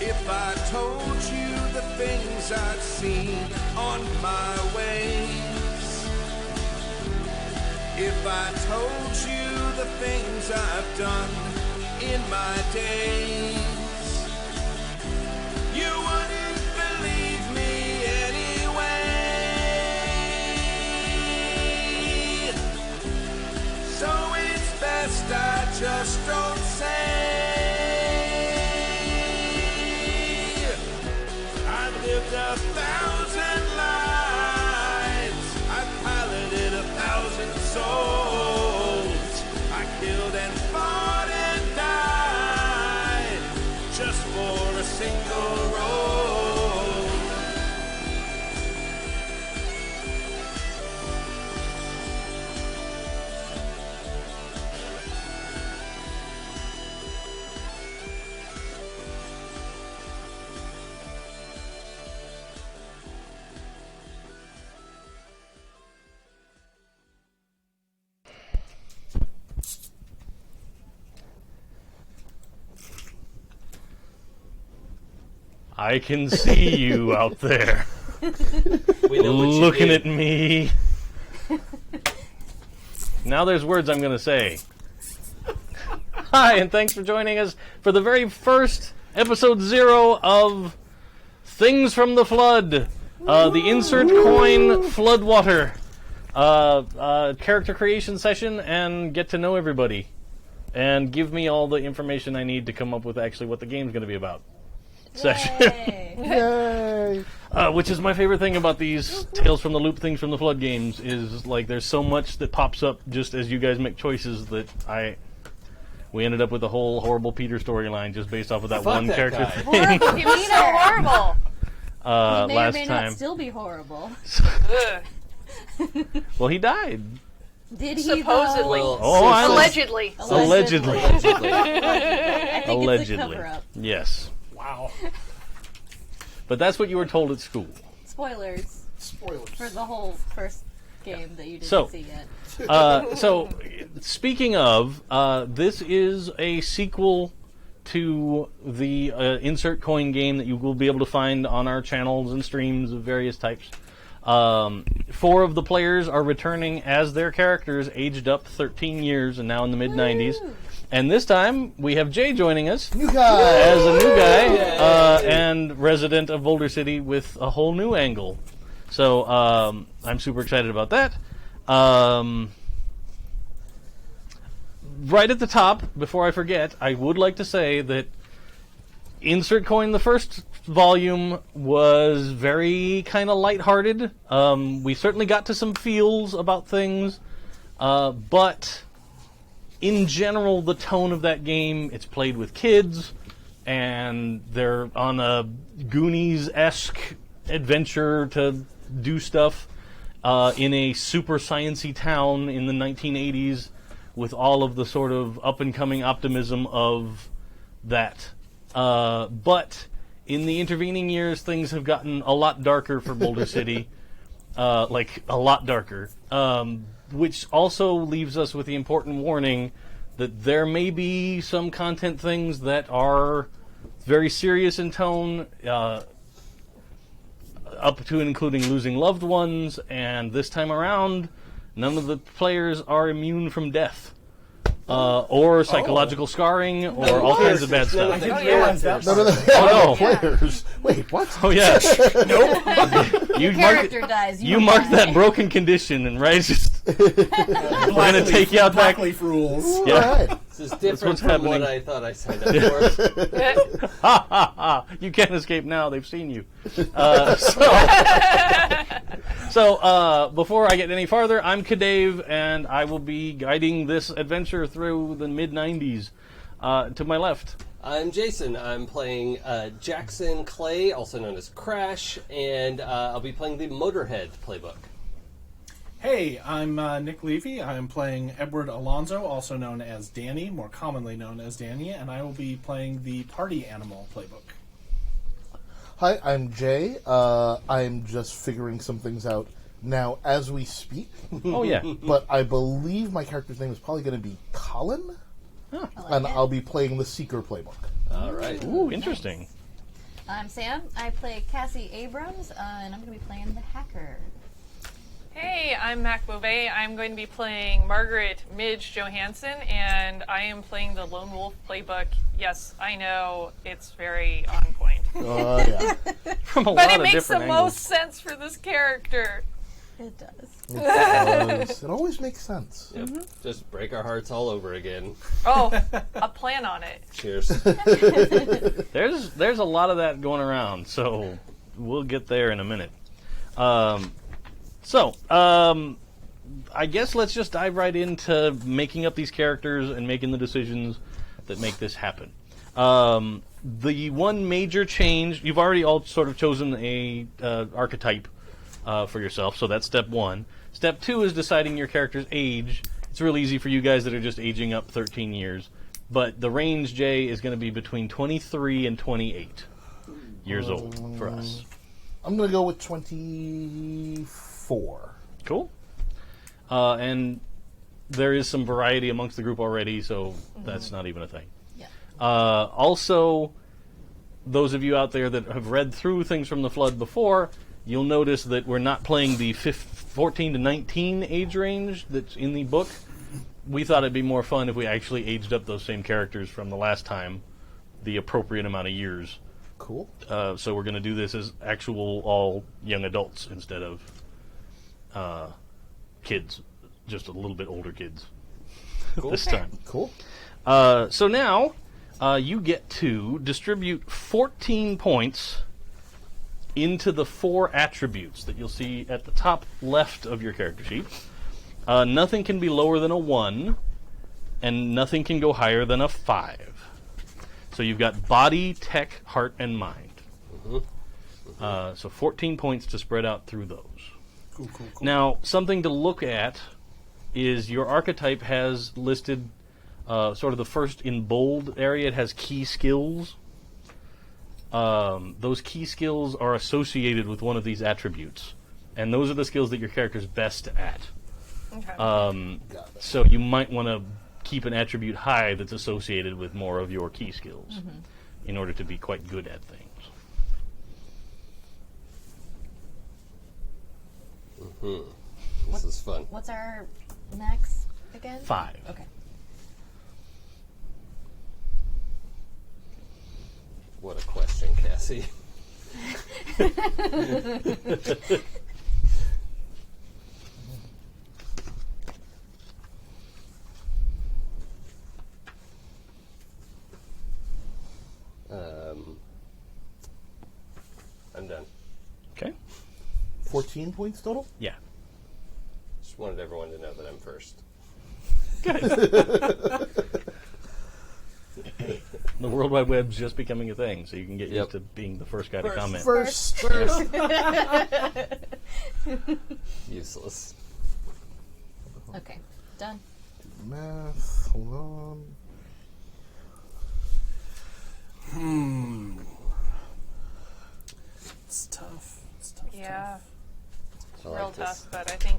If I told you the things I've seen on my ways, if I told you the things I've done in my days, you wouldn't believe me anyway. So it's best I just don't say. Lived 1,000 lives, I piloted 1,000 souls, I killed and fought and died just for a single role. I can see you out there looking at me. Now there's words I'm going to say. Hi, and thanks for joining us for the very first episode 0 of Things from the Flood, the insert coin Floodwater character creation session, and get to know everybody and give me all the information I need to come up with actually what the game's going to be about. Session. Yay! Which is my favorite thing about these Tales from the Loop, Things from the Flood games, is like there's so much that pops up just as you guys make choices that we ended up with a whole horrible Peter storyline just based off of that one character thing. You mean so horrible? He may last or may time. not still be horrible. Well, he died. Did he? Supposedly. Allegedly. Allegedly. I think it's a Allegedly. cover-up. Yes. Wow. But that's what you were told at school. Spoilers for the whole first game that you didn't see yet. So, speaking of, this is a sequel to the insert coin game that you will be able to find on our channels and streams of various types. 4 of the players are returning as their characters, aged up 13 years and now in the mid-90s. And this time, we have Jay joining us New guy! as a new guy and resident of Boulder City with a whole new angle. So I'm super excited about that. Right at the top, before I forget, I would like to say that Insert Coin, the first volume, was very kind of lighthearted. We certainly got to some feels about things, but in general, the tone of that game, it's played with kids, and they're on a Goonies-esque adventure to do stuff in a super science-y town in the 1980s with all of the sort of up-and-coming optimism of that. But in the intervening years, things have gotten a lot darker for Boulder City, like a lot darker. Which also leaves us with the important warning that there may be some content things that are very serious in tone, up to and including losing loved ones, and this time around, none of the players are immune from death. Or psychological scarring, or all kinds of bad stuff. I didn't realize that. Oh, no. Players. Wait, what? Oh, yeah. Nope. Your character dies. You marked that broken condition, and right, just we're going to take you out back. rules. Yeah. All right. This is different what's from happening. what I thought I signed up for. Ha ha ha! You can't escape now. They've seen you. So before I get any farther, I'm Kadave, and I will be guiding this adventure through the mid-90s. To my left. I'm Jason. I'm playing Jackson Clay, also known as Crash, and I'll be playing the Motorhead playbook. Hey, I'm Nick Levy. I'm playing Edward Alonzo, also known as Danny, more commonly known as Danny, and I will be playing the Party Animal playbook. Hi, I'm Jay. I'm just figuring some things out now as we speak. Oh, yeah. But I believe my character's name is probably going to be Colin. And I'll be playing the Seeker playbook. All right. Ooh, interesting. I'm Sam. I play Cassie Abrams, and I'm going to be playing the hacker. Hey, I'm Mac Beauvais. I'm going to be playing Margaret Midge Johansson, and I am playing the Lone Wolf playbook. Yes, I know, it's very on point. Oh, yeah. From a But lot it of makes the different angles. most sense for this character. It does. It always makes sense. Yep. Just break our hearts all over again. Oh, I'll plan on it. Cheers. There's a lot of that going around, so we'll get there in a minute. I guess let's just dive right into making up these characters and making the decisions that make this happen. The one major change, you've already all sort of chosen a archetype for yourself, so that's step one. Step two is deciding your character's age. It's real easy for you guys that are just aging up 13 years. But the range, Jay, is going to be between 23 and 28 years old for us. I'm going to go with 24. Cool. And there is some variety amongst the group already, so that's not even a thing. Yeah. Also, those of you out there that have read through things from the Flood before, you'll notice that we're not playing the 14 to 19 age range that's in the book. We thought it'd be more fun if we actually aged up those same characters from the last time, the appropriate amount of years. Cool. So we're going to do this as actual all young adults instead of kids, just a little bit older kids this time. Cool. So now you get to distribute 14 points into the 4 attributes that you'll see at the top left of your character sheet. Nothing can be lower than a 1, and nothing can go higher than a 5. So you've got body, tech, heart, and mind. So 14 points to spread out through those. Cool. Now, something to look at is your archetype has listed sort of the first in bold area. It has key skills. Those key skills are associated with one of these attributes, and those are the skills that your character's best at. Okay. So you might want to keep an attribute high that's associated with more of your key skills in order to be quite good at things. This is fun. What's our max again? 5. Okay. What a question, Cassie. I'm done. Okay? 14 points total? Yeah. Just wanted everyone to know that I'm first. The World Wide Web's just becoming a thing, so you can get Yep. used to being the first guy to comment. First. Useless. Okay. Done. Math. Hold on. It's tough. Yeah, I like real this. tough, but I think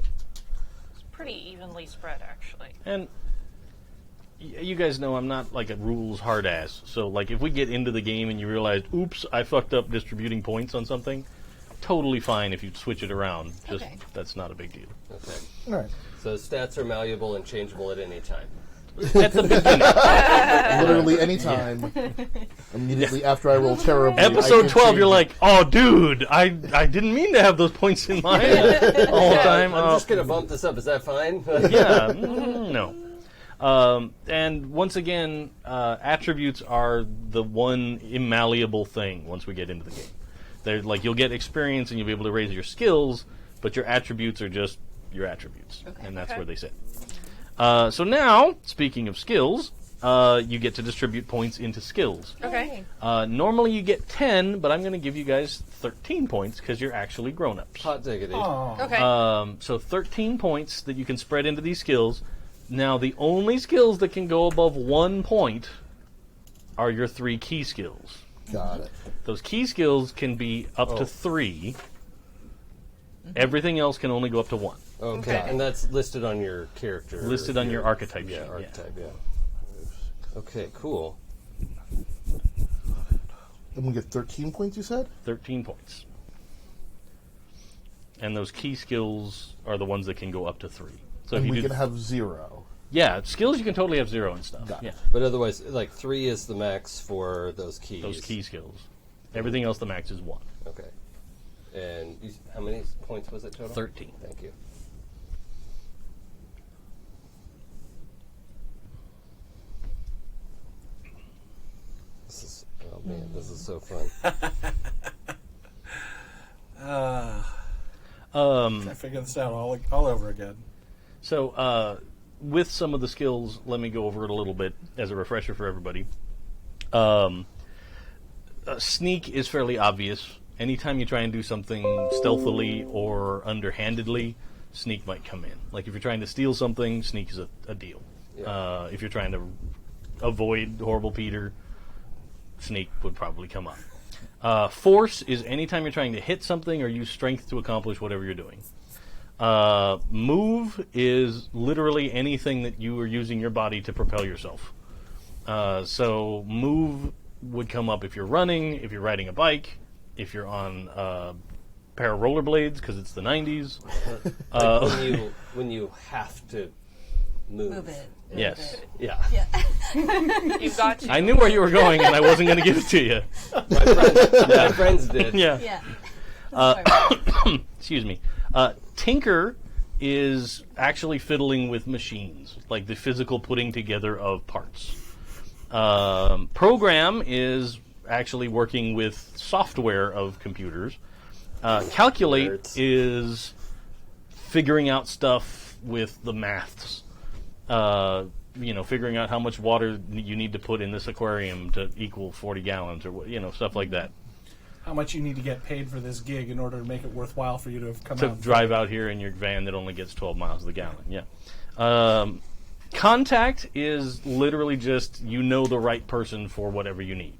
it's pretty evenly spread, actually. And you guys know I'm not like a rules hard ass. So like if we get into the game and you realize, oops, I fucked up distributing points on something, totally fine if you switch it around. Just Okay. that's not a big deal. Okay. All right. So stats are malleable and changeable at any time. At the beginning. Literally any time. Immediately after I roll terribly. I Episode can 12, change you're it. like, oh, dude, I didn't mean to have those points in mind all the time. I'm just going to bump this up. Is that fine? Yeah, no. And once again, attributes are the one immalleable thing once we get into the game. They're like you'll get experience and you'll be able to raise your skills, but your attributes are just your attributes, and that's Okay. where they sit. So now, speaking of skills, you get to distribute points into skills. Okay. Normally you get 10, but I'm going to give you guys 13 points because you're actually grown-ups. Hot diggity. Okay. So 13 points that you can spread into these skills. Now, the only skills that can go above 1 point are your 3 key skills. Got it. Those key skills can be up to 3. Everything else can only go up to 1. Okay. And that's listed on your character. Listed on your archetype Yeah, sheet, archetype, yeah. Okay, cool. And we get 13 points, you said? 13 points. And those key skills are the ones that can go up to 3. So And if we you do, can have 0. yeah, skills you can totally have 0 and stuff. Got it. Yeah, But otherwise, like 3 is the max for those keys. those key skills. Everything else, the max is 1. Okay. And how many points was it total? 13. Thank you. Oh man, this is so fun. I figure this out all over again. So, with some of the skills, let me go over it a little bit as a refresher for everybody. Sneak is fairly obvious. Anytime you try and do something stealthily or underhandedly, sneak might come in. Like if you're trying to steal something, sneak is a deal. Yeah. If you're trying to avoid Horrible Peter, sneak would probably come up. Force is anytime you're trying to hit something or use strength to accomplish whatever you're doing. Move is literally anything that you are using your body to propel yourself. So move would come up if you're running, if you're riding a bike, if you're on a pair of rollerblades because it's the 90s. When you have to move. Move it. Yes. Yeah. Yeah. You've got to. I knew where you were going and I wasn't going to give it to you. My friends did. Yeah. Yeah. Excuse me. Tinker is actually fiddling with machines, like the physical putting together of parts. Program is actually working with software of computers. Calculate Nerds. is figuring out stuff with the maths. Figuring out how much water you need to put in this aquarium to equal 40 gallons or, stuff like that. How much you need to get paid for this gig in order to make it worthwhile for you to have come To out. drive out here in your van that only gets 12 miles to the gallon, yeah. Contact is literally just the right person for whatever you need.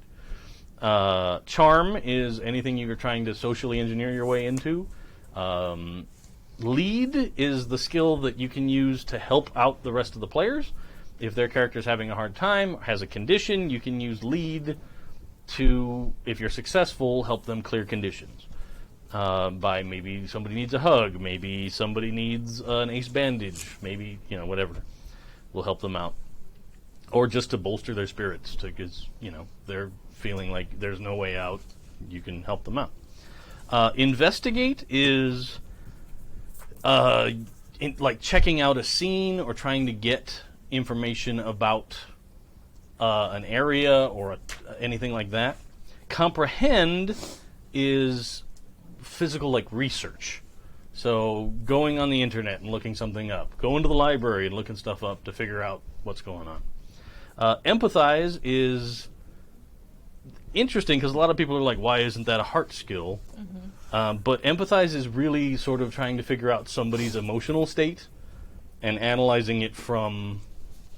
Charm is anything you're trying to socially engineer your way into. Lead is the skill that you can use to help out the rest of the players. If their character's having a hard time, has a condition, you can use lead to, if you're successful, help them clear conditions. By maybe somebody needs a hug, maybe somebody needs an ace bandage, maybe, whatever. We'll help them out. Or just to bolster their spirits, because, they're feeling like there's no way out, you can help them out. Investigate is like checking out a scene or trying to get information about an area or anything like that. Comprehend is physical, like research. So going on the internet and looking something up, going to the library and looking stuff up to figure out what's going on. Empathize is interesting because a lot of people are like, why isn't that a heart skill? Mm-hmm. But empathize is really sort of trying to figure out somebody's emotional state and analyzing it from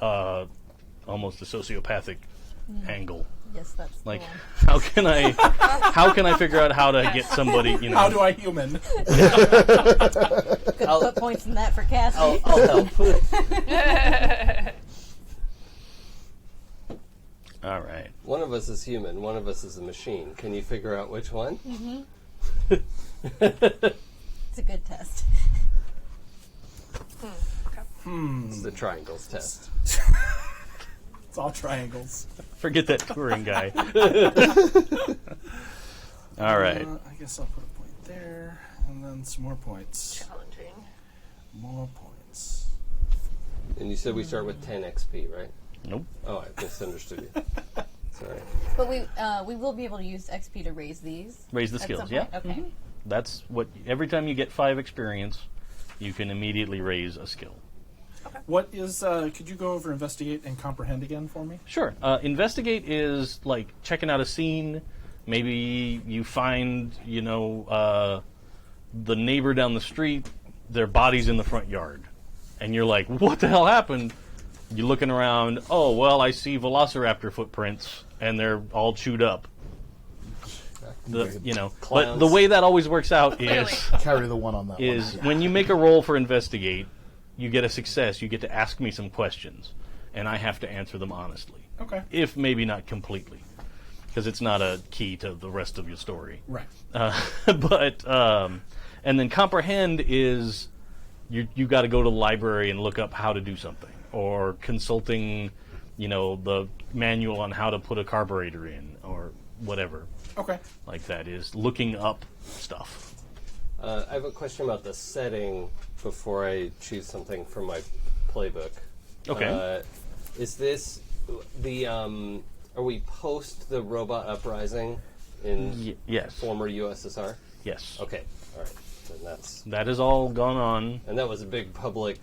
almost a sociopathic angle. Yes, that's Like, the one. how can I figure out how to get somebody, How do I human? Could put points in that for Cassie. I'll help. All right. One of us is human, one of us is a machine. Can you figure out which one? It's a good test. It's the triangles test. It's all triangles. Forget that touring guy. All right. I guess I'll put a point there, and then some more points. Challenging. More points. And you said we start with 10 XP, right? Nope. Oh, I misunderstood you. Sorry. But we will be able to use XP to raise these. Raise the at skills, some yeah. point. Okay. That's what, every time you get 5 experience, you can immediately raise a skill. What is, could you go over investigate and comprehend again for me? Sure. Investigate is like checking out a scene. Maybe you find, the neighbor down the street, their body's in the front yard. And you're like, what the hell happened? You're looking around, oh, well, I see velociraptor footprints, and they're all chewed up. But Clowns. the way that always works out Clearly. is Carry the one on that is one. when you make a roll for investigate, you get a success. You get to ask me some questions. and I have to answer them honestly. Okay. If maybe not completely, because it's not a key to the rest of your story. Right. And then comprehend is you got to go to the library and look up how to do something, or consulting, the manual on how to put a carburetor in, or whatever. Okay. Like that is looking up stuff. I have a question about the setting before I choose something from my playbook. Okay. Is this the are we post the robot uprising in Yes. former USSR? Yes. Okay. All right. Then That has all gone on. and that was a big public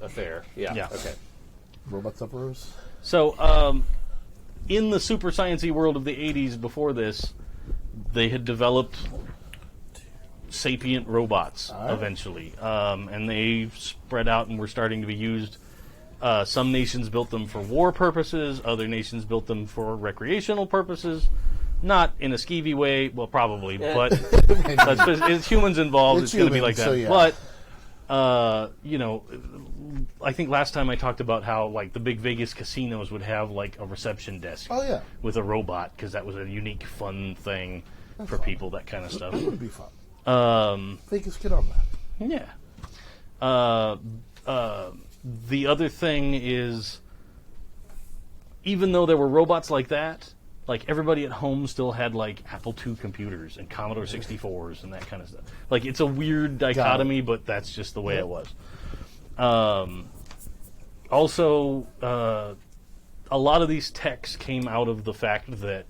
affair. Yeah. Yeah. Okay. Robots uprose. So, in the super sciencey world of the 80s before this, they had developed sapient robots eventually. And they spread out and were starting to be used. Some nations built them for war purposes. Other nations built them for recreational purposes. Not in a skeevy way. Well, probably. But it's humans involved. It's going to be like that. So yeah. But, I think last time I talked about how, like, the big Vegas casinos would have, like, a reception desk. Oh, yeah. With a robot, because that was a unique, fun thing for people, that kind of stuff. It would be fun. Vegas, get on that. Yeah. The other thing is, even though there were robots like that, like, everybody at home still had, like, Apple II computers and Commodore 64s and that kind of stuff. Like, it's a weird dichotomy, but that's just the way it was. Also, a lot of these techs came out of the fact that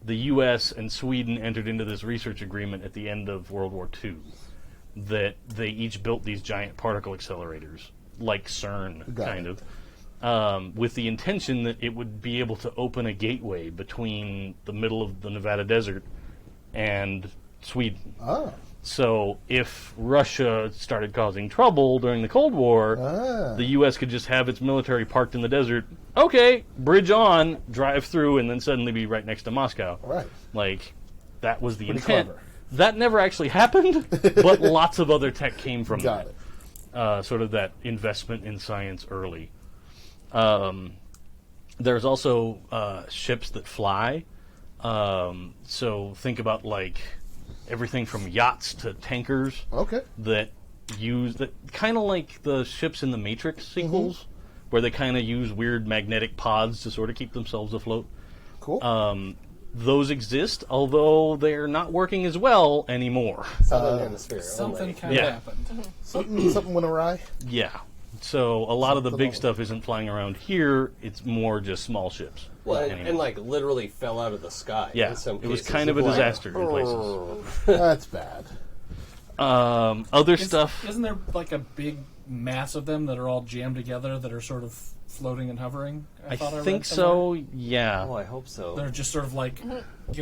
the U.S. and Sweden entered into this research agreement at the end of World War II, that they each built these giant particle accelerators, like CERN, kind of, with the intention that it would be able to open a gateway between the middle of the Nevada desert and Sweden. Oh. So if Russia started causing trouble during the Cold War, the U.S. could just have its military parked in the desert. Okay, bridge on, drive through, and then suddenly be right next to Moscow. Right. Like, that was the Pretty intent. clever. That never actually happened, but lots of other tech came from Got that. it. Sort of that investment in science early. There's also ships that fly. So think about, like, everything from yachts to tankers that use that, kind of like the ships in the Matrix sequels, where they kind of use weird magnetic pods to sort of keep themselves afloat. Cool. Those exist, although they're not working as well anymore. Southern Hemisphere. Something kind of happened. Something went awry. Yeah. So a lot of the big stuff isn't flying around here. It's more just small ships. Well, and like literally fell out of the sky. Yeah, in some it was cases. kind of a Like, disaster in places. That's bad. Other stuff. Isn't there like a big mass of them that are all jammed together that are sort of floating and hovering? I thought I think read somewhere? so. Yeah. Oh, I hope so. They're just sort of like,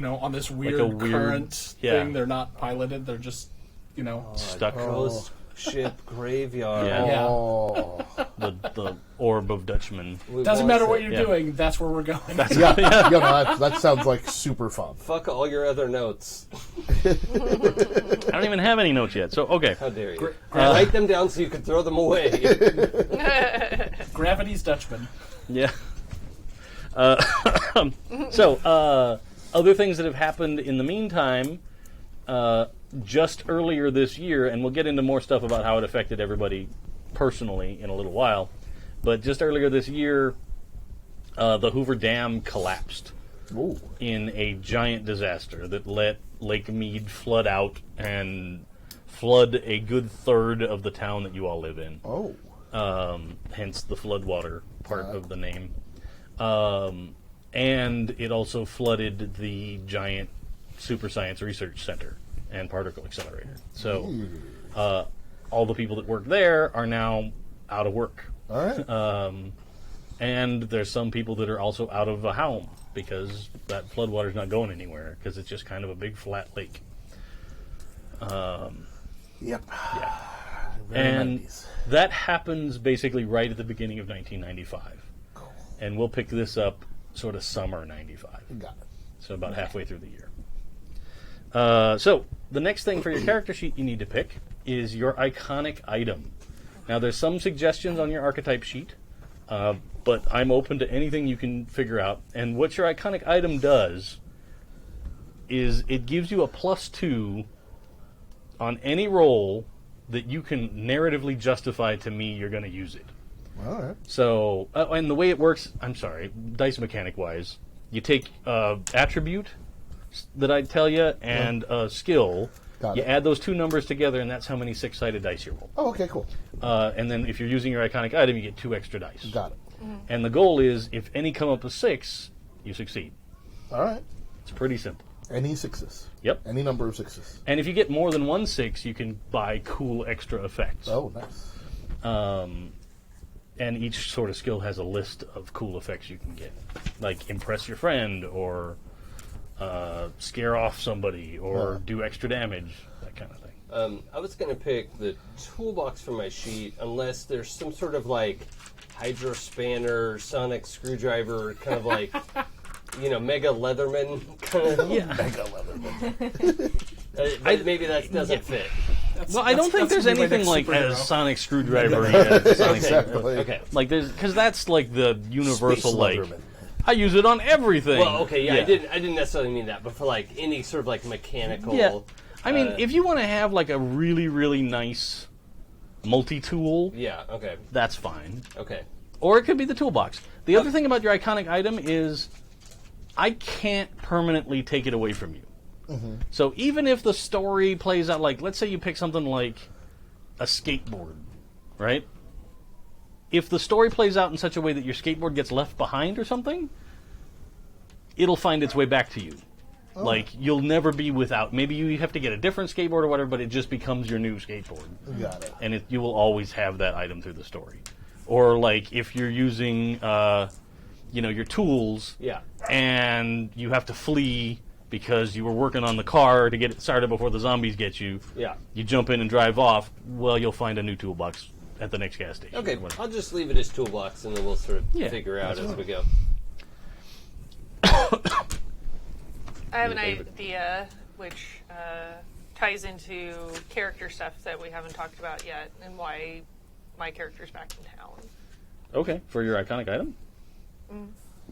on this weird, a weird- current yeah. thing. They're not piloted. They're just, Stuck. Ghost ship graveyard. Yeah. Yeah. Oh. The orb of Dutchman. We Doesn't want matter it. what you're Yeah. doing. That's where we're going. Yeah, that sounds like super fun. Fuck all your other notes. I don't even have any notes yet. So okay. How dare you? Write them down so you can throw them away. Gravity's Dutchman. Yeah. Other things that have happened in the meantime, just earlier this year, and we'll get into more stuff about how it affected everybody personally in a little while, but just earlier this year, the Hoover Dam collapsed in a giant disaster that let Lake Mead flood out and flood a good third of the town that you all live in. Oh. Hence the Floodwater part of the name. And it also flooded the giant Super Science Research Center and Particle Accelerator. So all the people that work there are now out of work. All right. And there's some people that are also out of a home because that floodwater's not going anywhere because it's just kind of a big flat lake. Yep. Yeah. Very And 90s. that happens basically right at the beginning of 1995. Cool. And we'll pick this up sort of summer 95. Got it. So about halfway through the year. So the next thing for your character sheet you need to pick is your iconic item. Now there's some suggestions on your archetype sheet. But I'm open to anything you can figure out. And what your iconic item does is it gives you a +2 on any roll that you can narratively justify to me you're going to use it. All right. So, and the way it works, I'm sorry, dice mechanic-wise, you take attribute that I tell you and skill. Got You it. add those two numbers together, and that's how many 6-sided dice you roll. Oh, okay, cool. And then if you're using your iconic item, you get 2 extra dice. Got it. And the goal is, if any come up with 6, you succeed. All right. It's pretty simple. Any 6s. Yep. Any number of 6s. And if you get more than 1 6, you can buy cool extra effects. Oh, nice. And each sort of skill has a list of cool effects you can get. Like impress your friend, or scare off somebody, or do extra damage, that kind of thing. I was going to pick the toolbox for my sheet unless there's some sort of like hydro spanner, sonic screwdriver, kind of like, Mega Leatherman kind of. Yeah. Mega Leatherman. Maybe that doesn't fit. Well, I don't think there's gonna be my anything next like superhero. a sonic screwdriver. Yeah, sonic Exactly. Okay. Like there's, because that's like the universal Space like. Leatherman. I use it on everything. Well, okay, yeah, I didn't necessarily mean that, but for like any sort of like mechanical. Yeah. I mean, if you want to have like a really, really nice multi-tool, Yeah. Okay. that's fine. Okay. Or it could be the toolbox. The other thing about your iconic item is I can't permanently take it away from you. So even if the story plays out like, let's say you pick something like a skateboard, right? If the story plays out in such a way that your skateboard gets left behind or something, it'll find its way back to you. Like, you'll never be without. Maybe you have to get a different skateboard or whatever, but it just becomes your new skateboard. Got it. And you will always have that item through the story. Or, like, if you're using, your tools, Yeah. and you have to flee because you were working on the car to get it started before the zombies get you, Yeah. you jump in and drive off, well, you'll find a new toolbox at the next gas station. Okay. or whatever. I'll just leave it as toolbox, and then we'll sort of Yeah, figure out as we go. I have an Your favorite. idea which ties into character stuff that we haven't talked about yet, and why my character's back in town. Okay, for your iconic item?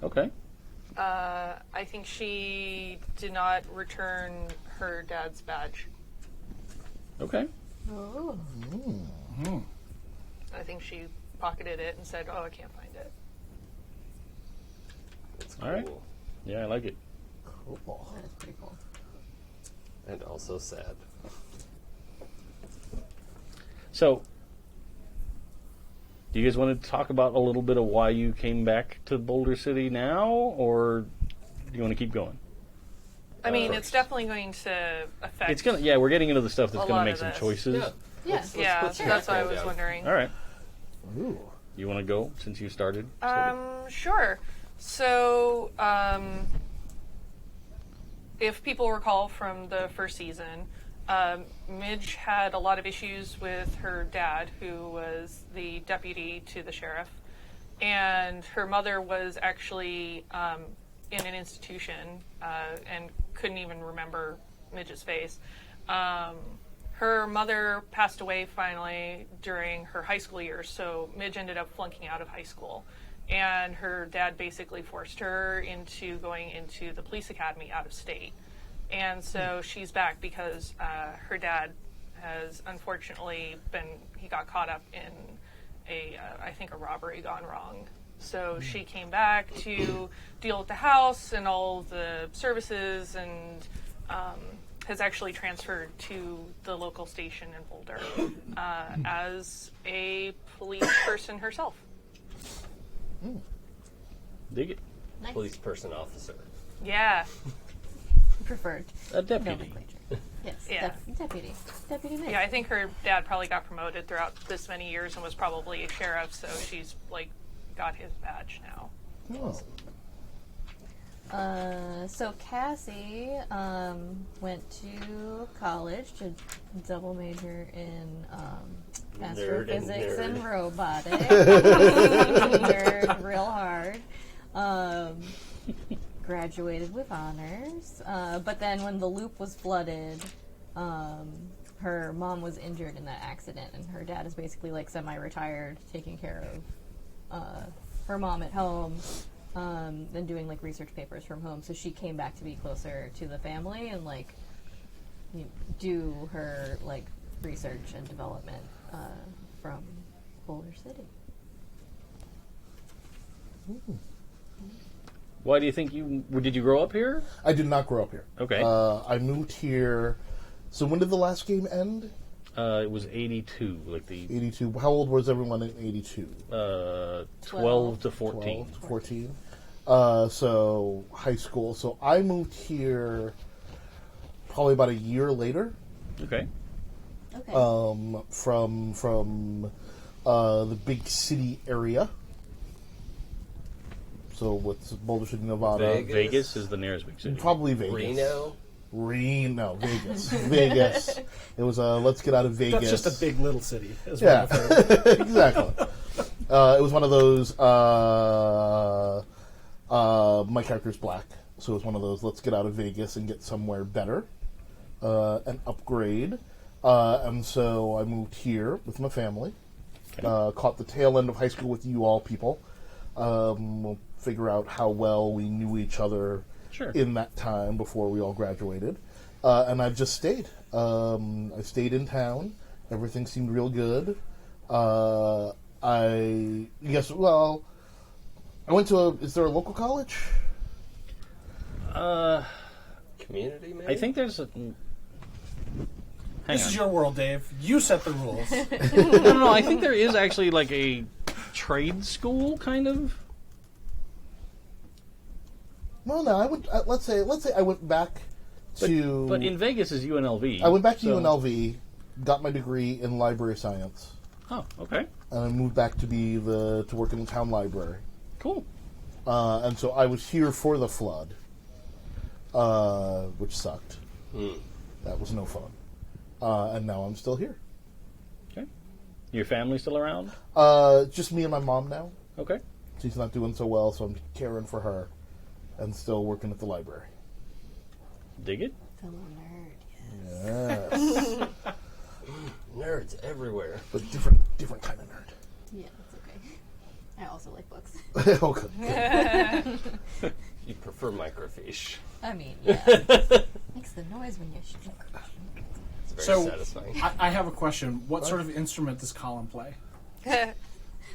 Okay. I think she did not return her dad's badge. Okay. Oh. I think she pocketed it and said, "Oh, I can't find it." That's All right. cool. Yeah, I like it. Cool. That is pretty cool. And also sad. So, do you guys want to talk about a little bit of why you came back to Boulder City now, or do you want to keep going? I mean, First. it's definitely going to affect. It's gonna. Yeah, we're getting into the stuff that's A gonna lot make of some this. choices. Yeah. Yeah. Yeah, put some that's what I background was down. wondering. All right. Ooh. You want to go since you started? Sure. So, if people recall from the first season, Midge had a lot of issues with her dad, who was the deputy to the sheriff, and her mother was actually in an institution and couldn't even remember Midge's face. Her mother passed away finally during her high school years, so Midge ended up flunking out of high school. And her dad basically forced her into going into the police academy out of state. And so she's back because her dad has unfortunately he got caught up in I think a robbery gone wrong. So she came back to deal with the house and all the services, and has actually transferred to the local station in Boulder as a police person herself. Dig it. Nice. Police person officer. Yeah. Preferred A deputy. nomenclature. Yes. Yeah. Deputy. Deputy Midge. Yeah, I think her dad probably got promoted throughout this many years and was probably a sheriff, so she's like got his badge now. Oh. So Cassie went to college to double major in astrophysics nerd. and robotics. Nerd real hard. Graduated with honors. But then when the loop was flooded, her mom was injured in that accident, and her dad is basically like semi-retired, taking care of her mom at home, and doing like research papers from home. So she came back to be closer to the family and like do her like research and development from Boulder City. Why do you think did you grow up here? I did not grow up here. Okay. I moved here. So when did the last game end? It was 82, like the 82. How old was everyone in 82? 12 to 14. 12 to 14. So high school. So I moved here probably about a year later. Okay. Okay. From the big city area. So what's Boulder City, Nevada? Vegas is the nearest big city. Probably Vegas. Reno? Vegas. Vegas. It was let's get out of Vegas. That's just a big little city. Is Yeah, what I've heard. exactly. It was one of those. My character's black, so it was one of those. Let's get out of Vegas and get somewhere better, and upgrade. And so I moved here with my family. Okay. Caught the tail end of high school with you all people. We'll figure out how well we knew each other Sure. in that time before we all graduated. And I've just stayed. I stayed in town. Everything seemed real good. I went to is there a local college? Community, maybe? I think there's a... This is your world, Dave. You set the rules. No, I think there is actually like a trade school, kind of. Well, no, I would let's say I went back to. But in Vegas is UNLV. I went back to so- UNLV, got my degree in library science, Oh, okay. and I moved back to work in the town library. Cool. And so I was here for the flood, which sucked. That was no fun. And now I'm still here. Okay. Your family still around? Just me and my mom now. Okay. She's not doing so well, so I'm caring for her and still working at the library. Dig it? Fellow nerd, yes. Yes. Nerds everywhere. But different kind of nerd. Yeah, that's okay. I also like books. Oh, good. You prefer microfiche. I mean, yeah. Makes the noise when you shoot. It's very So, satisfying. I have a question. What sort of instrument does Colin play?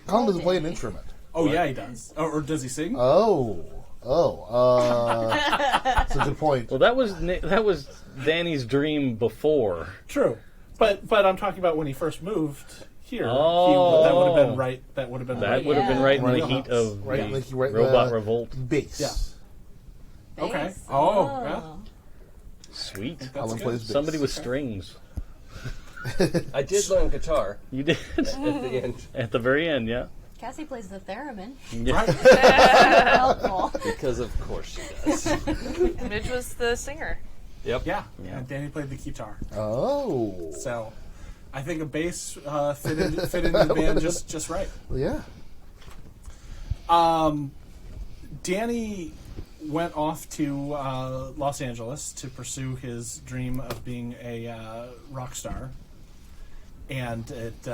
Colin doesn't play an instrument. Oh, yeah, he does. Or does he sing? That's a good point. Well, that was Danny's dream before. True. But I'm talking about when he first moved here. Oh. That would have been right. That would have been That right. would have been right in Right. the heat of Right, the like you right- robot the- revolt. Bass. Yeah. Okay. Bass? Oh, yeah. Sweet. That's Colin good. plays bass. Somebody with strings. I did learn guitar You did. at the end At the very end, yeah. Cassie plays the theremin. Right. Helpful. because, of course, she does. And Midge was the singer. Yep. Yeah. Yeah. And Danny played the guitar. Oh. So, I think a bass fit into the band just right. Yeah. Danny went off to Los Angeles to pursue his dream of being a rock star, and it,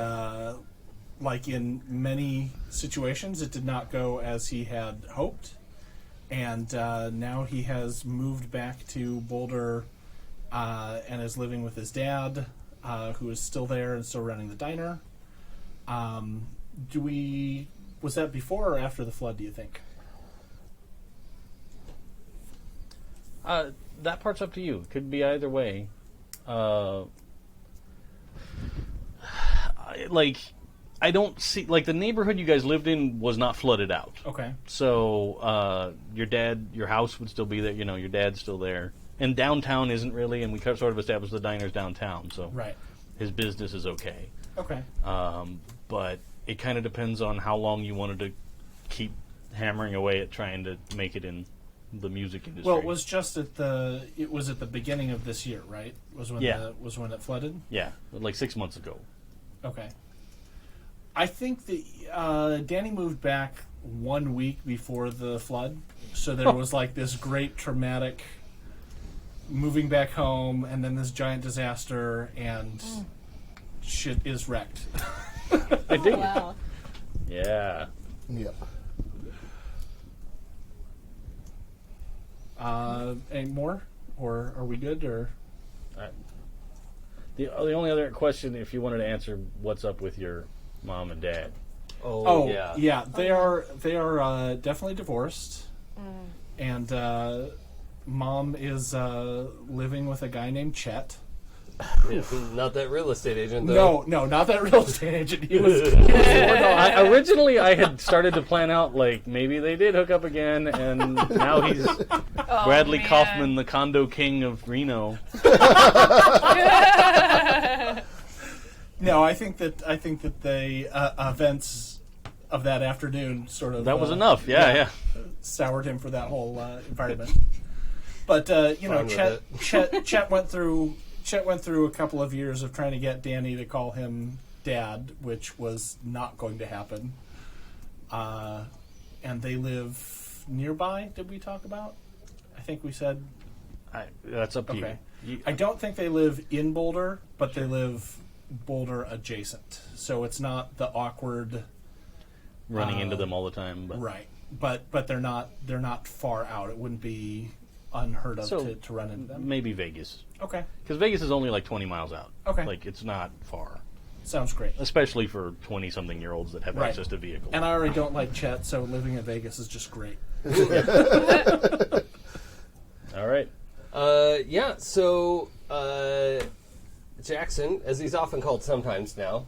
like in many situations, it did not go as he had hoped. And now he has moved back to Boulder and is living with his dad, who is still there and still running the diner. Was that before or after the flood, do you think? That part's up to you. Could be either way. I don't see, like, the neighborhood you guys lived in was not flooded out. Okay. So your house would still be there. You know, your dad's still there, and downtown isn't really. And we sort of established the diners downtown, so Right. his business is okay. Okay. But it kind of depends on how long you wanted to keep hammering away at trying to make it in the music industry. Well, it was just at the beginning of this year, right? Was when Yeah. was when it flooded. Yeah, like 6 months ago. Okay. I think that Danny moved back 1 week before the flood, so there was like this great traumatic moving back home, and then this giant disaster, and shit is wrecked. I dig it. Wow. Yeah. Yep. Any more? Or are we good? Or The only other question, if you wanted to answer, what's up with your mom and dad? Oh, yeah. They are definitely divorced, and mom is living with a guy named Chet. Yeah, not that real estate agent, though. No, not that real estate agent. He was Originally, I had started to plan out, like, maybe they did hook up again, and now he's Bradley man. Kaufman, the condo king of Reno. No, I think that the events of that afternoon sort of That was enough, yeah. soured him for that whole environment. But Fine with Chet went through a couple of years of trying to get Danny to call him Dad, which was not going to happen. And they live nearby. Did we talk about? I think we said. That's up to Okay. you. I don't think they live in Boulder, but they live Boulder adjacent. So it's not the awkward Running into them all the time. But. right. But they're not far out. It wouldn't be unheard of So, to run into them. Maybe Vegas. Okay. Because Vegas is only like 20 miles out. Okay. Like, it's not far. Sounds great. Especially for 20-something-year-olds that have Right. access to vehicles. And I already don't like Chet, so living in Vegas is just great. All right. So Jackson, as he's often called sometimes now,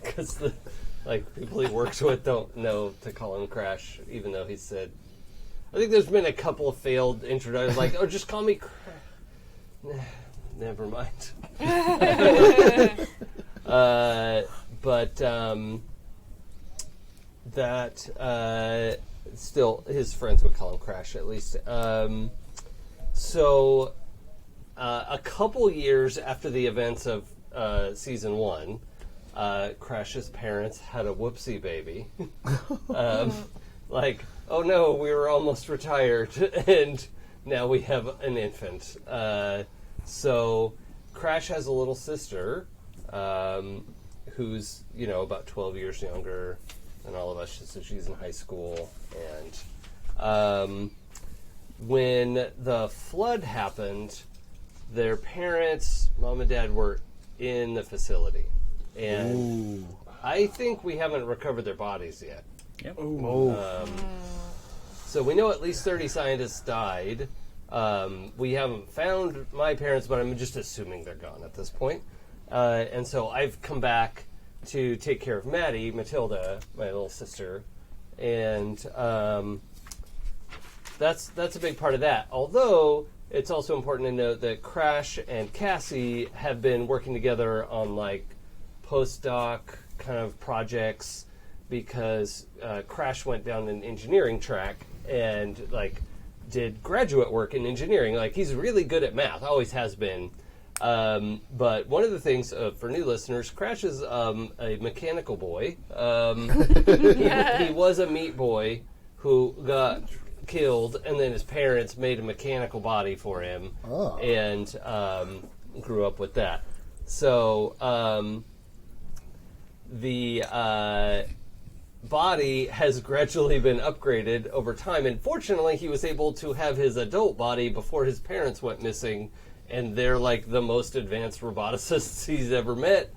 because the people he works with don't know to call him Crash, even though he said. I think there's been a couple of failed introductions, like, oh, just call me Crash. Never mind. Still, his friends would call him Crash, at least. So, a couple years after the events of season 1, Crash's parents had a whoopsie baby. Like, oh no, we were almost retired, and now we have an infant. So, Crash has a little sister, who's, about 12 years younger than all of us, so she's in high school, and when the flood happened, their parents, mom and dad, were in the facility. And I think we haven't recovered their bodies yet. Yep. So we know at least 30 scientists died. We haven't found my parents, but I'm just assuming they're gone at this point. And so I've come back to take care of Maddie, Matilda, my little sister. And that's a big part of that. Although it's also important to note that Crash and Cassie have been working together on postdoc kind of projects, because Crash went down an engineering track and did graduate work in engineering. He's really good at math, always has been. But one of the things for new listeners, Crash is a mechanical boy. He was a meat boy who got killed, and then his parents made a mechanical body for him, and grew up with that. So the body has gradually been upgraded over time, and fortunately he was able to have his adult body before his parents went missing, and they're the most advanced roboticists he's ever met.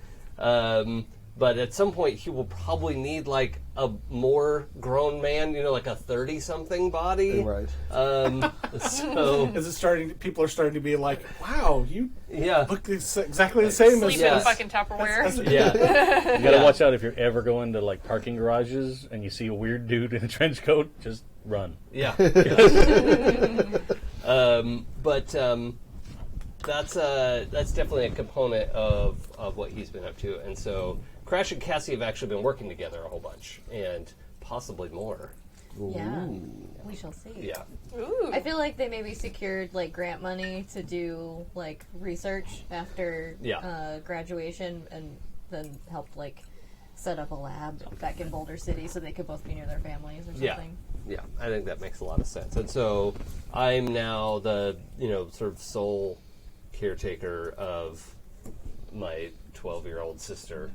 But at some point he will probably need a more grown man, a 30-something body. Right. So Is it starting? People are starting to be like, "Wow, you look exactly the same Sleep as." in fucking Tupperware. yeah. You gotta watch out if you're ever going to parking garages and you see a weird dude in a trench coat. Just run. Yeah. That's definitely a component of what he's been up to, and so Crash and Cassie have actually been working together a whole bunch, and possibly more. Yeah, we shall see. Yeah. Ooh. I feel like they maybe secured grant money to do research after graduation, and then helped set up a lab back in Boulder City so they could both be near their families or something. Yeah, I think that makes a lot of sense. And so I'm now the sort of sole caretaker of my 12-year-old sister.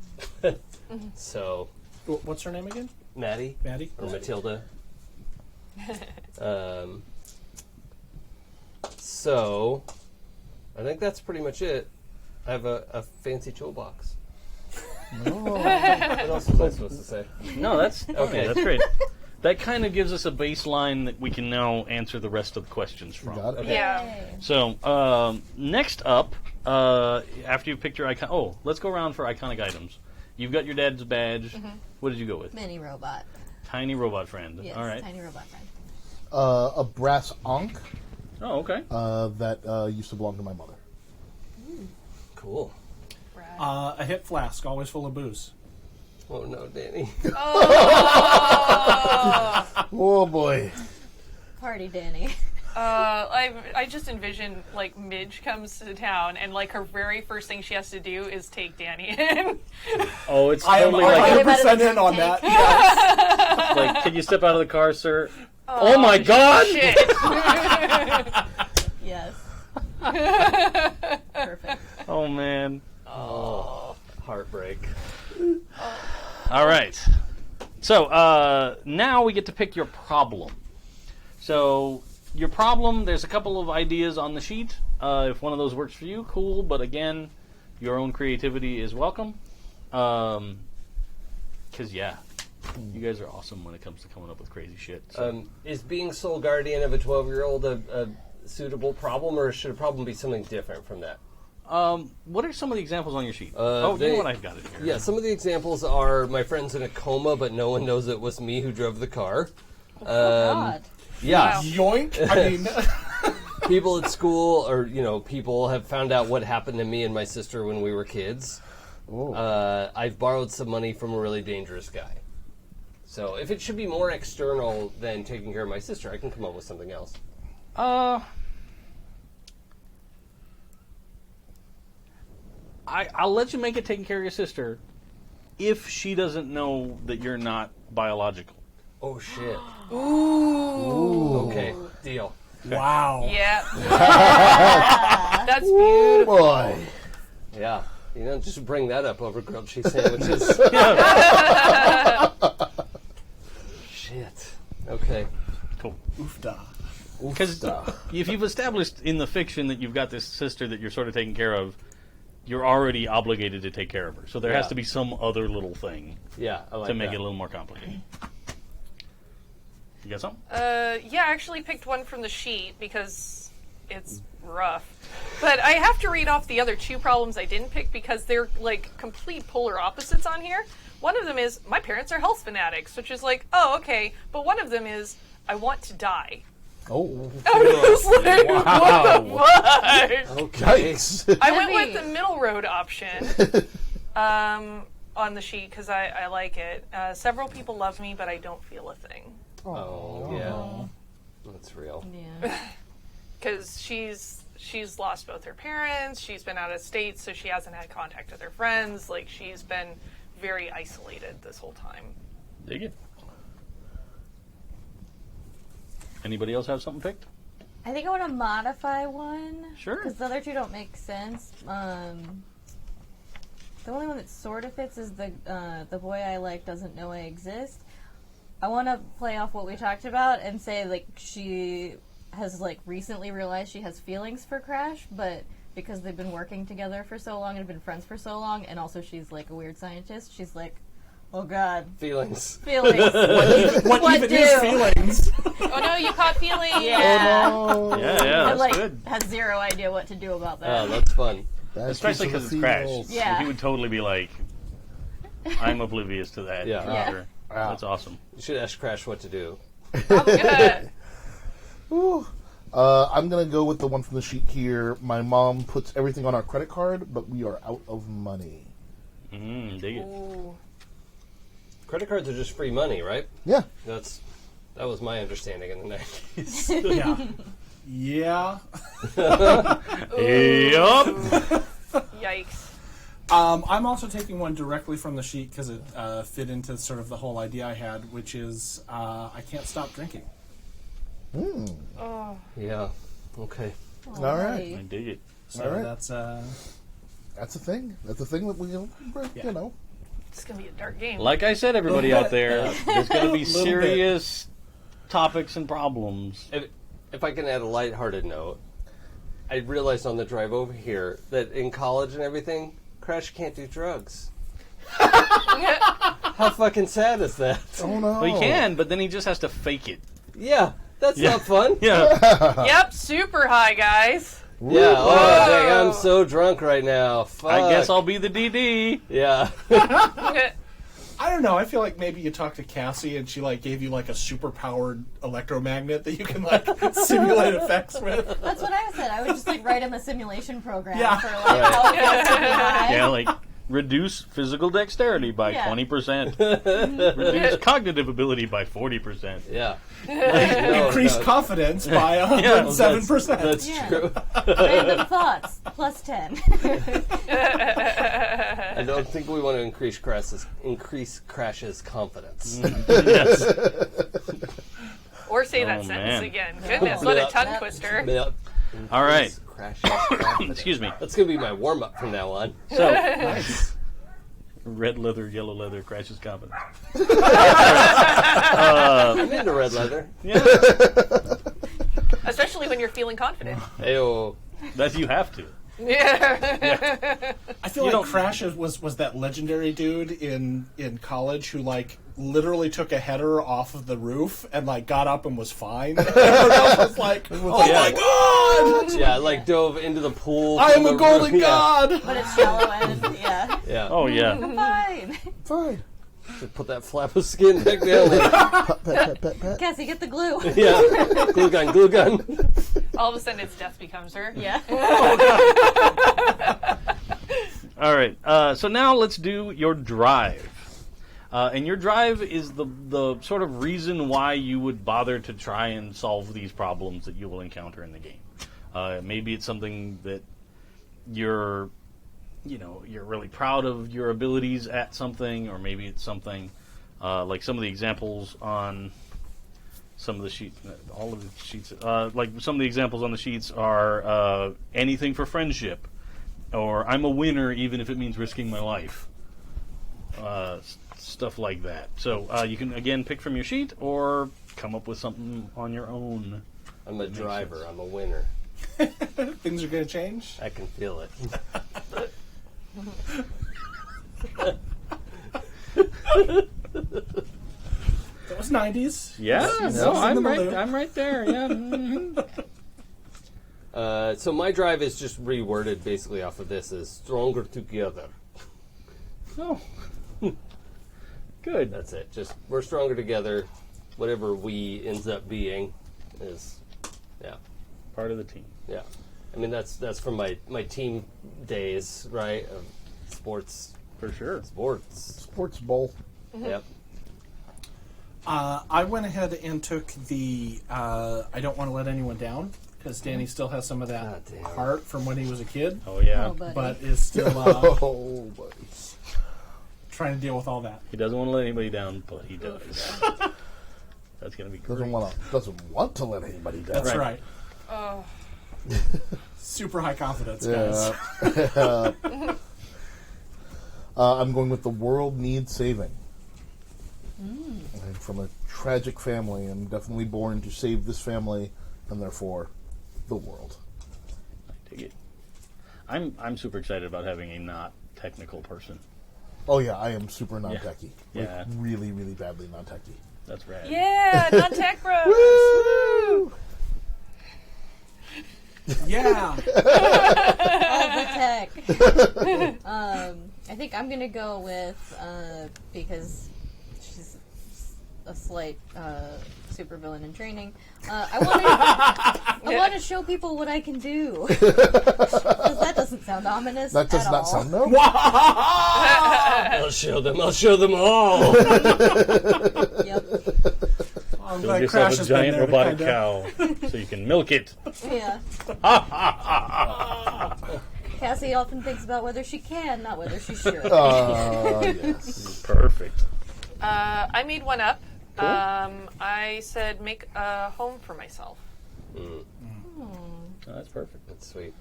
So What's her name again? Maddie Maddie or Matilda. So, I think that's pretty much it. I have a fancy toolbox. What else was I supposed to say? No, that's okay. Okay. That's great. That kind of gives us a baseline that we can now answer the rest of the questions from. Got it. Okay. Yeah. So, next up, after you've picked your icon... Oh, let's go around for iconic items. You've got your dad's badge. What did you go with? Mini robot. Tiny robot friend. Yes, All right. tiny robot friend. A brass ankh Oh, okay. that used to belong to my mother. Cool. A hip flask, always full of booze. Oh no, Danny. Oh boy. Party Danny. I just envision like Midge comes to town and like her very first thing she has to do is take Danny in. Oh, it's I am totally like, 100% in on that. Yes. like, can you step out of the car, sir? Oh my God! Shit. Yes. Perfect. Oh man. Oh, heartbreak. All right. So now we get to pick your problem. So your problem, there's a couple of ideas on the sheet. If one of those works for you, cool. But again, your own creativity is welcome. Because yeah, you guys are awesome when it comes to coming up with crazy shit. So. Is being sole guardian of a 12-year-old a suitable problem, or should a problem be something different from that? What are some of the examples on your sheet? You they- know what? I've got it here. Yeah, some of the examples are my friend's in a coma, but no one knows it was me who drove the car. Oh, God. Yeah, Wow. Yoink. I mean, people at school, or people have found out what happened to me and my sister when we were kids. I've borrowed some money from a really dangerous guy. So if it should be more external than taking care of my sister, I can come up with something else. I'll let you make it taking care of your sister if she doesn't know that you're not biological. Oh shit. Ooh. Okay, deal. wow. Yeah. That's beautiful. Boy. Yeah. Just bring that up over grilled cheese sandwiches. Shit. Okay. Cool. Oofda. Because if you've established in the fiction that you've got this sister that you're sort of taking care of, you're already obligated to take care of her. So there has Yeah. to be some other little thing Yeah, I like to make that. it a little more complicated. You got something? Yeah, I actually picked one from the sheet because it's rough. But I have to read off the other two problems I didn't pick because they're like complete polar opposites on here. One of them is my parents are health fanatics, which is like, oh, okay. But one of them is I want to die. Oh. I was like, what the fuck? Okay. Yikes. I went Heavy. with the middle road option on the sheet because I like it. Several people love me, but I don't feel a thing. Oh, yeah. That's real. Yeah. Because she's lost both her parents. She's been out of state, so she hasn't had contact with her friends. Like, she's been very isolated this whole time. Dig it. Anybody else have something picked? I think I want to modify one. Sure. Because the other two don't make sense. The only one that sort of fits is the boy I like doesn't know I exist. I want to play off what we talked about and say, like, she has, like, recently realized she has feelings for Crash, but because they've been working together for so long and been friends for so long, and also she's, like, a weird scientist, she's like, oh, God. Feelings. Feelings. What What even do? is feelings? Oh no, you caught feelings! Yeah. Oh, Yeah, And, that's like, good. has zero idea what to do about Oh, that. that's fun. Especially because it's Crash. Yeah. He would totally be like, I'm oblivious to that. Yeah. for Yeah. sure. That's awesome. You should ask Crash what to do. I'm gonna. I'm going to go with the one from the sheet here. My mom puts everything on our credit card, but we are out of money. Dig it. Ooh. Credit cards are just free money, right? Yeah. That was my understanding in the 90s. Yeah. Yup. Yikes. I'm also taking one directly from the sheet because it fit into sort of the whole idea I had, which is I can't stop drinking. Oh. Yeah. Okay. Oh, All right. I dig it. So All right. that's That's a thing. That's a thing that we, you know. It's gonna be a dark game. Like I said, everybody out there, there's going to be Little bit. serious topics and problems. If I can add a lighthearted note, I realized on the drive over here that in college and everything, Crash can't do drugs. How fucking sad is that? Oh no. Well, he can, but then he just has to fake it. Yeah, that's not fun. Yeah. Yep, super high, guys. Yeah, oh, dang, I'm so drunk right now. Fuck. I guess I'll be the DD. Yeah. I don't know. I feel like maybe you talk to Cassie and she like gave you like a super powered electromagnet that you can like simulate effects with. That's what I said. I would just like write him a simulation program Yeah. for like how it feels to be high. Yeah, like reduce physical dexterity by Yeah. 20%. Reduce cognitive ability by 40%. Yeah. Increase confidence by 107%. That's Yeah. true. Random thoughts plus 10. I don't think we want to increase Crash's confidence. Yes. Or say that Oh, sentence man. again. Goodness, what a Yeah. tongue twister. Yep. All right. Crash's confidence. Excuse me. That's going to be my warm-up from now on. So, red leather, yellow leather, Crash's confidence. I'm into red leather. Yeah, Especially when you're feeling confident. Ayo. that you have to. Yeah. I feel like Crash was that legendary dude in college who like literally took a header off of the roof and like got up and was fine. Everyone else was like, "Oh Yeah. my god, Yeah, like dove into the pool. I from am a the golden roof. god!" But it's shallow end. Yeah. Yeah. Oh, yeah. I'm fine. Fine. Just put that flap of skin back down there. Pat. Cassie, get the glue. Yeah. Glue gun, glue gun. All of a sudden, it's death becomes her. Yeah. All right. So now let's do your drive. And your drive is the sort of reason why you would bother to try and solve these problems that you will encounter in the game. Maybe it's something that you're really proud of your abilities at something, or maybe it's something like some of the examples on some of the sheets, all of the sheets, like some of the examples on the sheets are anything for friendship, or I'm a winner even if it means risking my life. Stuff like that. So you can, again, pick from your sheet or come up with something on your own. I'm a driver. I'm a winner. Things are gonna change. I can feel it. That was 90s. Yeah, Yes, no, in the I'm right. middle. I'm right there. Yeah. Mhm. So my drive is just reworded basically off of this as stronger together. Oh, good. That's it. Just we're stronger together. Whatever we ends up being is, yeah, Part of the team. yeah. I mean that's from my team days, right? Of sports. For sure. Sports bowl. Yep. I went ahead and took the I don't want to let anyone down, because Danny still has some of that God damn. heart from when he was a kid, Oh, yeah. Oh, buddy. but is still Oh, buddy. trying to deal with all that. He doesn't want to let anybody down, but he does. That's going to be great. Doesn't want to let anybody down. That's Right. right. Oh. Super high confidence, guys. Yeah. I'm going with the world needs saving. I'm from a tragic family. I'm definitely born to save this family, and therefore, the world. Dig it. I'm super excited about having a not technical person. Oh yeah, I am super non-techie. Yeah. Like, really, really badly non-techie. That's rad. Yeah, non-tech bros. Woo! Yeah. All the tech. I think I'm gonna go with because she's a slight supervillain in training. I want to show people what I can do. 'Cause that doesn't sound ominous. That does at not all. sound no. I'll show them all. Yep. I'm Build glad yourself Crash a has been giant there to robotic kinda- cow so you can milk it. Yeah. Cassie often thinks about whether she can, not whether she should. Yes. Perfect. I made one up. I said make a home for myself. Oh, that's perfect. That's sweet.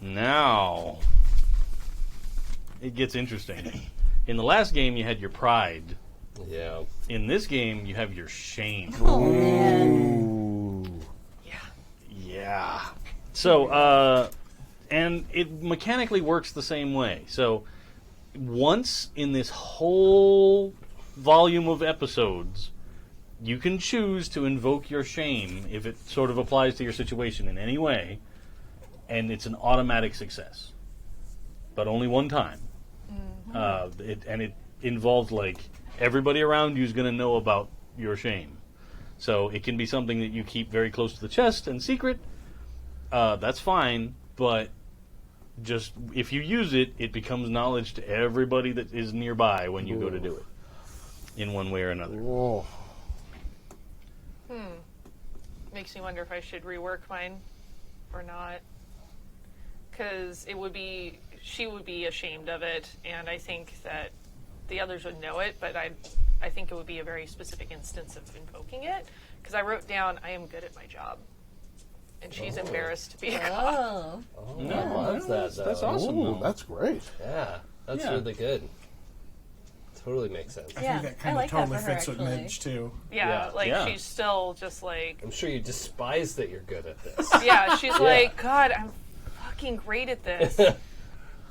Now, it gets interesting. In the last game, you had your pride. Yeah. In this game, you have your shame. Oh man. Ooh. So, and it mechanically works the same way. So, once in this whole volume of episodes, you can choose to invoke your shame if it sort of applies to your situation in any way, and it's an automatic success. But only one time. It involves, like, everybody around you is going to know about your shame. So it can be something that you keep very close to the chest and secret. That's fine, but just if you use it, it becomes knowledge to everybody that is nearby when you go to do it, in one way or another. Whoa. Makes me wonder if I should rework mine or not. Because she would be ashamed of it, and I think that the others would know it, but I think it would be a very specific instance of invoking it. Because I wrote down, I am good at my job. And she's embarrassed to be a cop. Oh. I love that, though. That's awesome. Ooh, that's great. Yeah, that's Yeah. really good. Totally makes sense. I Yeah, think that I kind of like that totally for her, fits with actually. Midge, too. Yeah, Yeah. she's still just like, I'm sure you despise that you're good at this. yeah, she's like, God, I'm fucking great at this.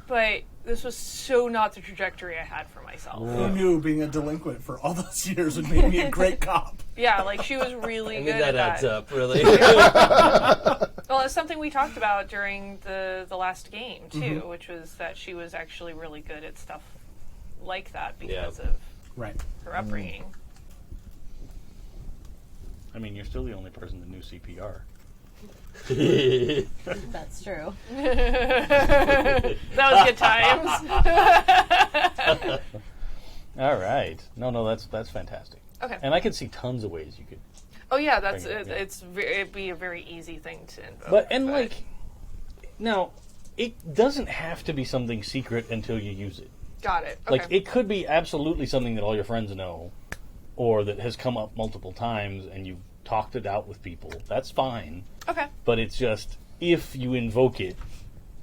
But this was so not the trajectory I had for myself. Who knew being a delinquent for all those years would make me a great cop? Yeah, like she was really I good mean, that at adds that. up, really. Well, it's something we talked about during the last game, too, Mm-hmm. which was that she was actually really good at stuff like that because Yeah. of Right. her upbringing. I mean, you're still the only person that knew CPR. That's true. That was good times. All right. No, that's fantastic. Okay. And I could see tons of ways you could. Oh yeah, that's Bring it, yeah. it'd be a very easy thing to invoke. But now, it doesn't have to be something secret until you use it. got it. Okay. Like, it could be absolutely something that all your friends know, or that has come up multiple times and you've talked it out with people. That's fine. okay. But it's just, if you invoke it,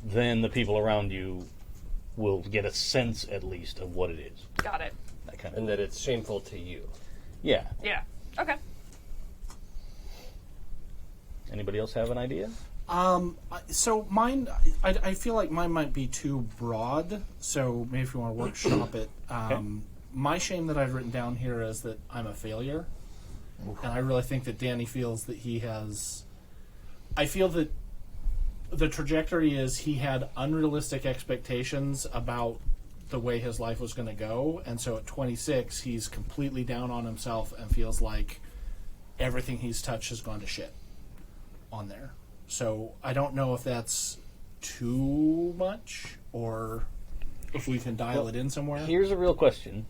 then the people around you will get a sense, at least, of what it is. Got it. That kind of And that it's shameful to you. Yeah. Yeah. Okay. Anybody else have an idea? So mine, I feel like mine might be too broad. So maybe if you want to workshop it, my shame that I've written down here is that I'm a failure, and I really think that Danny feels that he has. I feel that the trajectory is he had unrealistic expectations about the way his life was going to go, and so at 26 he's completely down on himself and feels like everything he's touched has gone to shit on there. So I don't know if that's too much or if we can dial it in somewhere. Here's a real question.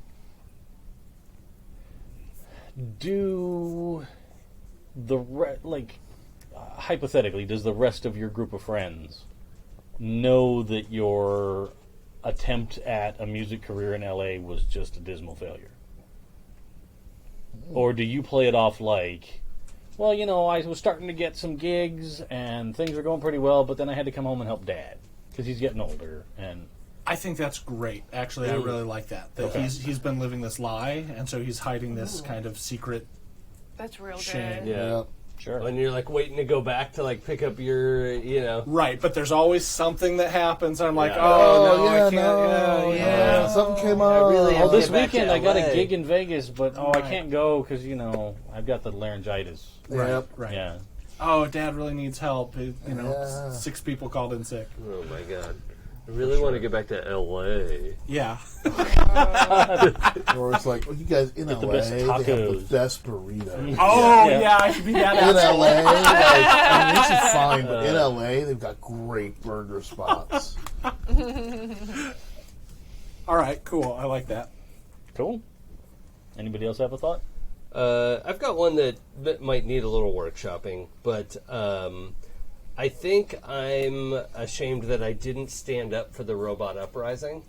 Do hypothetically, does the rest of your group of friends know that your attempt at a music career in LA was just a dismal failure? Or do you play it off like, well, I was starting to get some gigs and things were going pretty well, but then I had to come home and help Dad because he's getting older. And I think that's great. Actually, I really like that. That Okay. he's been living this lie, and so he's hiding this kind of secret. That's real Shame. good. Yeah. sure, When you're like waiting to go back to like pick up your, Right, but there's always something that happens, and I'm like, Yeah. oh, no, I yeah, can't. no, yeah. something came up. really have oh, this Get back to weekend I got a LA. gig in Vegas, but I Right. can't go because I've got the laryngitis. Yep. Right. Yeah, Oh, Dad really needs help. Yeah. 6 people called in sick. Oh my god. I really want to get back to LA. Yeah. Or it's like, you guys in LA, the best they have the tacos. best burritos. Oh, Yeah. yeah, I should be that In asshole. LA, I mean, this is fine, but in LA, they've got great burger spots. All right, cool. I like that. cool. Anybody else have a thought? I've got one that might need a little workshopping, but I think I'm ashamed that I didn't stand up for the robot uprising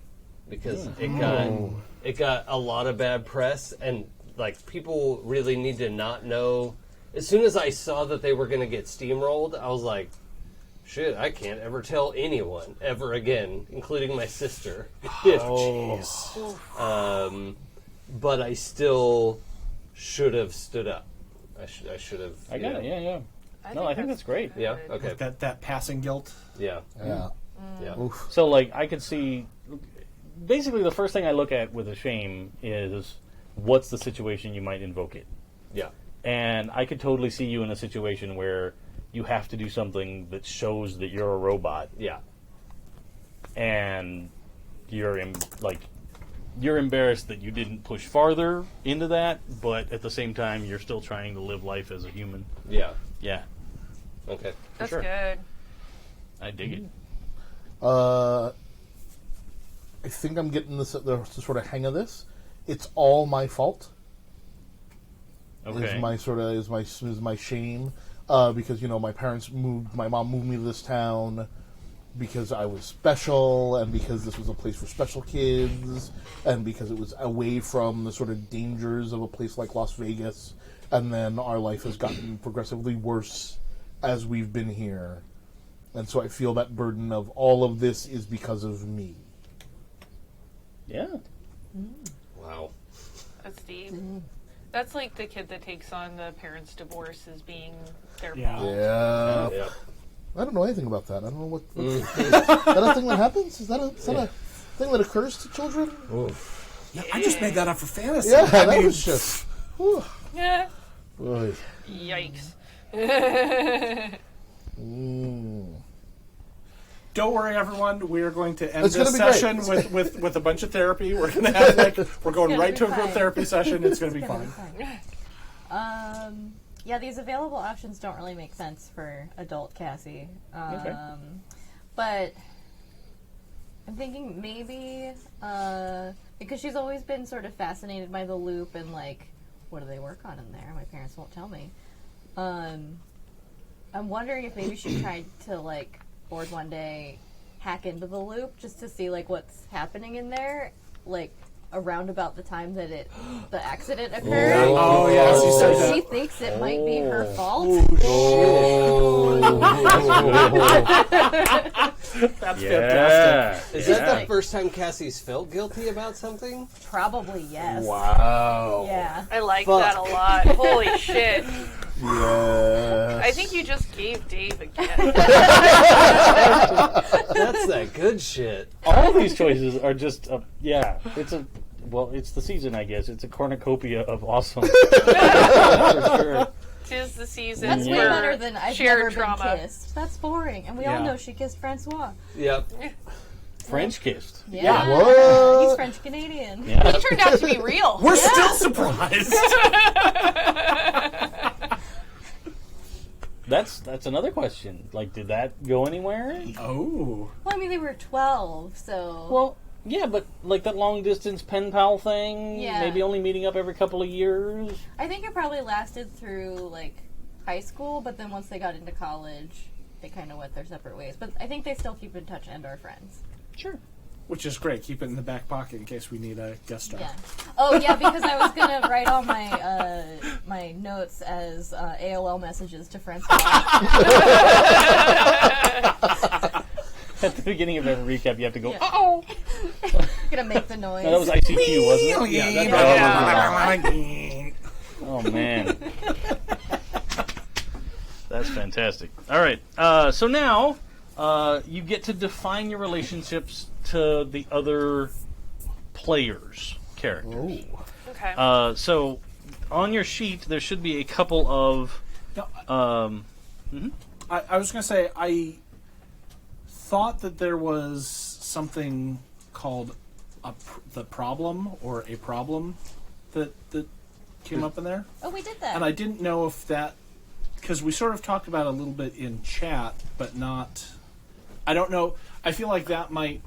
because it got a lot of bad press, and like people really need to not know. As soon as I saw that they were going to get steamrolled, I was like, shit, I can't ever tell anyone ever again, including my sister. Jeez. But I still should have stood up. I should have. I got it. Yeah. No, I think that's great. Yeah. good. Okay. Like that passing guilt. Yeah. Yeah. Yeah. Oof. So, like, I could see. Basically, the first thing I look at with a shame is what's the situation you might invoke it. Yeah. And I could totally see you in a situation where you have to do something that shows that you're a robot, Yeah. and you're embarrassed that you didn't push farther into that, but at the same time, you're still trying to live life as a human. Yeah. Yeah, Okay. That's sure. good. I dig it. I think I'm getting the sort of hang of this. It's all my fault. Okay. Is my shame because my mom moved me to this town because I was special and because this was a place for special kids and because it was away from the sort of dangers of a place like Las Vegas, and then our life has gotten progressively worse as we've been here, and so I feel that burden of all of this is because of me. Yeah. Wow. That's deep. That's like the kid that takes on the parents' divorce as being their Yeah. fault. Yeah. Yeah. I don't know anything about that. I don't know what is that a thing that happens? Is that a thing that occurs to children? Yeah, I just made that up for fantasy. Yeah, I that mean, was just. Whew. Yeah. Boy. Yikes. Don't worry, everyone. We are going to end It's this gonna be session great. with a bunch of therapy. We're going to have we're going gonna right be to a group fine. therapy session. It's going to be It's gonna fine. fine. Yeah, these available options don't really make sense for adult Cassie. But I'm thinking maybe because she's always been sort of fascinated by the loop and like, what do they work on in there? My parents won't tell me. I'm wondering if maybe she tried to like bored one day hack into the loop just to see like what's happening in there, like around about the time that the accident occurred. Oh, yes, you said So that. she thinks it might be her fault. That's fantastic. Yeah. Is yeah. that the first time Cassie's felt guilty about something? Probably yes. Wow. Yeah. I like Fuck. that a lot. Holy shit. Yes. I think you just gave Dave a gift. That's that good shit. All of these choices are just, it's the season, I guess. It's a cornucopia of awesome. For sure. Tis the season That's way for better than I've shared never trauma. been kissed. That's boring. And we all Yeah. know she kissed Francois. Yep. French kissed. Yeah. What? He's French Canadian. Yeah. He turned out to be real. We're still surprised. That's another question. Like, did that go anywhere? Oh. Well, I mean, they were 12, so. Well, yeah, but like that long distance pen pal thing, Yeah. maybe only meeting up every couple of years. I think it probably lasted through, like, high school, but then once they got into college, they kind of went their separate ways. But I think they still keep in touch and are friends. Sure. Which is great. Keep it in the back pocket in case we need a guest star. Yeah. Oh, yeah, because I was going to write all my my notes as AOL messages to Francois. At the beginning of every recap, you have to go, Yeah. uh-oh. Going to make the noise. No, that was ICQ, wasn't it? Yeah. Oh, man. That's fantastic. All right. So now you get to define your relationships to the other players' characters. Okay. So on your sheet, there should be a couple of... No, I was going to say, I thought that there was something called the problem or a problem that came up in there. Oh, we did that. And I didn't know if that, because we sort of talked about it a little bit in chat, but not, I don't know, I feel like that might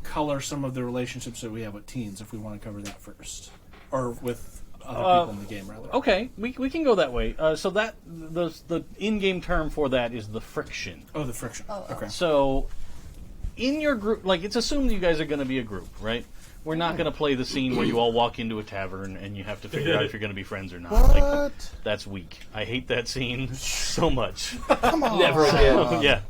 color some of the relationships that we have with teens if we want to cover that first. Or with other people in the game, rather. Okay, we can go that way. So that the in-game term for that is the friction. Oh, the friction. Okay. So in your group, like it's assumed you guys are going to be a group, right? We're not going to play the scene where you all walk into a tavern and you have to figure out if you're going to be friends or not. Like, What? that's weak. I hate that scene so much. Come on. Never again. Yeah.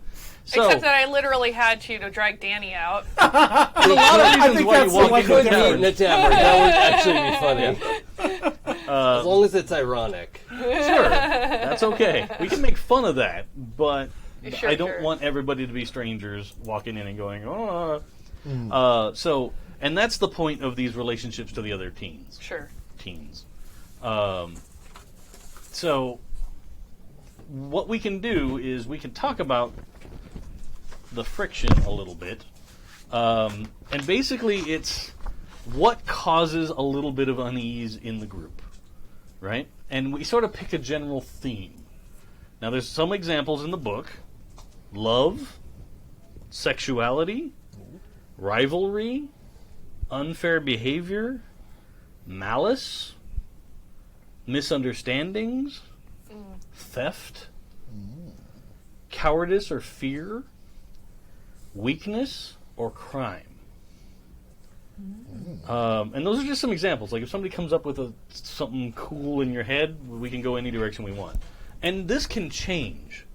So Except that I literally had to drag Danny out. a lot of reasons think why you that's walk the into a Couldn't eat in a tavern. tavern. That would actually be funny. As long as it's ironic. Sure, That's okay. We can make fun of that, but Sure, I don't sure. want everybody to be strangers walking in and going, oh. And that's the point of these relationships to the other teens. Sure. So what we can do is we can talk about the friction a little bit. And basically it's what causes a little bit of unease in the group, right? And we sort of pick a general theme. Now there's some examples in the book. Love, sexuality, rivalry, unfair behavior, malice, misunderstandings, theft, cowardice or fear, weakness, or crime. And those are just some examples. Like if somebody comes up with something cool in your head, we can go any direction we want. And this can change.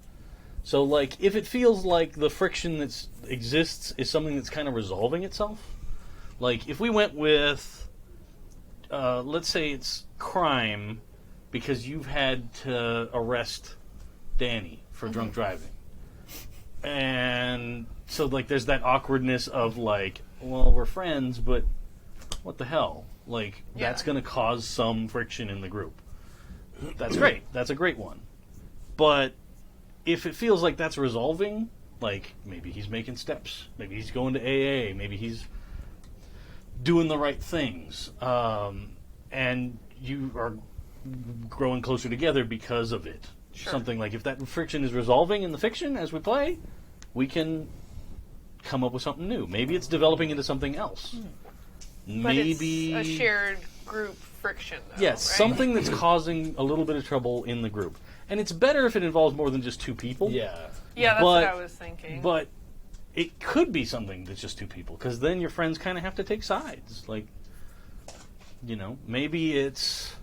So like if it feels like the friction that exists is something that's kind of resolving itself, like if we went with, let's say it's crime because you've had to arrest Danny for drunk driving. And so like there's that awkwardness of like, well, we're friends, but what the hell? Like that's going to cause some friction in the group. That's great. That's a great one. But if it feels like that's resolving, like maybe he's making steps, maybe he's going to AA, maybe he's doing the right things, and you are growing closer together because of it. Sure. Something like if that friction is resolving in the fiction as we play, we can come up with something new. Maybe it's developing into something else. But Maybe it's a shared group friction, though, yes, right? something that's causing a little bit of trouble in the group. And it's better if it involves more than just two people. Yeah. Yeah, that's what I was thinking. But it could be something that's just two people, because then your friends kind of have to take sides. Like, you know, maybe it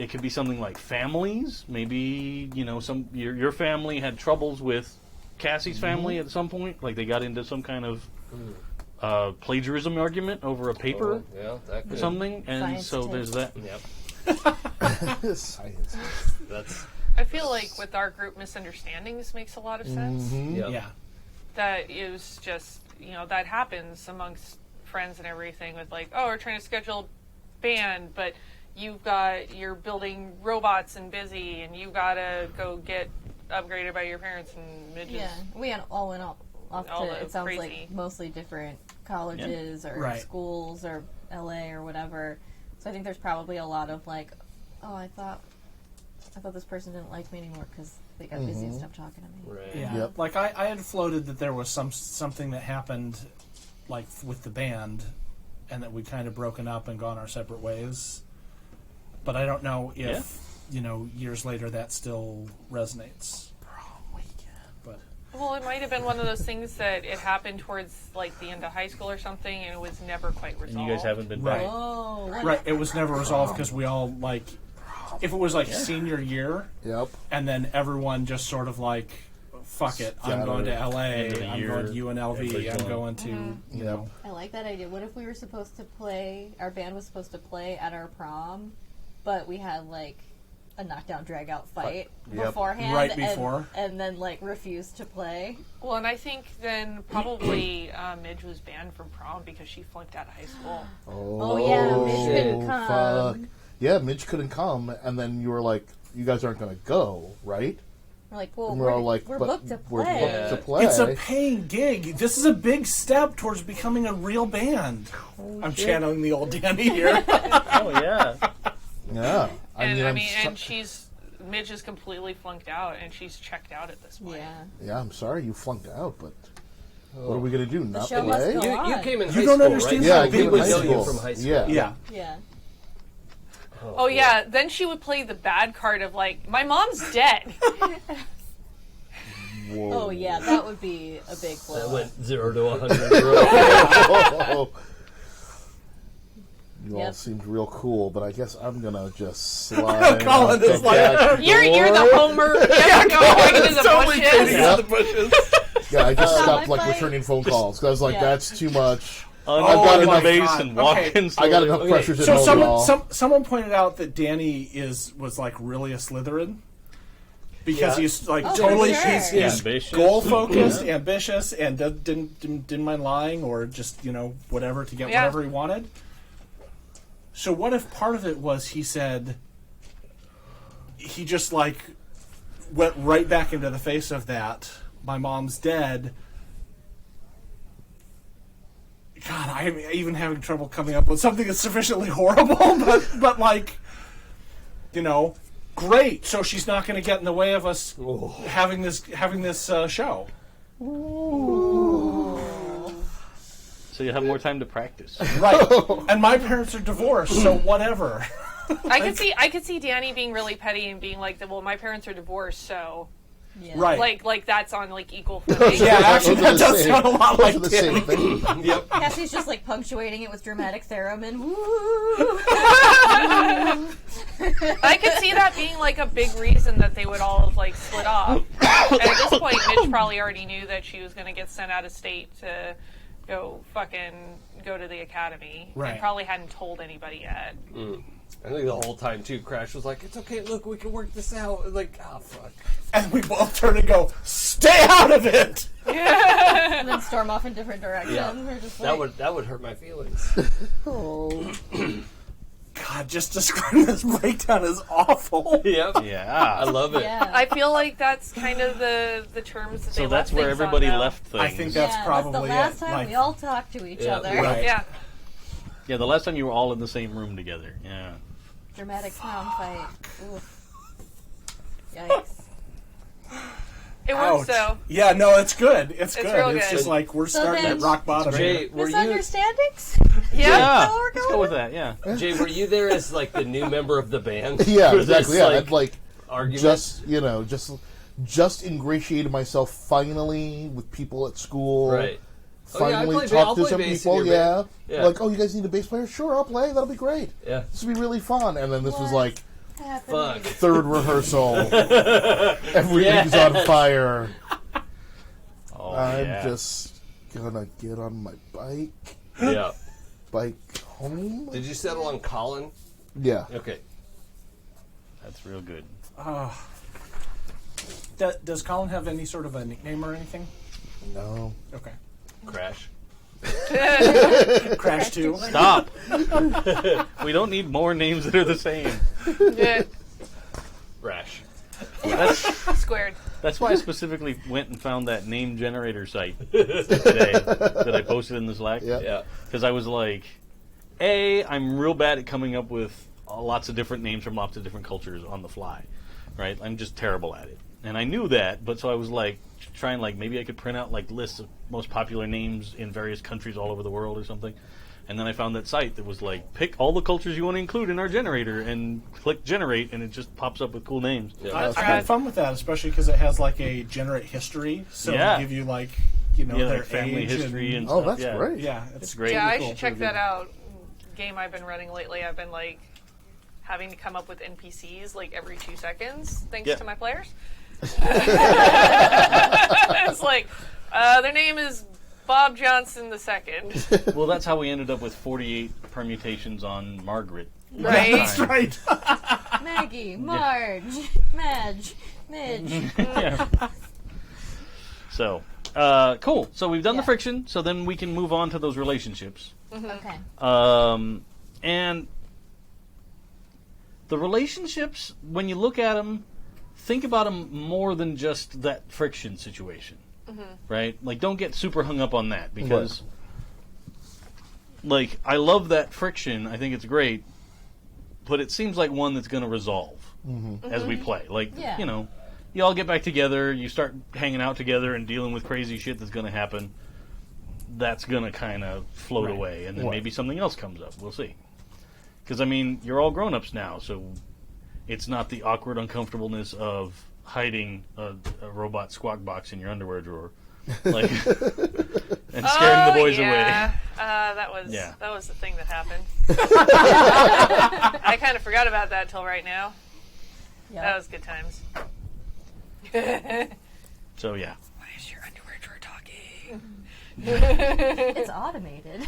could be something like families. Maybe, you know, your family had troubles with Cassie's family at some point. Like they got into some kind of plagiarism argument over a paper That or could. something. And Science so tip. there's that. Yep. Science. That's. I feel like with our group, misunderstandings makes a lot of sense. Yep. Yeah. That it was just, you know, that happens amongst friends and everything with like, oh, we're trying to schedule band, but you're building robots and busy, and you gotta go get upgraded by your parents, and Midge Yeah, we had all went off All to, the it sounds crazy. like mostly different colleges or Right. schools or LA or whatever. So I think there's probably a lot of like, oh, I thought this person didn't like me anymore because they got busy and stopped talking to me. Right. Yeah. Yep. Like I had floated that there was something that happened, like with the band, and that we kind of broken up and gone our separate ways. But I don't know if you know years later that still resonates. But Well, it might have been one of those things that it happened towards like the end of high school or something, and it was never quite resolved. And you guys haven't been Right. back. Oh, what right, it was never resolved because we all like, if it was like senior year, Yep. and then everyone just sort of like, fuck it, I'm going to LA, End of the I'm year, going to UNLV, everybody's I'm going. going to you know. I like that idea. What if we were supposed to play, our band was supposed to play at our prom, but we had like a knockdown drag out fight Yep. beforehand, Right before. and then like refused to play. Well, and I think then probably Midge was banned from prom because she flunked out of high school. Oh, yeah, Midge couldn't come. Fuck. Yeah, Midge couldn't come, and then you were like, you guys aren't going to go, right? We're like, well, And we're all like, we're but booked to we're play. booked to play. It's a paying gig. This is a big step towards becoming a real band. I'm channeling the old Danny here. Oh, yeah. Yeah. And I'm Midge is completely flunked out, and she's checked out at this point. Yeah. Yeah, I'm sorry you flunked out, but what are we going to do? Not show must play? go on. You came in You high don't school, understand right? Yeah, how I big came in We high know school. you from high school. Yeah. Yeah. Yeah. Oh yeah, then she would play the bad card of like, my mom's dead. Whoa. Oh, yeah, that would be a big That blow. went 0 to 100 real quick. You all Yep. seemed real cool, but I guess I'm going to just slide. Colin out is the like- back You're the door. Homer. You have to go into the Totally bushes. fading Yeah. out the bushes. Yeah, I just stopped my like fight. returning phone calls because I was like, Yeah. that's too much. Under I've got the enough- base God. and Okay. walking I got slowly. enough pressures at So home, y'all. someone pointed out that Danny was like really a Slytherin. because Yeah. he's like Oh, totally for sure. he's Ambitious. goal focused, ambitious, and didn't mind lying or just whatever to get Yeah. whatever he wanted. So what if part of it was he said he just like went right back into the face of that. My mom's dead. God, I'm even having trouble coming up with something that's sufficiently horrible, but like, great. So she's not going to get in the way of us having this show. So you have more time to practice. Right. And my parents are divorced, so whatever. I could see Danny being really petty and being like, well, my parents are divorced, so Yeah. Right. like that's on like equal footing. Yeah, actually, that Those are the does same- sound a lot those like are the Danny. same thing. Yep. Cassie's just like punctuating it with dramatic theremin. Woo! I could see that being like a big reason that they would all have like split off. And at this point, Midge probably already knew that she was going to get sent out of state to go to the academy, Right. and probably hadn't told anybody yet. I think the whole time too, Crash was like, "It's okay, look, we can work this out." Like, oh fuck. And we both turn and go, "Stay out of it!" And then storm off in different directions. Yeah. We're just That like, would hurt my feelings. God, just describing this breakdown is awful. Yep. Yeah. I love it. yeah. I feel like that's kind of the terms that they So that's left where things on, everybody though. left things. I think that's yeah, probably the last it. time Like, we all talked to each Yeah, other. right. Yeah. Yeah, the last time you were all in the same room together. Yeah. Dramatic clown fight. Oof. Yikes. It ouch. works though. Yeah, no, it's good. It's good. real It's good. just like we're So starting then- at rock bottom. Jay, were you Misunderstandings? Yeah. we're Let's going go with that. Yeah. Jay, were you there as like the new member of the band? Yeah, For this, exactly. Yeah, I'd like argument? just ingratiated myself finally with people at school. Right. Oh, yeah, Finally I'll talked play to some bass in people. your Yeah. band. Yeah. Like, oh, you guys need a bass player? Sure, I'll play. That'll be great. Yeah. This will be really fun. And then this was like Fuck. third rehearsal. Everything's on fire. Oh, I'm yeah. just gonna get on my Yeah. bike home. Did you settle on Colin? Yeah. Okay. That's real good. Does Colin have any sort of a nickname or anything? No. Okay. Crash. Crash 2. Stop. We don't need more names that are the same. Yeah. Rash. That's Squared. that's why I specifically went and found that name generator site today that I posted in the Slack. Yeah. Yeah. Because I was like, I'm real bad at coming up with lots of different names from lots of different cultures on the fly, right? I'm just terrible at it. And I knew that, but so I was like, trying like, maybe I could print out like lists of most popular names in various countries all over the world or something. And then I found that site that was like, pick all the cultures you want to include in our generator and click generate, and it just pops up with cool names. Yeah. I had fun with that, especially because it has like a generate history, so Yeah. it'll give you like Yeah, their like family age history and Oh, stuff. that's yeah. great. yeah, It's great. Yeah, I cool. should check Pretty that good. out. Game I've been running lately, I've been like having to come up with NPCs like every 2 seconds, thanks Yeah. to my players. It's like their name is Bob Johnson II, Well, that's how we ended up with 48 permutations on Margaret. right? That's right. Maggie, Marge, Madge, Midge. Yeah. So, cool. So we've done the Yeah. friction, so then we can move on to those relationships. Okay. And the relationships, when you look at them, think about them more than just that friction situation, right? Like, don't get super hung up on that because, like, I love that friction. I think it's great, but it seems like one that's going to resolve as we play. Like, Yeah. you know, you all get back together, you start hanging out together and dealing with crazy shit that's going to happen. That's going to kind of float away, and then maybe something else comes up. We'll see. Because, I mean, you're all grown-ups now, so it's not the awkward uncomfortableness of hiding a robot squawk box in your underwear drawer, like, and scaring the boys away. That was Yeah. that was the thing that happened. I kind of forgot about that till right now. Yeah. That was good times. So yeah, Why is your underwear drawer talking? It's automated.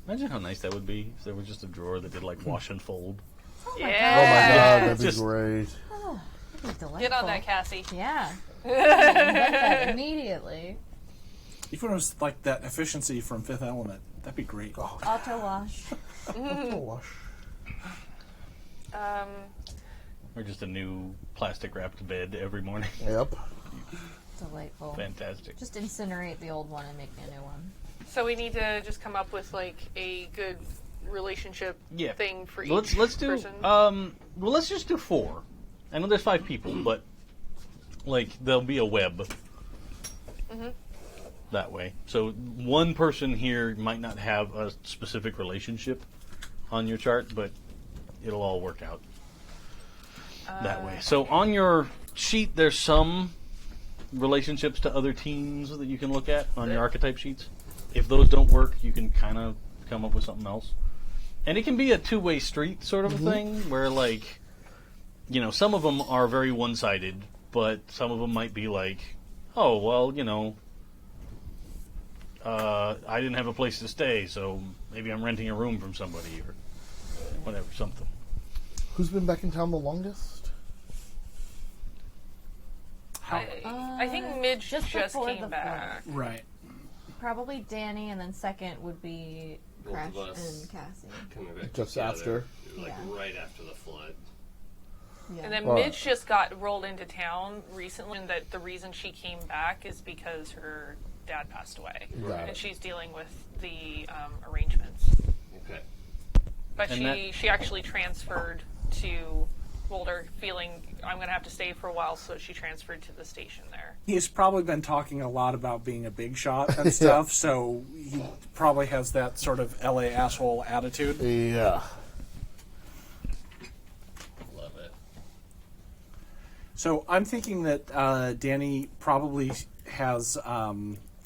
imagine how nice that would be if there was just a drawer that did like wash and fold. Oh my Yeah. god, that'd be Just- great. That'd be delightful. Get on that, Cassie. Yeah. Invent that immediately. Even if it was like that efficiency from Fifth Element, that'd be great. Auto wash. Wash. Or just a new plastic wrapped bed every morning. Yep. Delightful. Fantastic. Just incinerate the old one and make me a new one. So we need to just come up with like a good relationship Yeah. thing for each Let's do person. well, let's just do 4. I know there's 5 people, but like there'll be a web that way. So one person here might not have a specific relationship on your chart, but it'll all work out that way. So on your sheet, there's some relationships to other teams that you can look at on your archetype sheets. If those don't work, you can kind of come up with something else. And it can be a two-way street sort of a thing, where like, you know, some of them are very one-sided, but some of them might be like, oh, well, you know, I didn't have a place to stay, so maybe I'm renting a room from somebody or whatever, something. Who's been back in town the longest? I think Midge just before came the back. Right. Probably Danny, and then second would be Both Crash of us. and Cassie. Coming back Just together, after? like Yeah. right after the flood. Yeah. And then Right. Midge just got rolled into town recently, and that the reason she came back is because her dad passed away. Got And it. she's dealing with the arrangements. Okay. But And she actually transferred to Boulder, feeling I'm going to have to stay for a while, so she transferred to the station there. He's probably been talking a lot about being a big shot and stuff, so he probably has that sort of LA asshole attitude. Yeah. Love it. So I'm thinking that Danny probably has,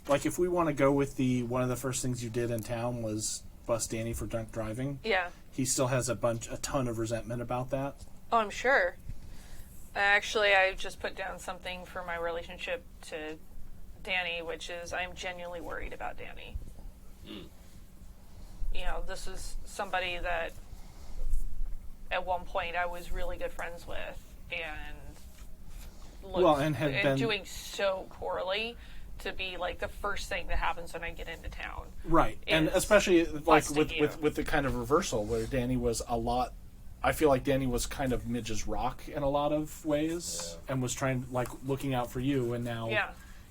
like, if we want to go with one of the first things you did in town was bust Danny for drunk driving. Yeah. He still has a ton of resentment about that. Oh, I'm sure. Actually, I just put down something for my relationship to Danny, which is I'm genuinely worried about Danny. You know, this is somebody that at one point I was really good friends with, and Well, and had been- doing so poorly to be like the first thing that happens when I get into town. Right, and Is especially like busting you. with the kind of reversal where Danny was a lot. I feel like Danny was kind of Midge's rock in a lot of ways, and was trying like looking out for you, and now Yeah.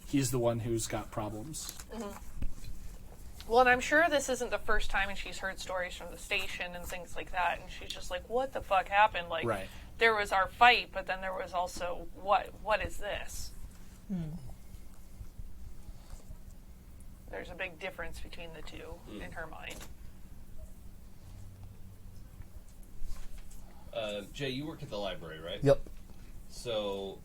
he's the one who's got problems. Well, and I'm sure this isn't the first time, and she's heard stories from the station and things like that, and she's just like, "What the fuck happened?" Like, Right. there was our fight, but then there was also what is this? There's a big difference between the two in her mind. Jay, you work at the library, right? Yep. So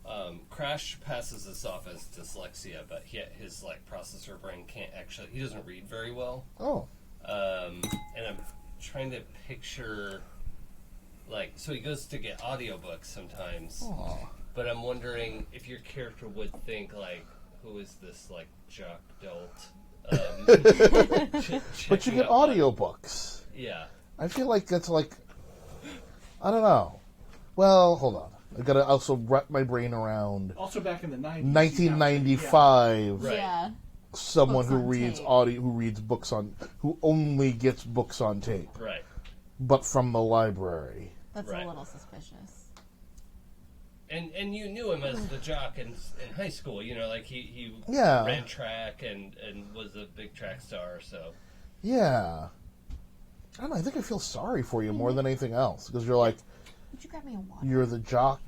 Crash passes this off as dyslexia, but his like processor brain can't actually. He doesn't read very well. Oh. And I'm trying to picture, like, so he goes to get audiobooks sometimes. Aw. But I'm wondering if your character would think like, who is this like jock dolt? But you get audiobooks. Yeah. I feel like that's like, I don't know. Well, hold on. I gotta also wrap my brain around Also, back in the 90s, 1995. Right. Yeah. Someone Books who on reads tape. who reads books on, who only gets books on tape, Right. but from the library. That's Right. a little suspicious. And you knew him as the jock in high school, you know, like he Yeah. ran track and was a big track star, so. Yeah. I don't know. I think I feel sorry for you more than anything else because you're like, Would you grab me a water? you're the jock.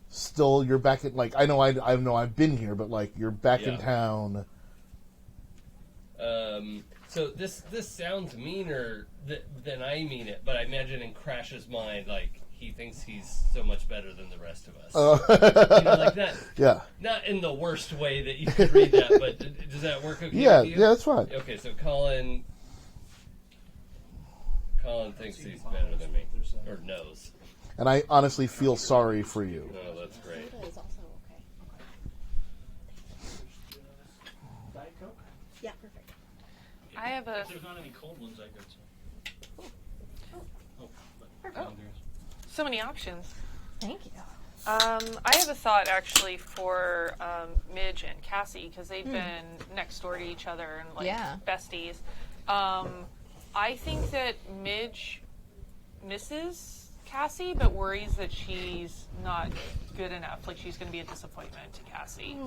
Still, you're back in, like, I know I've been here, but like you're back in Yeah. town. So this sounds meaner than I mean it, but I imagine in Crash's mind, like, he thinks he's so much better than the rest of us. You know, like that. Yeah. Not in the worst way that you could read that, but does that work okay Yeah. with you? Yeah. That's fine. Okay, so Colin thinks he's better than me, or knows. And I honestly feel sorry for you. Oh, that's great. Soda is also okay. Diet Coke? Yeah, perfect. I have a If there's not any cold ones, I got some. Oh, but So many options. Thank you. I have a thought actually for Midge and Cassie because they've been next door to each other and like besties. I think that Midge misses Cassie, but worries that she's not good enough. Like she's going to be a disappointment to Cassie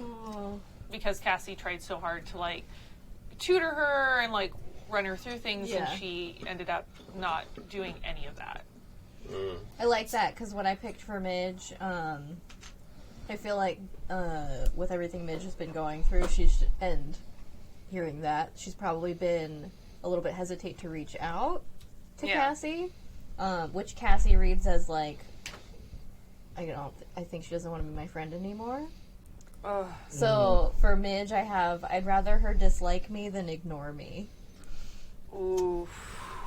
because Cassie tried so hard to like tutor her and like run her through things, and she ended up not doing any of that. I like that because what I picked for Midge, I feel like with everything Midge has been going through, and hearing that, she's probably been a little bit hesitate to reach out to Cassie, which Cassie reads as like, I think she doesn't want to be my friend anymore. So for Midge, I'd rather her dislike me than ignore me. Ooh.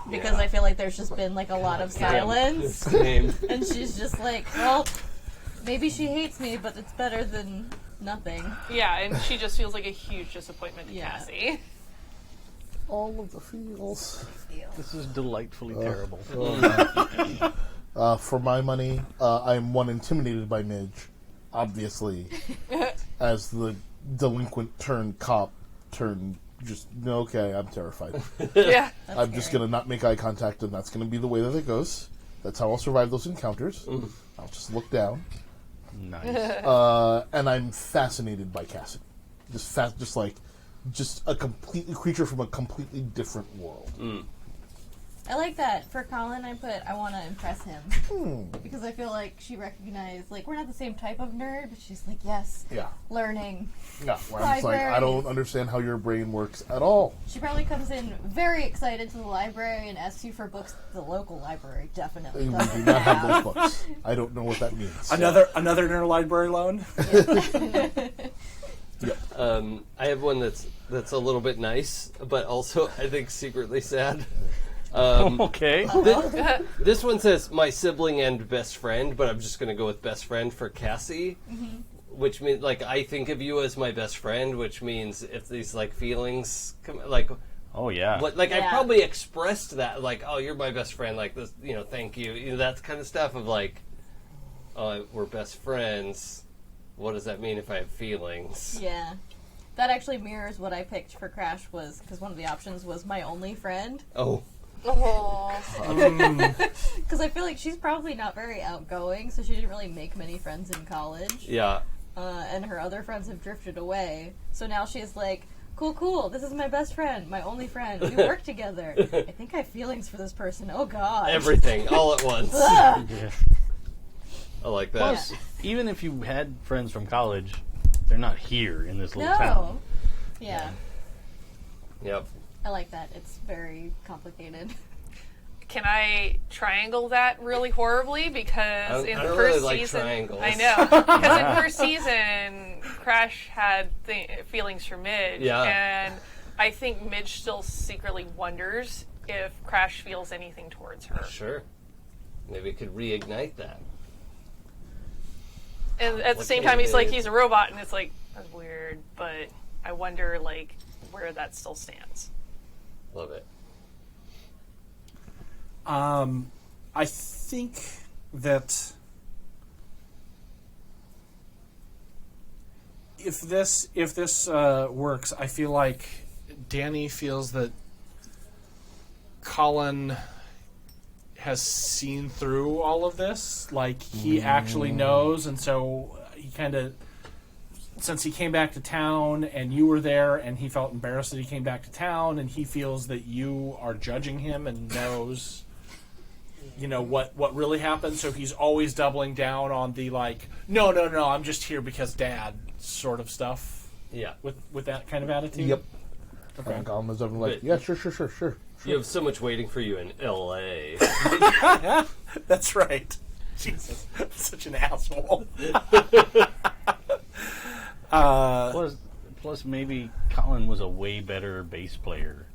Because I feel like there's just been like a lot of silence. Same. And she's just like, well, maybe she hates me, but it's better than nothing. Yeah, and she just feels like a huge disappointment to Cassie. All of the feels. This is delightfully terrible. For my money, I'm intimidated by Midge, obviously, as the delinquent turned cop turned okay, I'm terrified. Yeah. I'm just going to not make eye contact, and that's going to be the way that it goes. That's how I'll survive those encounters. I'll just look down. Nice. And I'm fascinated by Cassidy. Just a completely creature from a completely different world. I like that. For Colin, I want to impress him. Because I feel like she recognized, like, we're not the same type of nerd, but she's like, yes, learning. Yeah, where I'm just like, I don't understand how your brain works at all. She probably comes in very excited to the library and asks you for books the local library definitely We doesn't do not have those books. I don't know what that means. Another interlibrary loan. I have one that's a little bit nice, but also I think secretly sad. Okay. This one says my sibling and best friend, but I'm just going to go with best friend for Cassie, which means like I think of you as my best friend, which means if these like feelings come, like Oh yeah. like I probably expressed that like, oh, you're my best friend, like this, thank you, that kind of stuff of like, oh, we're best friends. What does that mean if I have feelings? Yeah. That actually mirrors what I picked for Crash was, because one of the options was my only friend. Oh. Because I feel like she's probably not very outgoing, so she didn't really make many friends in college. Yeah. And her other friends have drifted away. So now she's like, cool, this is my best friend, my only friend. We work together. I think I have feelings for this person. Oh, God. Everything, all at once. Yeah. I like that. Plus, even if you had friends from college, they're not here in this little No. town. Yeah. Yep. I like that. It's very complicated. Can I triangle that really horribly? Because in I the don't first really like season, triangles. I know. Because in first season, Crash had feelings for Midge, and I think Midge still secretly wonders if Crash feels anything towards her. Sure. Maybe it could reignite that. And at the same time, he's like, he's a robot, and it's like, that's weird, but I wonder, like, where that still stands. Love it. I think that if this works, I feel like Danny feels that Colin has seen through all of this. Like, he actually knows, and so he kind of, since he came back to town and you were there and he felt embarrassed that he came back to town, and he feels that you are judging him and knows what really happened, so he's always doubling down on the like, no, I'm just here because Dad sort of stuff. Yeah. With that kind of attitude. Yep. Okay. And Colin was like, yeah, sure. You have so much waiting for you in L.A. That's right. Jesus, such an asshole. Plus, maybe Colin was a way better bass player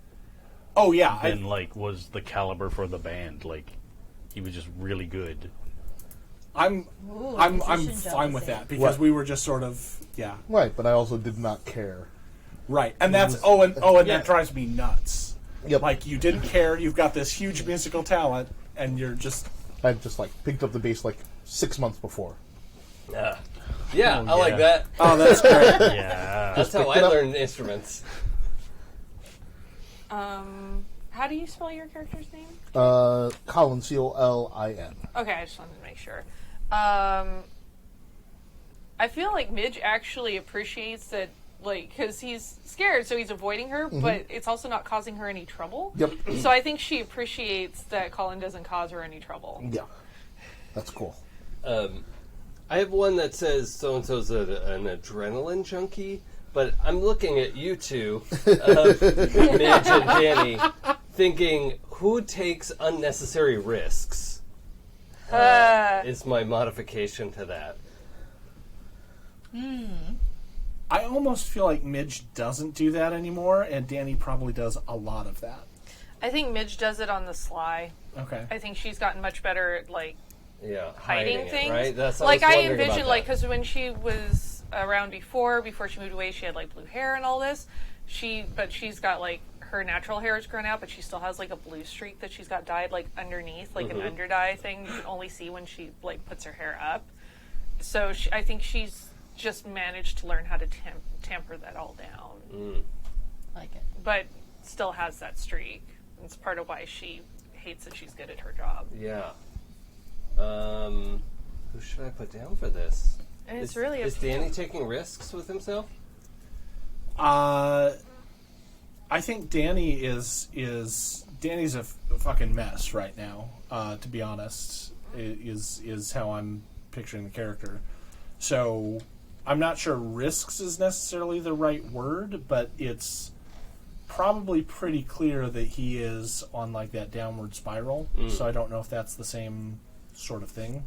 Oh yeah, than was the caliber for the band. Like, he was just really good. I'm musician fine with jealousy. that because What? we were just sort of Right, but I also did not care. right, and that's that drives me nuts. Yep. Like, you didn't care. You've got this huge musical talent, and you're just I just like picked up the bass like 6 months before. Yeah, Oh, I like yeah. that. Oh, that's great. Yeah. That's how picked I it up. learned instruments. How do you spell your character's name? Colin, Colin. Okay, I just wanted to make sure. I feel like Midge actually appreciates that, like, because he's scared, so he's avoiding her, but it's also not causing her any trouble. Yep. So I think she appreciates that Colin doesn't cause her any trouble. Yeah. That's cool. I have one that says so-and-so's an adrenaline junkie, but I'm looking at you two, Midge and Danny, thinking, who takes unnecessary risks? Is my modification to that. I almost feel like Midge doesn't do that anymore, and Danny probably does a lot of that. I think Midge does it on the sly. Okay. I think she's gotten much better at, like, Yeah, hiding it, things. right? That's Like, I I was wondering envisioned, about like, that. because when she was around before she moved away, she had, like, blue hair and all this. But she's got, like, her natural hair is grown out, but she still has, like, a blue streak that she's got dyed, like, underneath, like an underdye thing you can only see when she, like, puts her hair up. So I think she's just managed to learn how to tamper that all down. Like it. But still has that streak. It's part of why she hates that she's good at her job. Yeah. Who should I put down for this? And it's is, really is Danny taking risks with himself? I think Danny Danny's a fucking mess right now. To be honest, is how I'm picturing the character. So I'm not sure risks is necessarily the right word, but it's probably pretty clear that he is on like that downward spiral. So I don't know if that's the same sort of thing.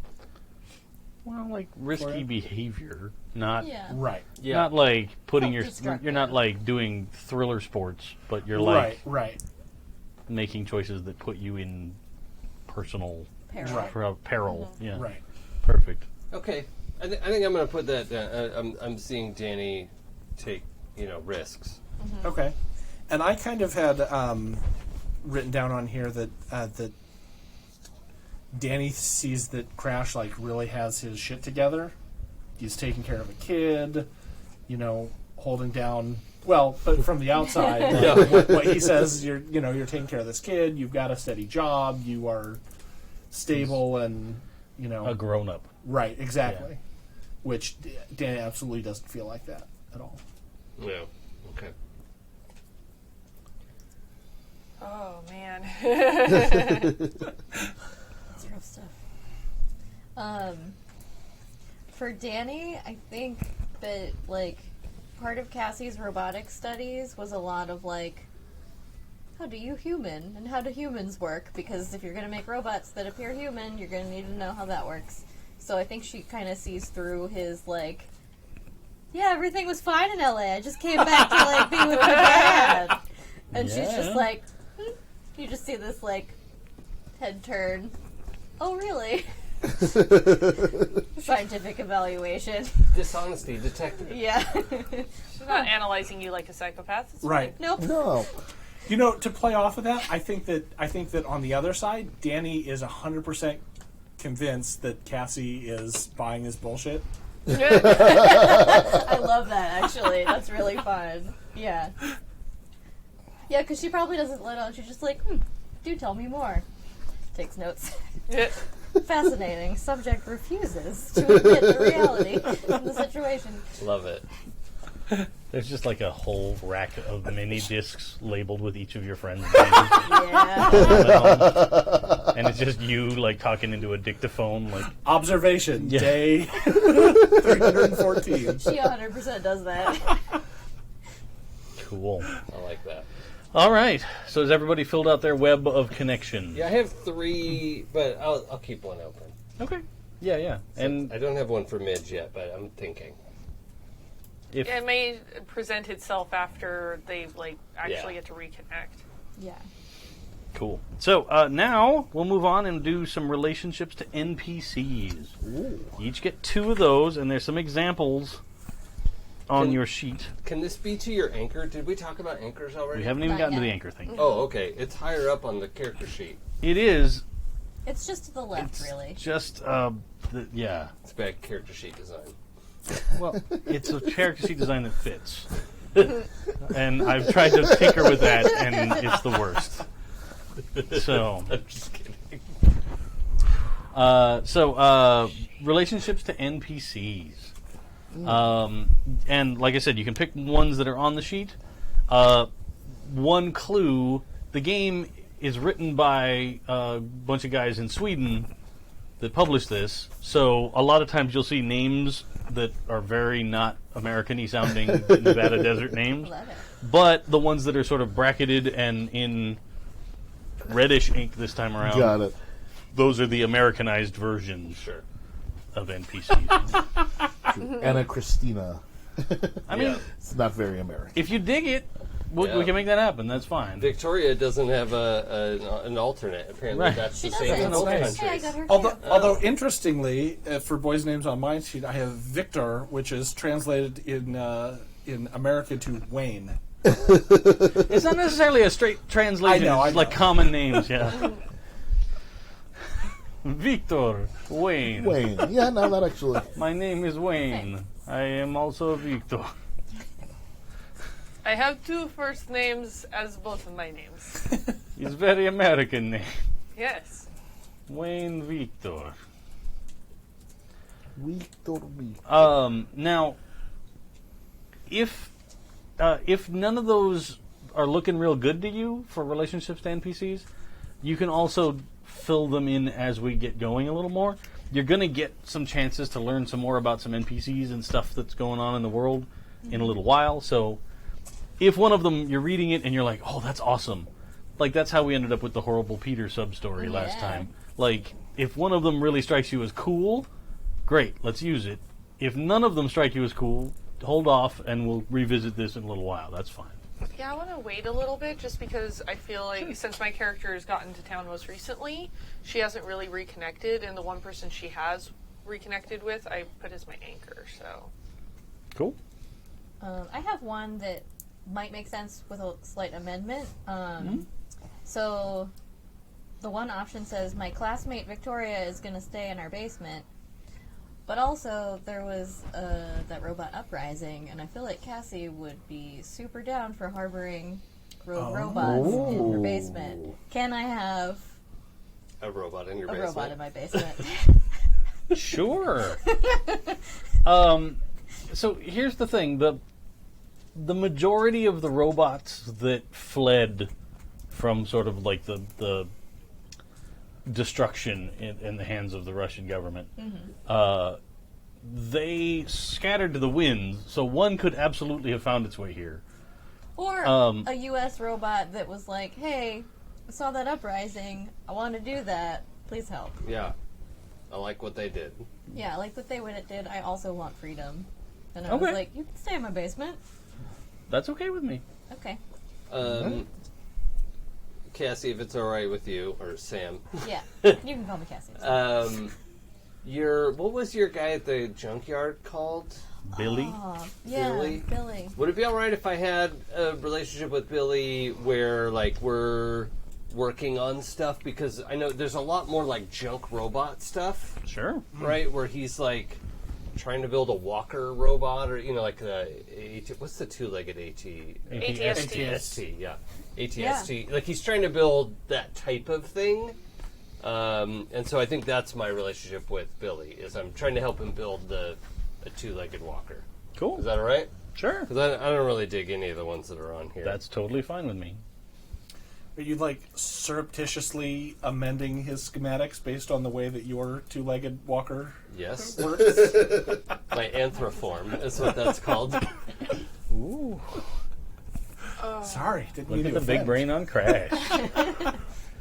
Well, like risky behavior, not Yeah. Right. not like putting Self-destructive. you're not like doing thriller sports, but you're like Right. making choices that put you in personal Peril. peril. Yeah, Right. perfect. Okay. I think I'm going to put that down. I'm seeing Danny take, risks. Okay. And I kind of had written down on here that Danny sees that Crash like really has his shit together. He's taking care of a kid, holding down. Well, but from the outside, like, what he says, you're taking care of this kid. You've got a steady job. You are stable, and A grown up. right, exactly. Which Danny absolutely doesn't feel like that at all. Yeah. Okay. Oh, man. It's rough stuff. For Danny, I think that, like, part of Cassie's robotic studies was a lot of, like, how do you human and how do humans work? Because if you're going to make robots that appear human, you're going to need to know how that works. So I think she kind of sees through his, like, yeah, everything was fine in LA. I just came back to, like, be with my dad. And she's just like, you just see this, like, head turn. Oh, really? Scientific evaluation. Dishonesty detected. Yeah. She's not analyzing you like a psychopath. It's Right. Nope. No. To play off of that, I think that on the other side, Danny is 100% convinced that Cassie is buying his bullshit. I love that, actually. That's really fun. Yeah. Yeah, because she probably doesn't let on. She's just like, do tell me more. Takes notes. Yeah. Fascinating. Subject refuses to admit the reality of the situation. Love it. There's just like a whole rack of mini discs labeled with each of your friends' names. Yeah. And it's just you like talking into a dictaphone, like Observation, Yeah. day 314. She 100% does that. cool. I like that. All right. So has everybody filled out their web of connection? Yeah, I have 3, but I'll keep one open. Okay. Yeah. And I don't have one for Midge yet, but I'm thinking. if It may present itself after they actually Yeah. get to reconnect. Yeah. cool. So now we'll move on and do some relationships to NPCs. Ooh. You each get 2 of those, and there's some examples on your sheet. Can this be to your anchor? Did we talk about anchors already? We haven't even Not gotten to yet. the anchor thing. Oh, okay. It's higher up on the character sheet. It is It's just to the left, really. Just, yeah. It's bad character sheet design. Well, it's a character sheet design that fits. And I've tried to tinker with that, and it's the worst. So, I'm just kidding. Relationships to NPCs. And like I said, you can pick ones that are on the sheet. One clue, the game is written by a bunch of guys in Sweden that publish this, so a lot of times you'll see names that are very not American-y sounding Nevada desert names. Love it. But the ones that are sort of bracketed and in reddish ink this time around, Got it. those are the Americanized versions Sure. of NPCs. Anna Christina. I mean, It's not very American. if you dig it, we Yeah. can make that happen. That's fine. Victoria doesn't have an alternate. Apparently, Right. that's She the same in doesn't. both Hey, countries. Hey, I got her Although interestingly, for boys' names on my sheet, I have Victor, which is translated in America to Wayne. It's not necessarily a straight translation. I It's know. like common names, yeah. Victor, Wayne. Wayne. Yeah, no, that actually. My name is Wayne. I am also Victor. I have two first names as both of my names. It's very American name. Yes. Wayne Victor. Victor. Now, if none of those are looking real good to you for relationships to NPCs, you can also fill them in as we get going a little more. You're going to get some chances to learn some more about some NPCs and stuff that's going on in the world in a little while. So, if one of them you're reading it and you're like, "Oh, that's awesome," like that's how we ended up with the Horrible Peter sub story last Yeah. time. Like, if one of them really strikes you as cool, great, let's use it. If none of them strike you as cool, hold off and we'll revisit this in a little while. That's fine. Yeah, I want to wait a little bit just because I feel like since my character has gotten to town most recently, she hasn't really reconnected, and the one person she has reconnected with, I put as my anchor, so. Cool. I have one that might make sense with a slight amendment. So, the one option says, my classmate Victoria is going to stay in our basement. But also, there was that robot uprising, and I feel like Cassie would be super down for harboring robots in her basement. Can I have A robot in your a basement. robot in my basement? Sure. So here's the thing: the majority of the robots that fled from sort of like the destruction in the hands of the Russian government, they scattered to the winds. So one could absolutely have found its way here. Or a U.S. robot that was like, hey, I saw that uprising. I want to do that. Please help. Yeah. I like what they did. Yeah, like what they did. I also want freedom. And I Okay. was like, you can stay in my basement. That's okay with me. Okay. Cassie, if it's all right with you, or Sam, Yeah. You can call me Cassie. what was your guy at the junkyard called? Billy. Oh, yeah, Billy. Would it be all right if I had a relationship with Billy where, like, we're working on stuff? Because I know there's a lot more, like, junk robot stuff, Sure. right? Where he's, like, trying to build a walker robot, or, you know, like, what's the two-legged ATST. ATST, yeah. ATST. Like, he's trying to build that type of thing. And so I think that's my relationship with Billy, is I'm trying to help him build a two-legged walker. Cool. Is that all right? Sure. Because I don't really dig any of the ones that are on here. That's totally fine with me. Are you like surreptitiously amending his schematics based on the way that your two-legged walker Yes. works? My anthroform is what that's called. Ooh. Sorry, didn't mean Look to at the big offend. brain on Crash.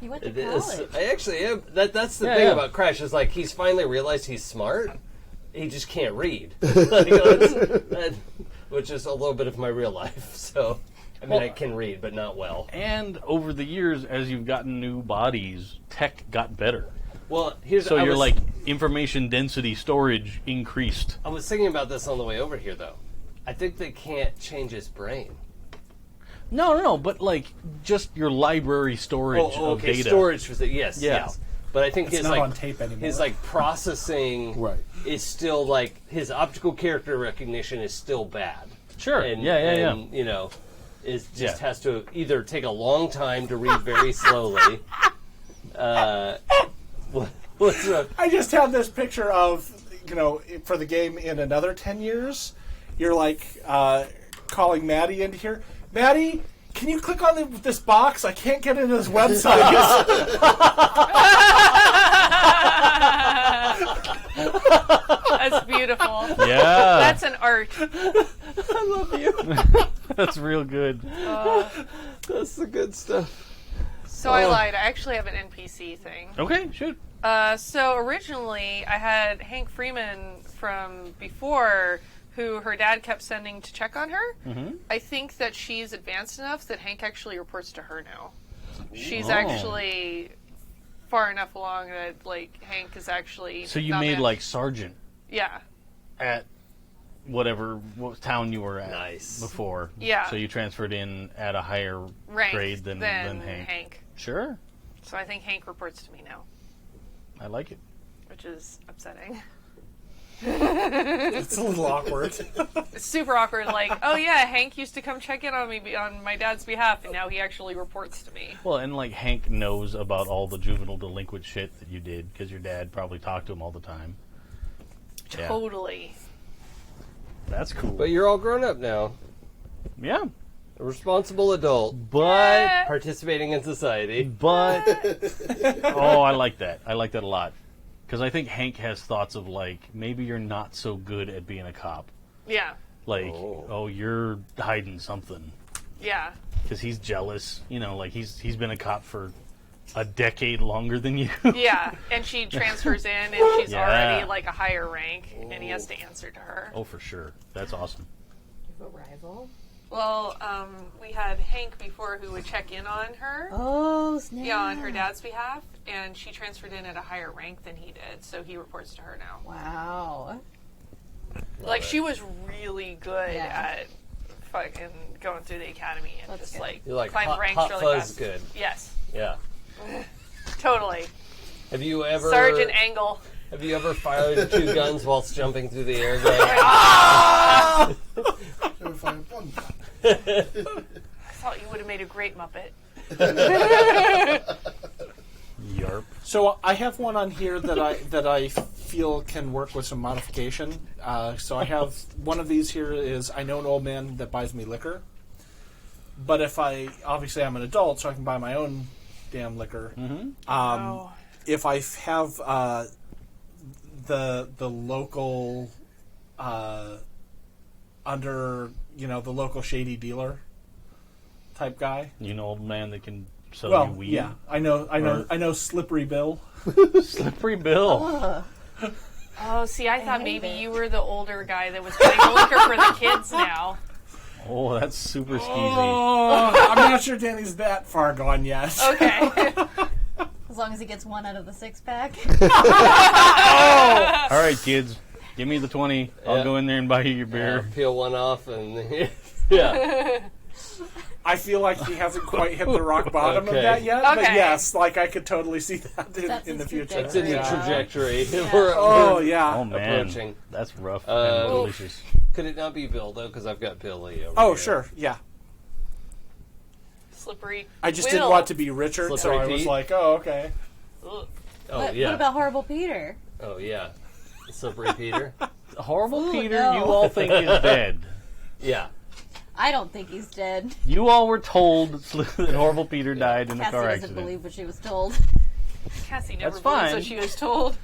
You went to It is. college. I actually am. That's the Yeah, thing yeah. about Crash, is like he's finally realized he's smart. He just can't read. Like, which is a little bit of my real life. So, I mean, I can read, but not well. And over the years, as you've gotten new bodies, tech got better. Well, here's So I your was- like information density storage increased. I was thinking about this on the way over here, though. I think they can't change his brain. No, but like just your library storage of okay, data. storage for the yes, Yeah. yes. But I think It's his not like on tape anymore. his like processing Right. is still like his optical character recognition is still bad. Sure. And, yeah. and, you know, is just Yeah. has to either take a long time to read very slowly. What's up? I just have this picture of, you know, for the game in another 10 years, you're like calling Maddie into here. Maddie, can you click on this box? I can't get into this website. That's beautiful. Yeah. That's an art. I love you. That's real good. That's the good stuff. So I lied. I actually have an NPC thing. Okay, shoot. So originally, I had Hank Freeman from before, who her dad kept sending to check on her. Mm-hmm. I think that she's advanced enough that Hank actually reports to her now. She's Oh. actually far enough along that, like, Hank is actually... So you not made man- like sergeant Yeah. at what town you were at Nice. before. Yeah. So you transferred in at a higher Rank grade than Hank. Hank. Sure. So I think Hank reports to me now, I like it. which is upsetting. It's a little awkward. It's super awkward. Like, oh yeah, Hank used to come check in on me on my dad's behalf, and now he actually reports to me. Well, and like Hank knows about all the juvenile delinquent shit that you did because your dad probably talked to him all the time. Yeah. Totally. That's cool. But you're all grown up now. Yeah. A responsible adult. But Participating in society. oh, I like that. I like that a lot. Because I think Hank has thoughts of like, maybe you're not so good at being a cop. Yeah. Like, oh you're hiding something. Yeah. Because he's jealous. You know, like he's been a cop for a decade longer than you. Yeah. And she transfers in, and she's Yeah. already like a higher rank, and he has to answer to her. Oh, for sure. That's awesome. A rival. Well, we had Hank before who would check in on her. Oh, snap. Yeah, on her dad's behalf, and she transferred in at a higher rank than he did, so he reports to her now. Wow. Like, she was really good Yeah. at fucking going through the academy and That's just, good. like, You're like climb hot, ranks hot really fuzz fast. good. Yes, Yeah. totally. Have you ever Sergeant Angle. Have you ever fired two guns whilst jumping through the air going, Never find one. I thought you would have made a great Muppet. Yarp. So I have one on here that I feel can work with some modification. So I have one of these here is I know an old man that buys me liquor, but if obviously I'm an adult, so I can buy my own damn liquor. Oh. If I have the local under the local shady dealer type guy. You know, old man that can sell Well, you weed. yeah, I know Slippery Bill. Slippery Bill. Oh, see, I thought hate maybe it. you were the older guy that was buying the liquor for the kids now. Oh, that's super skeezy. Oh, I'm not sure Danny's that far gone yet. Okay. As long as he gets one out of the 6-pack. All right, kids. Give me the 20. I'll Yeah. go in there and buy you your beer. peel one off and yeah. I feel like he hasn't quite hit the rock bottom of Okay. that yet, but Okay. yes, like I could totally see that That's in the his future. It's in the Yeah. trajectory. Yeah. Oh yeah. Oh, man. Approaching. That's rough Uh, and delicious. Could it not be Bill though? Because I've got Billy over Oh here. sure, yeah. Slippery. I just Will. didn't want to be Richard, so Slippery I was Pete? like, oh okay. Ugh. Oh What yeah. about Horrible Peter? Oh yeah. Slippery Peter. Horrible Ooh, Peter, no. you all think is dead. Yeah. I don't think he's dead. You all were told that Horrible Peter died in a Cassie car doesn't accident. believe what she was told. Cassie never That's believes fine. what she was told.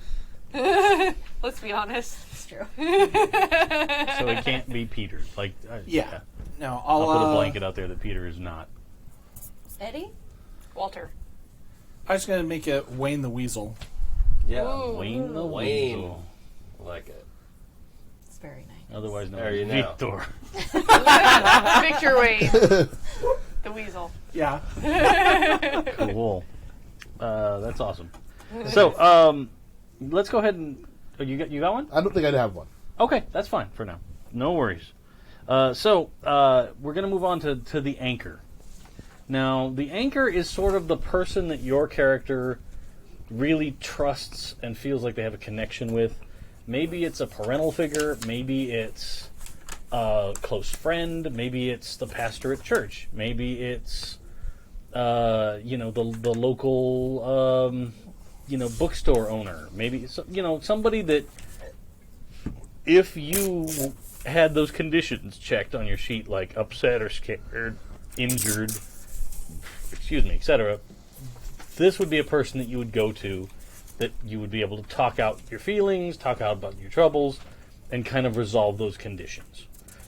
Let's be honest. It's true. So it can't be Peter. Like, Yeah. No, I'll put a blanket out there that Peter is not. Eddie? Walter. I was gonna make it Wayne the Weasel. Yeah. Ooh. Wayne the Wayne. Weasel. I like it. It's very nice. Otherwise known There as you know. Victor. Victor Wayne. The weasel. Yeah. Cool. That's awesome. So, let's go ahead and... Oh, you got one? I don't think I'd have one. Okay, that's fine for now. No worries. So, we're going to move on to the anchor. Now, the anchor is sort of the person that your character really trusts and feels like they have a connection with. Maybe it's a parental figure, maybe it's a close friend, maybe it's the pastor at church, maybe it's the local bookstore owner, maybe somebody that if you had those conditions checked on your sheet, like upset or scared, injured, etc., this would be a person that you would go to, that you would be able to talk out your feelings, talk out about your troubles, and kind of resolve those conditions.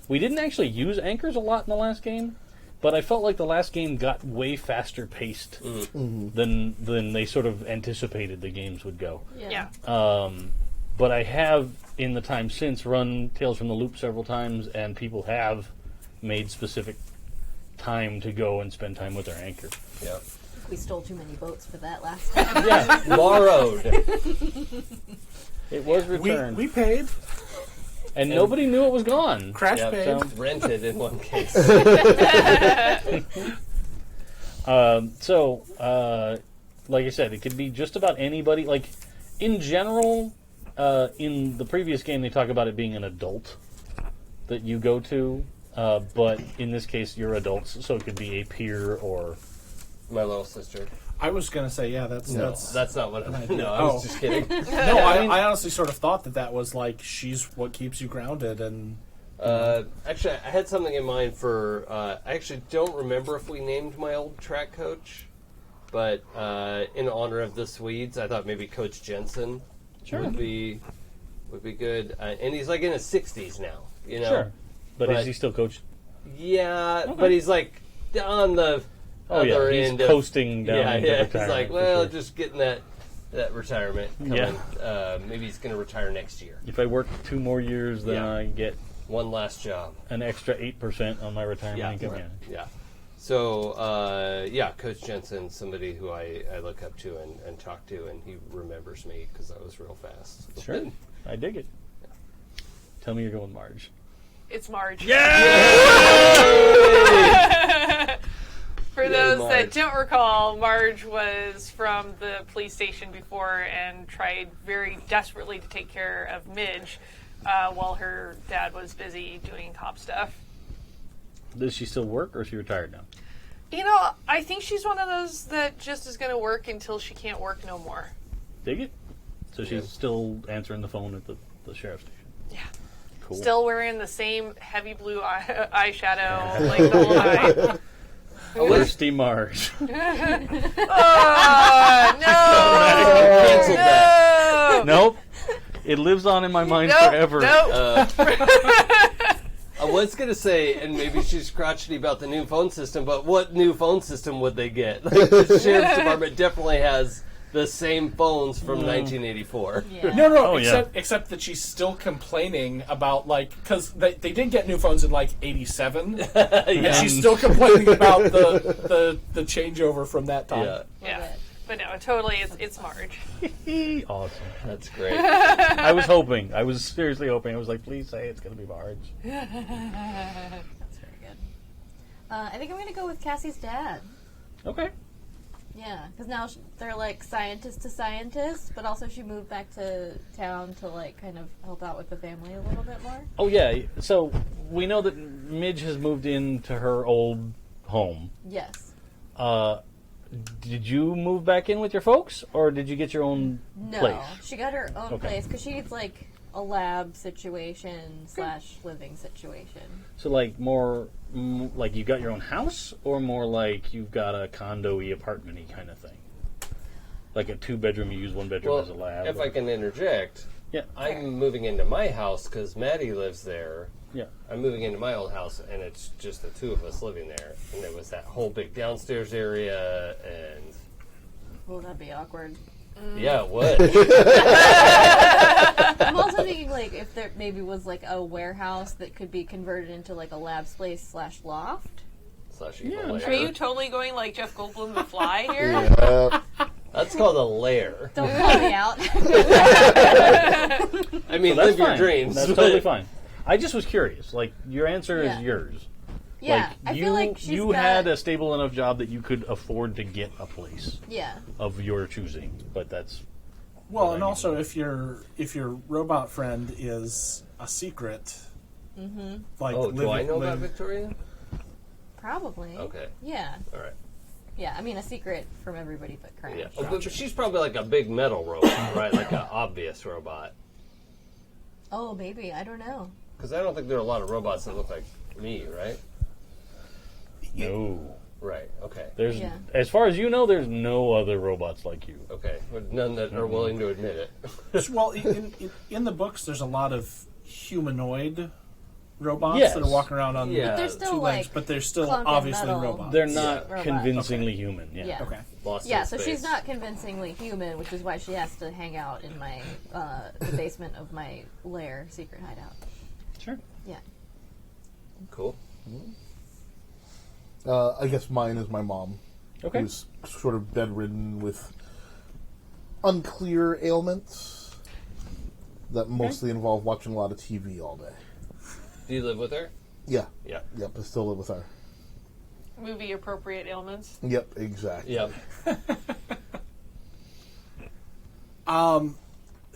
We didn't actually use anchors a lot in the last game, but I felt like the last game got way faster paced than they sort of anticipated the games would go. Yeah. But I have, in the time since, run Tales from the Loop several times, and people have made specific time to go and spend time with their anchor. Yeah. We stole too many boats for that last time. Yeah, Borrowed. it was returned. We paid. And nobody knew it was gone. Crash Yep, paid. so- Rented in one case. Like I said, it could be just about anybody. Like, in general, in the previous game, they talk about it being an adult that you go to. But in this case, you're adults, so it could be a peer or... My little sister. I was going to say, yeah, that's That's not what I... No, I was just kidding. No, I honestly sort of thought that was like, she's what keeps you grounded, and... Actually, I had something in mind for... I actually don't remember if we named my old track coach, but in honor of the Swedes, I thought maybe Coach Jensen would be good. And he's like in his 60s now, you know? Sure. But is he still coach? Yeah, but he's like on the other he's end of... coasting down into He's retirement, like, for well, sure. just getting that retirement coming. Yeah. Maybe he's going to retire next year. If I work 2 more years, then Yeah. I get One last job. an extra 8% on my retirement income. Right. Yeah. So, Coach Jensen, somebody who I look up to and talk to, and he remembers me because I was real fast. Sure. I dig it. Tell me you're going Marge. It's Marge. Yeah! For those Marge. that don't recall, Marge was from the police station before and tried very desperately to take care of Midge while her dad was busy doing cop stuff. Does she still work, or is she retired now? You know, I think she's one of those that just is going to work until she can't work no more. Dig it? So she's still answering the phone at the sheriff's station. Yeah. Cool. Still wearing the same heavy blue eyeshadow like the whole time. Thirsty Marge. No! Canceled that. No! Nope. It lives on in my mind Nope, forever. nope. I was going to say, and maybe she's crotchety about the new phone system, but what new phone system would they get? Like, the sheriff's department definitely has the same phones from 1984. Yeah. No, Oh, except that she's still complaining about, like, because they did get new phones in, like, 87, and she's still complaining about the changeover from that time. Yeah, Yeah. But no, totally, it's Marge. Awesome. that's great. I was hoping. I was seriously hoping. I was like, please say it's going to be Marge. That's very good. I think I'm going to go with Cassie's dad. Okay. Yeah, because now they're like scientist to scientist, but also she moved back to town to like kind of help out with the family a little bit more. Oh, yeah. So we know that Midge has moved into her old home. Yes. Did you move back in with your folks, or did you get your own No, place? she got her own Okay. place because she needs like a lab situation / living situation. So, like, more, like you got your own house, or more like you've got a condo-y, apartment-y kind of thing? Like a 2-bedroom, you use 1 bedroom as a lab? if or- I can interject, Yeah. I'm moving into my house because Maddie lives there. Yeah. I'm moving into my old house, and it's just the 2 of us living there. And there was that whole big downstairs area, and Well, that'd be awkward. yeah, it would. I'm also thinking like if there maybe was like a warehouse that could be converted into like a lab space / loft. Slash evil I'm lair. Are you totally going like Jeff Goldblum the Fly here? Yeah. That's called a lair. Don't call me out. I mean, That's live your fine. dreams. That's but- totally fine. I just was curious. Like, your answer Yeah. is yours. Yeah, Like, I feel like she's you got- had a stable enough job that you could afford to get a place Yeah. of your choosing, but that's Well, what and I also mean. if your robot friend is a secret, like Oh, do I know about live- Victoria? Probably. Okay. Yeah. All right. Yeah, I mean, a secret from everybody but Crash. Yeah. Oh, but she's probably like a big metal robot, right? Like an obvious robot. Oh, maybe. I don't know. Because I don't think there are a lot of robots that look like me, right? no. Right. Okay. There's, Yeah. as far as you know, there's no other robots like you. Okay. But none that are willing to admit it. Well, in the books, there's a lot of humanoid robots Yes. that are walking around on Yeah. But they're still two legs, like but they're still clunk and obviously metal. robots. They're not Robots. convincingly Okay. human. Yeah. Yeah. Okay. Lost Yeah, in so space. she's not convincingly human, which is why she has to hang out in my the basement of my lair secret hideout. Sure. Yeah. Cool. I guess mine is my mom, Okay. who's sort of bedridden with unclear ailments that mostly involve watching a lot of TV all day. Do you live with her? Yeah. Yeah. Yep, I still live with her. Movie appropriate ailments. Yep, exactly. Yep.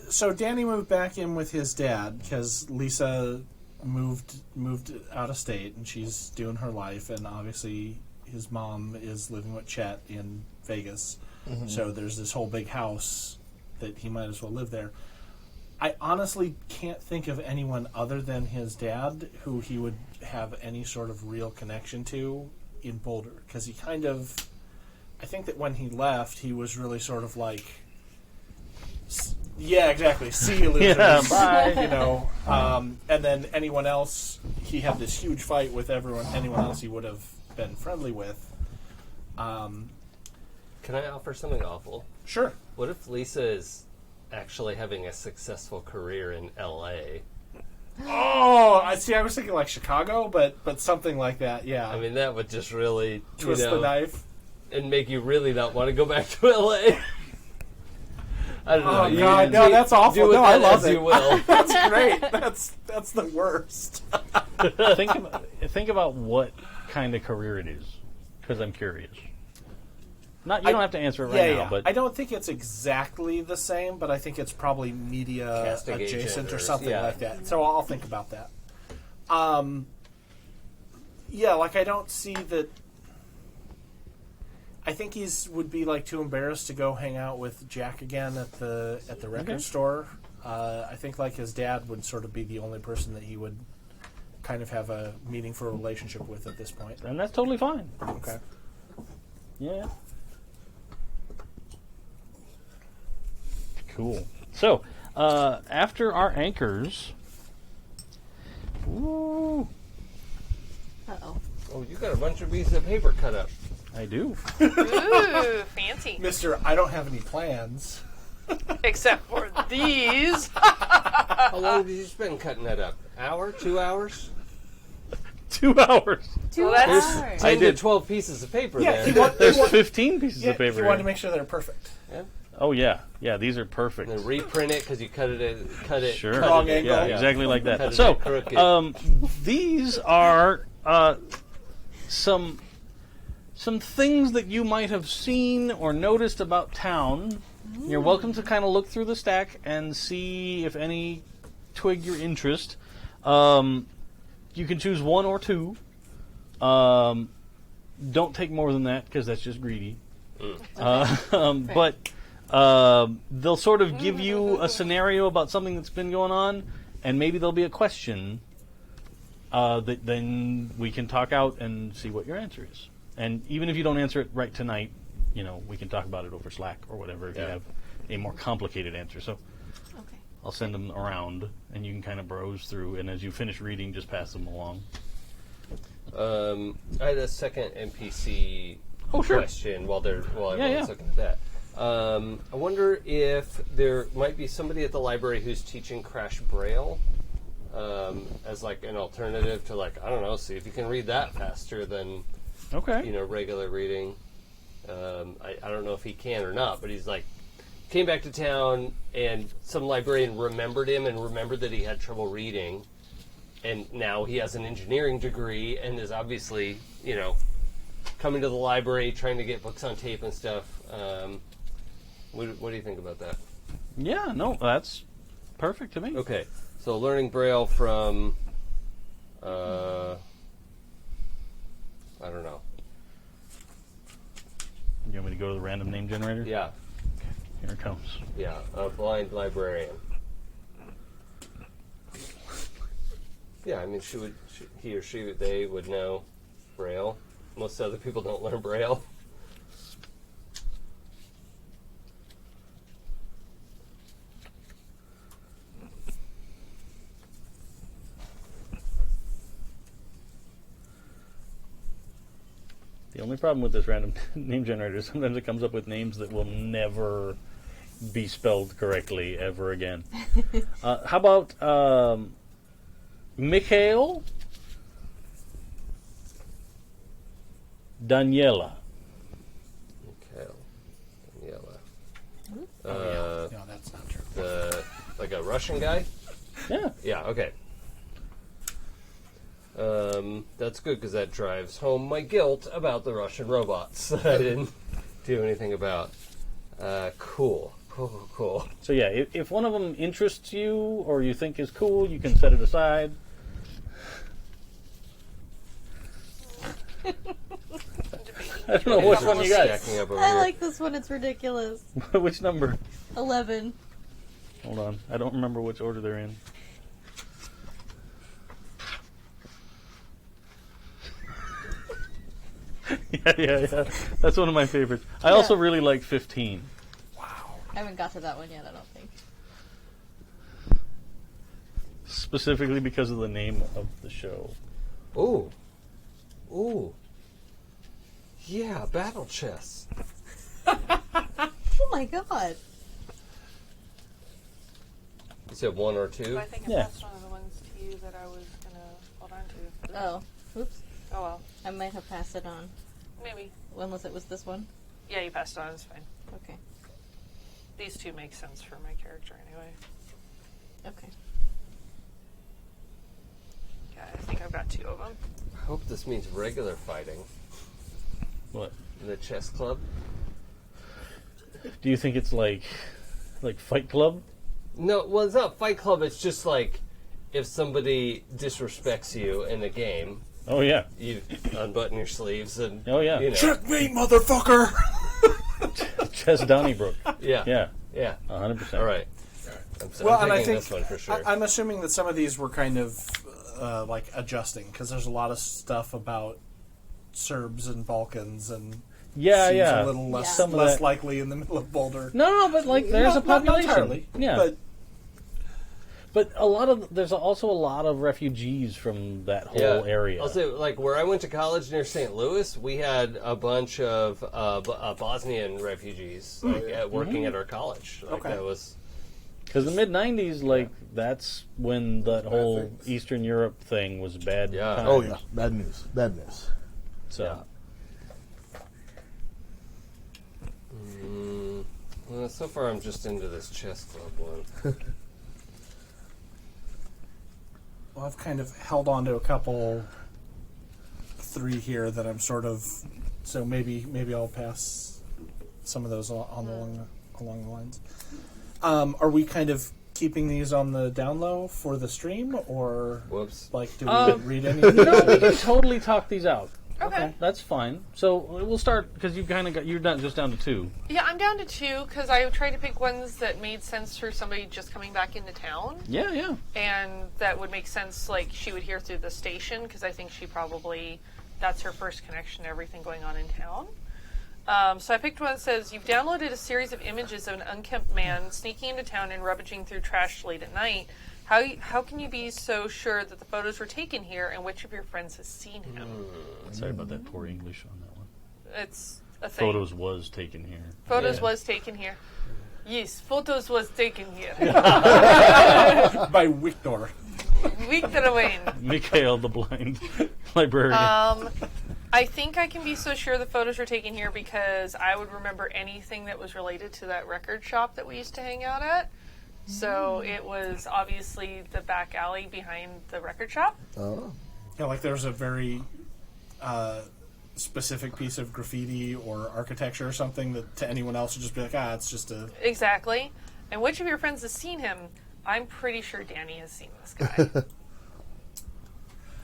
So Danny moved back in with his dad because Lisa moved out of state and she's doing her life, and obviously his mom is living with Chet in Vegas. So there's this whole big house that he might as well live there. I honestly can't think of anyone other than his dad who he would have any sort of real connection to in Boulder, because he kind of, I think that when he left, he was really sort of like, yeah, exactly, see you, losers. Yeah, bye. You know, and then anyone else, he had this huge fight with anyone else he would have been friendly with. Can I offer something awful? Sure. What if Lisa is actually having a successful career in L.A.? Oh, I see. I was thinking like Chicago, but something like that. Yeah. I mean, that would just really twist the knife. and make you really not want to go back to L.A. I don't know. Oh You God, can no, do- that's awful. Do with No, I that love as it. you will. That's great. That's the worst. think about what kind of career it is, because I'm curious. Not you don't have to answer it right now, but I don't think it's exactly the same, but I think it's probably media Casting adjacent agent or or- something yeah. like that. So I'll think about that. Yeah, like I don't see that. I think would be like too embarrassed to go hang out with Jack again at the record Okay. store. I think like his dad would sort of be the only person that he would kind of have a meaningful relationship with at this point. and that's totally fine. Okay. Yeah. Cool. So, after our anchors, ooh, Uh-oh. Oh, you got a bunch of pieces of paper cut up. I do. Ooh, fancy. Mister, I don't have any plans. Except for these. How long did you spend cutting that up? Hour? 2 hours? 2 hours. 2 Well, that's- hours. 10 did- to 12 pieces of paper Yeah, there. There's 15 pieces Yeah, of paper he wanted to here. make sure they're perfect. Oh yeah, yeah. These are perfect. And then reprint it because you cut it. Sure. cut Wrong it, angle. Yeah, exactly like Cut that. it So, at crooked. these are some things that you might have seen or noticed about town. You're welcome to kind of look through the stack and see if any twig your interest. You can choose one or two. Don't take more than that because that's just greedy. But they'll sort of give you a scenario about something that's been going on, and maybe there'll be a question that then we can talk out and see what your answer is. And even if you don't answer it right tonight, we can talk about it over Slack or whatever if you have a more complicated answer. So Okay. I'll send them around, and you can kind of browse through, and as you finish reading, just pass them along. I had a second NPC Oh, sure. question while everyone's yeah. looking at that. I wonder if there might be somebody at the library who's teaching Crash Braille as like an alternative to I don't know, see if you can read that faster than Okay. regular reading. I don't know if he can or not, but he's came back to town and some librarian remembered him and remembered that he had trouble reading. and now he has an engineering degree and is obviously, coming to the library, trying to get books on tape and stuff. What do you think about that? Yeah, no, that's perfect to me. Okay, so learning Braille from, I don't know. You want me to go to the random name generator? Yeah, Here it comes. yeah, a blind librarian. Yeah, I mean, he or she, they would know Braille. Most other people don't learn Braille. The only problem with this random name generator is sometimes it comes up with names that will never be spelled correctly ever again. How about Mikhail Daniela? Mikhail, Daniela. No, that's not true. Like a Russian guy? Yeah. Yeah, okay. That's good because that drives home my guilt about the Russian robots that I didn't do anything about. Cool. So yeah, if one of them interests you or you think is cool, you can set it aside. I don't know which one you got. Stacking up over I here. like this one. It's ridiculous. Which number? 11. Hold on. I don't remember which order they're in. Yeah. That's one of my favorites. I also really like 15. I haven't got to that one yet, I don't think. Specifically because of the name of the show. Ooh. Yeah, battle chess. Oh my god. You said 1 or 2? I think I Yeah. passed one of the ones to you that I was going to hold on to. Oh, oops. Oh, well. I might have passed it on. Maybe. Unless it was this one. Yeah, you passed it on. It's fine. Okay. These two make sense for my character anyway. Okay. Yeah, I think I've got 2 of them. I hope this means regular fighting. What? In the chess club? Do you think it's like Fight Club? No, well, it's not Fight Club. It's just like if somebody disrespects you in a game, Oh yeah. you unbutton your sleeves and Oh yeah. Checkmate, motherfucker! Chess Donnybrook. Yeah. Yeah. 100%. All right. Well, I'm and I picking think this one for sure. I'm assuming that some of these were kind of like adjusting because there's a lot of stuff about Serbs and Balkans and Yeah, seems yeah. a little less, Some of less that- likely in the middle of Boulder. No, but there's a population. Not entirely, Yeah. But there's also a lot of refugees from that whole area. I'll say, like, where I went to college near St. Louis, we had a bunch of Bosnian refugees working at our college. Like, Okay. that was... Because the mid-90s, that's when that whole things. Eastern Europe thing was bad. Yeah. times. Oh yeah, bad news. Bad news. So, Well, so far I'm just into this chess club one. Well, I've kind of held on to a couple, 3 here that I'm sort of. So maybe I'll pass some of those along the lines. Are we kind of keeping these on the down low for the stream, or Whoops. do we read any? no, we can totally talk these out. Okay. That's fine. So we'll start because you've kind of you're just down to 2. Yeah, I'm down to 2 because I tried to pick ones that made sense for somebody just coming back into town. Yeah. And that would make sense, like, she would hear through the station because I think that's her first connection to everything going on in town. So I picked one that says, you've downloaded a series of images of an unkempt man sneaking into town and rummaging through trash late at night. How can you be so sure that the photos were taken here and which of your friends has seen him? Sorry about that poor English on that one. It's a thing. Photos was taken here. Photos was taken here. Yes, photos was taken here. By Victor. Victor Wayne. Mikhail, the blind librarian. I think I can be so sure the photos were taken here because I would remember anything that was related to that record shop that we used to hang out at. So it was obviously the back alley behind the record shop. Oh. Yeah, like there's a very specific piece of graffiti or architecture or something that to anyone else would just be like, it's just a... Exactly. And which of your friends has seen him? I'm pretty sure Danny has seen this guy.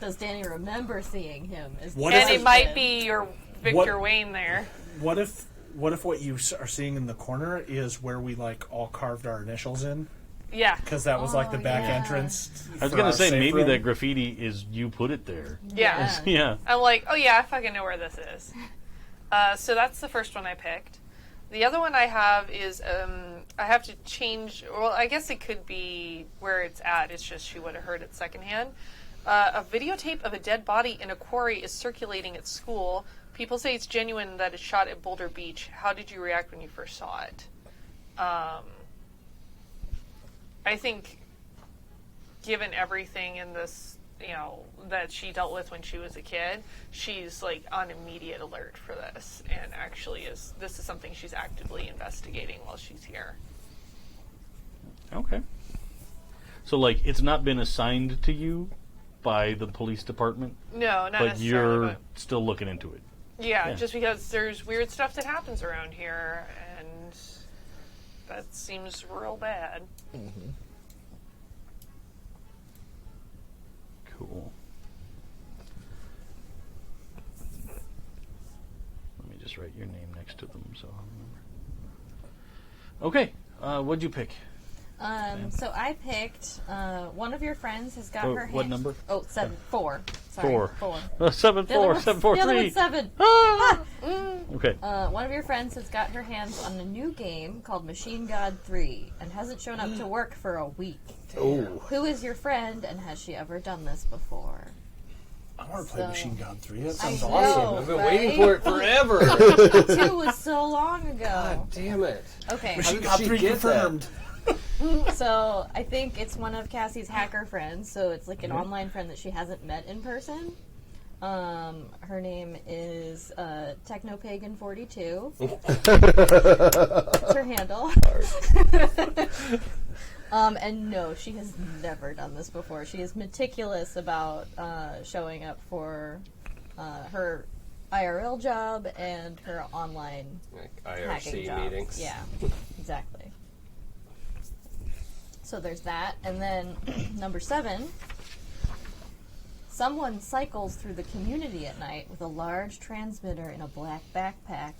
Does Danny remember seeing him? And it might be your Victor Wayne there. What if what you are seeing in the corner is where we like all carved our initials in? Yeah. Because that was like the back entrance. I was going to say, maybe that graffiti is you put it there. Yeah. Yeah. I'm like, oh yeah, I fucking know where this is. So that's the first one I picked. The other one I have is, I have to change, well, I guess it could be where it's at. It's just she would have heard it secondhand. A videotape of a dead body in a quarry is circulating at school. People say it's genuine that it's shot at Boulder Beach. How did you react when you first saw it? I think, given everything in this, that she dealt with when she was a kid, she's like on immediate alert for this, and actually this is something she's actively investigating while she's here. Okay. So, like, it's not been assigned to you by the police department? No, not but necessarily. You're still looking into it? Yeah, just because there's weird stuff that happens around here, and that seems real bad. Mm-hmm. Cool. Let me just write your name next to them so I'll remember. Okay, what'd you pick? So I picked, one of your friends has got her hand... What number? Oh, 4. Sorry, 4. 4. 7, 4, 7, 4, The other 3. one's 7. Ah! Okay. One of your friends has got her hands on a new game called Machine God 3 and hasn't shown up to work for a week. Oh. Who is your friend, and has she ever done this before? I want to play Machine God 3. That sounds I awesome. know, I've been right? waiting for it forever. 2 was so long ago. God damn it. Okay. Machine did God she 3 get confirmed. So I think it's one of Cassie's hacker friends. So it's like an online friend that she hasn't met in person. Her name is TechnoPagan42. That's her handle. And no, she has never done this before. She is meticulous about showing up for her IRL job and her online Like hacking IRC job. meetings. Yeah, exactly. So there's that. And then number 7, someone cycles through the community at night with a large transmitter in a black backpack.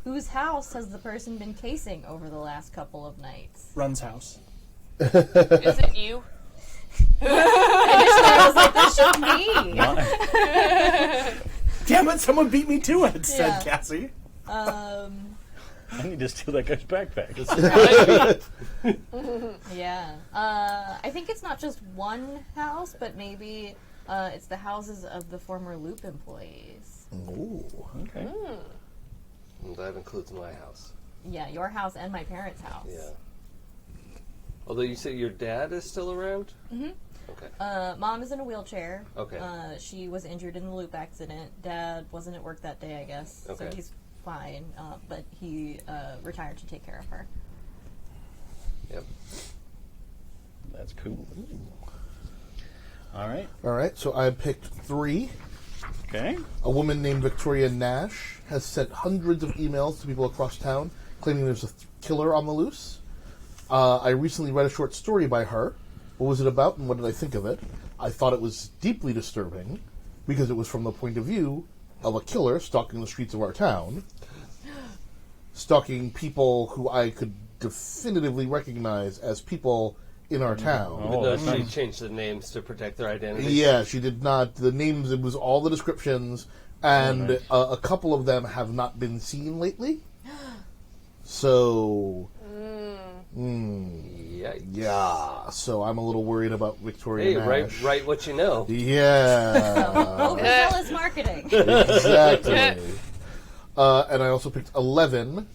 Whose house has the person been casing over the last couple of nights? Run's house. Is it you? Initially I was like, that should be. Damn it, someone beat me to it, said Yeah. Cassie. I need to steal that guy's backpack. Yeah. I think it's not just one house, but maybe it's the houses of the former Loop employees. Ooh. Okay. And that includes my house. Yeah, your house and my parents' house. Yeah. Although you say your dad is still around? Mm-hmm. Okay. Mom is in a wheelchair. Okay. She was injured in the Loop accident. Dad wasn't at work that day, I guess. Okay. So he's fine, but he retired to take care of her. Yep. That's cool. All right. All right, so I picked 3. Okay. A woman named Victoria Nash has sent hundreds of emails to people across town claiming there's a killer on the loose. I recently read a short story by her. What was it about, and what did I think of it? I thought it was deeply disturbing because it was from the point of view of a killer stalking the streets of our town, stalking people who I could definitively recognize as people in our town. Even though she changed the names to protect their identity. Yeah, she did not. The names, it was all the descriptions, and a couple of them have not been seen lately. So, Yikes. yeah. So I'm a little worried about Victoria Hey, Nash. write what you know. Yeah, Overzealous marketing. exactly. And I also picked 11.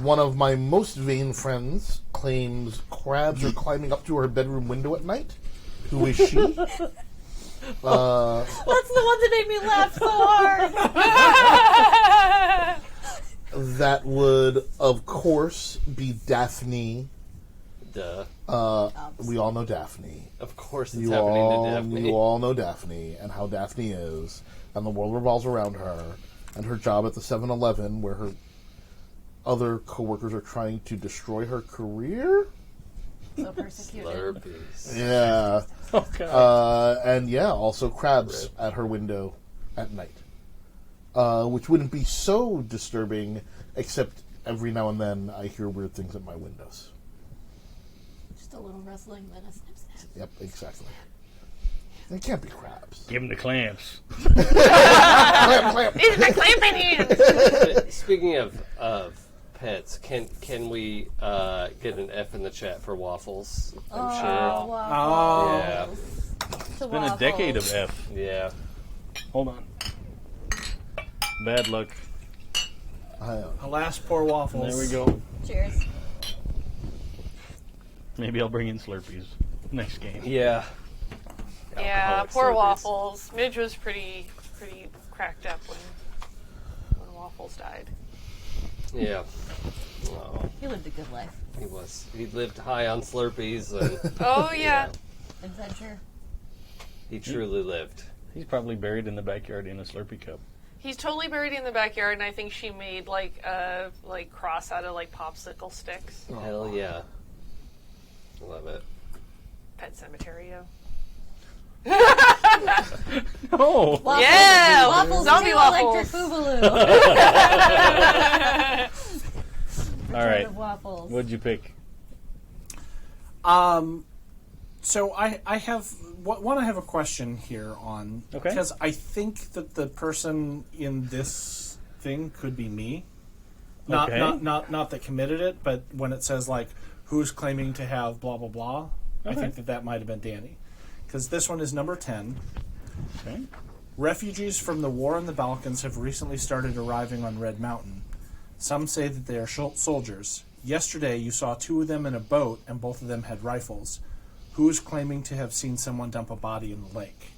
One of my most vain friends claims crabs are climbing up to her bedroom window at night. Who is she? That's the one that made me laugh so hard. That would, of course, be Daphne Duh. We all know Daphne. Of course it's happening to Daphne. You all know Daphne and how Daphne is, and the world revolves around her, and her job at the 7-Eleven, where her other coworkers are trying to destroy her career. So persecuted. Slurpees. Yeah. Okay. And yeah, also crabs at her window at night. Which wouldn't be so disturbing, except every now and then I hear weird things at my windows. Just a little rustling, then a snip snap. Yep, exactly. They can't be crabs. Give him the clamps. Clamp, clamp. It's the clamping hands! Speaking of pets, can we get an F in the chat for waffles? I'm sure. Waffles. Yeah. It's Been a decade of F. Yeah. Hold on. Bad luck. Alas, poor waffles. There we go. Cheers. Maybe I'll bring in Slurpees next game. Yeah. Yeah, Alcoholic poor Slurpees. Waffles. Midge was pretty cracked up when Waffles died. Yeah. Oh, He lived a good life. he was. He lived high on Slurpees, and Oh yeah. Adventure. he truly lived. He's probably buried in the backyard in a Slurpee cup. He's totally buried in the backyard, and I think she made like a cross out of like popsicle sticks. Hell yeah. I love it. Pet Cemetery-o. Oh! Waffles. Yeah! Waffles. Zombie too, waffles. Electric Boogaloo. All right. Of waffles. What'd you pick? So I have one. I have a question here on Okay. because I think that the person in this thing could be me. Not Okay. not that committed it, but when it says like who's claiming to have blah blah blah, I Okay. think that might have been Danny, because this one is number 10. Okay. Refugees from the war in the Balkans have recently started arriving on Red Mountain. Some say that they are soldiers. Yesterday, you saw 2 of them in a boat, and both of them had rifles. Who is claiming to have seen someone dump a body in the lake?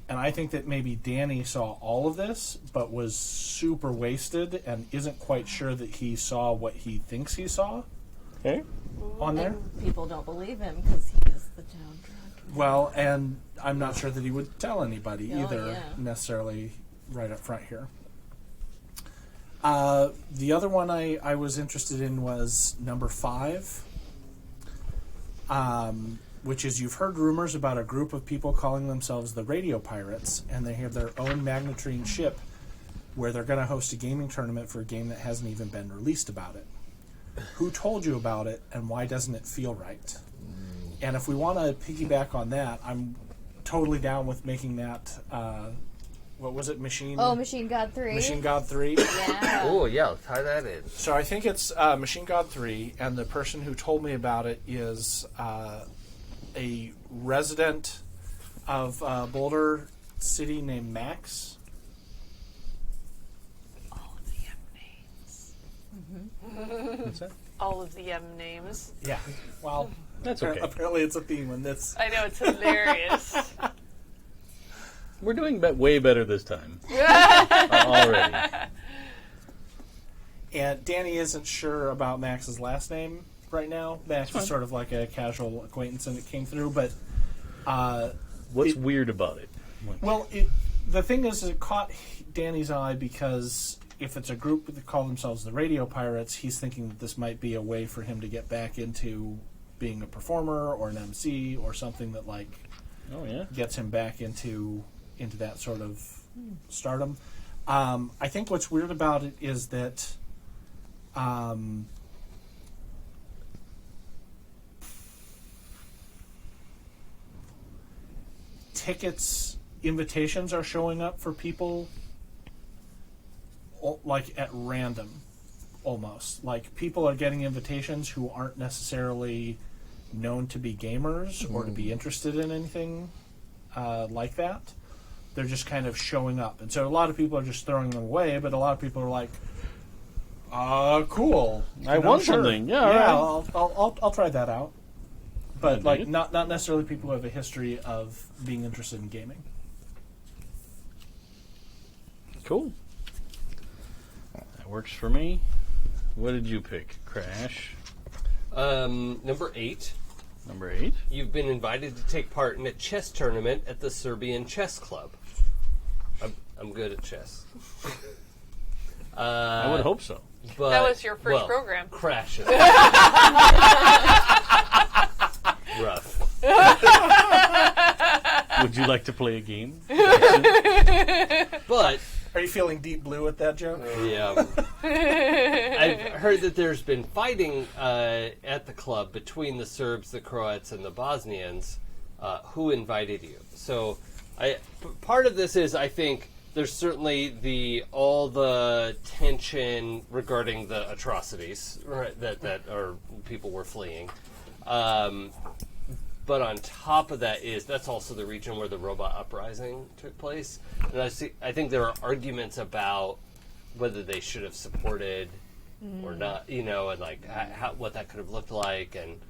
And I think that maybe Danny saw all of this, but was super wasted and isn't quite sure that he saw what he thinks he saw Okay. on there. And people don't believe him because he's the town drunk. Well, and I'm not sure that he would tell anybody Oh, either, yeah. necessarily right up front here. The other one I was interested in was number 5, which is you've heard rumors about a group of people calling themselves the Radio Pirates, and they have their own magnetrine ship where they're going to host a gaming tournament for a game that hasn't even been released about it. Who told you about it, and why doesn't it feel right? And if we want to piggyback on that, I'm totally down with making that, what was it, Machine God 3. Machine God 3. Yeah. Oh, yeah, tie that in. So I think it's Machine God 3, and the person who told me about it is a resident of Boulder City named Max. All of the M names. What's that? All of the M names. Yeah, well, That's okay. apparently it's a theme in this. I know, it's hilarious. We're doing way better this time. Already. And Danny isn't sure about Max's last name right now. Max is sort of like a casual acquaintance, and it came through, but What's weird about it? well, the thing is, it caught Danny's eye because if it's a group that call themselves the Radio Pirates, he's thinking that this might be a way for him to get back into being a performer or an MC or something that like Oh, yeah? gets him back into that sort of stardom. I think what's weird about it is that invitations are showing up for people like at random, almost. Like people are getting invitations who aren't necessarily known to be gamers or to be interested in anything like that. They're just kind of showing up. And so a lot of people are just throwing them away, but a lot of people are like, cool. I want something. Yeah, all right. I'll try that out. I But dig like it. not necessarily people who have a history of being interested in gaming. Cool. That works for me. What did you pick, Crash? Number 8. Number 8. You've been invited to take part in a chess tournament at the Serbian Chess Club. I'm good at chess. I would hope so. But, That was your first program. Crashes. Rough. Would you like to play a game? But Are you feeling deep blue at that joke? yeah, I've heard that there's been fighting at the club between the Serbs, the Croats, and the Bosnians. Who invited you? So, part of this is I think there's certainly all the tension regarding the atrocities, right, that people were fleeing. But on top of that that's also the region where the robot uprising took place. And I think there are arguments about whether they should have supported or not, and like what that could have looked like, and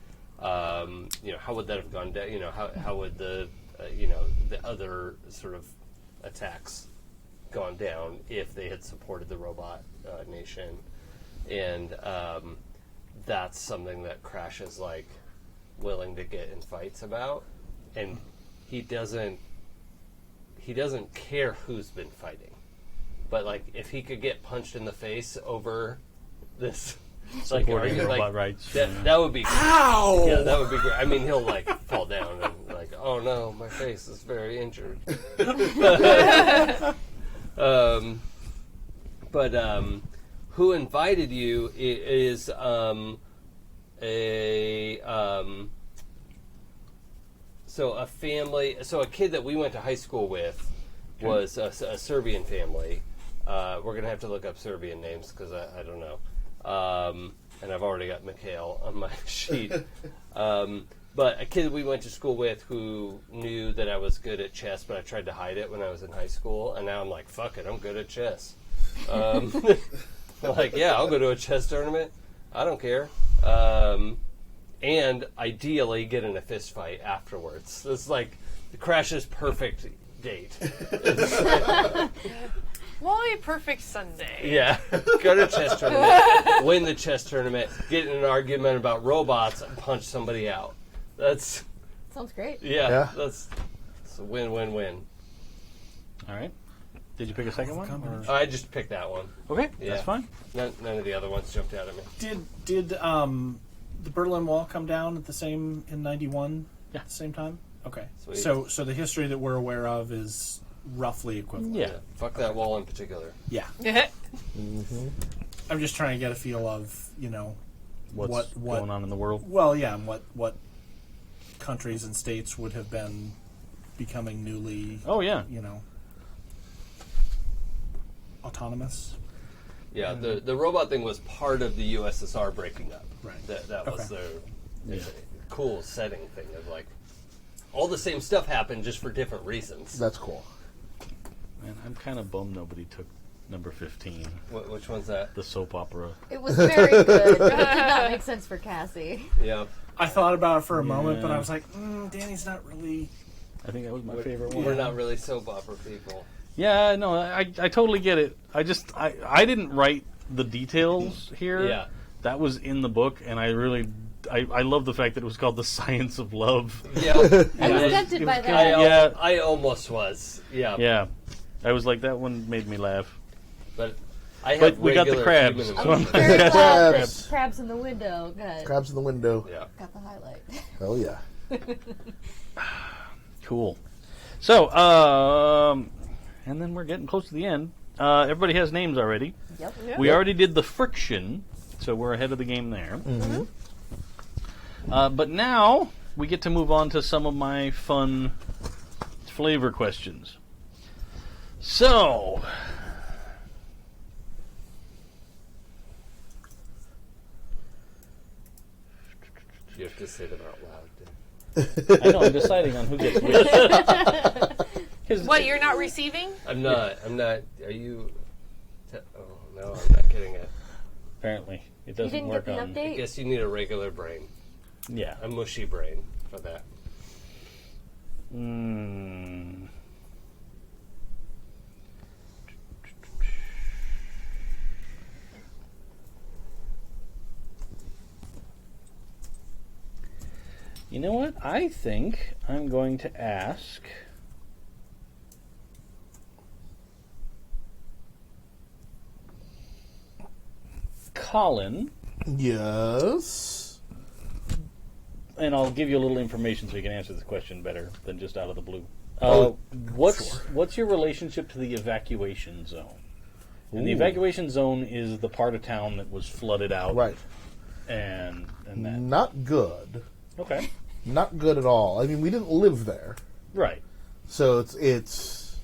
how would that have gone down? How would the the other sort of attacks gone down if they had supported the robot nation? And that's something that Crash is like willing to get in fights about, and he doesn't care who's been fighting, but like if he could get punched in the face over this Supporting robot rights. that would be Ow! yeah, that would be great. I mean, he'll like fall down and like, oh no, my face is very injured. But who invited you is a family. So a kid that we went to high school with was a Serbian family. We're gonna have to look up Serbian names because I don't know. And I've already got Mikhail on my sheet. But a kid we went to school with who knew that I was good at chess, but I tried to hide it when I was in high school, and now I'm like, fuck it, I'm good at chess. Like, yeah, I'll go to a chess tournament. I don't care. And ideally get in a fist fight afterwards. It's like the Crash's perfect date. My perfect Sunday. Yeah, go to a chess tournament, win the chess tournament, get in an argument about robots, and punch somebody out. That's Sounds great. Yeah. That's a win-win-win. All right. Did you pick a second one? or- I just picked that one. Okay, Yeah. that's fine. None of the other ones jumped out at me. Did the Berlin Wall come down at the same in '91? Yeah. At the same time. Okay. Sweet. So the history that we're aware of is roughly equivalent. Yeah. Fuck that wall in particular. Yeah. I'm just trying to get a feel of What's what going on in the world? Well, yeah, and what countries and states would have been becoming newly, Oh, yeah. autonomous. Yeah, the robot thing was part of the USSR breaking up. Right. That was Okay. it's a cool setting thing of like all the same stuff happened just for different reasons. That's cool. Man, I'm kind of bummed nobody took number 15, Which one's that? the soap opera. It was very good. It did not make sense for Cassie. Yeah. I thought about it for a moment, but Yeah. I was like, Danny's not really. I think that was my favorite one. We're not really soap opera people. Yeah, no, I totally get it. I didn't write the details here. Yeah. That was in the book, and I love the fact that it was called The Science of Love. Yeah. I was Yeah. tempted by I- that. Yeah. I almost was. Yeah. Yeah. I was like, that one made me laugh. But I have But we got the regular crabs. human So I'm emotions. Very glad Crabs. that crabs in the window Crabs in the window. Yeah. got the highlight. Hell yeah. Cool. So, and then we're getting close to the end. Everybody has names already. Yep. We already did the friction, so we're ahead of the game there. But now we get to move on to some of my fun flavor questions. So, You have to say them out loud. I know I'm deciding on who gets which. 'Cause What, you're not receiving? I'm not. Are you? Oh no, I'm not getting it. apparently it You doesn't didn't work get the on. I update? guess you need a regular brain, Yeah. a mushy brain for that. You know what? I think I'm going to ask... Colin, Yes. and I'll give you a little information so you can answer this question better than just out of the blue. Oh, What's your relationship to the evacuation zone? And the evacuation zone is the part of town that was flooded out. Right. And that. Not good. Okay. Not good at all. I mean, we didn't live there, Right. so it's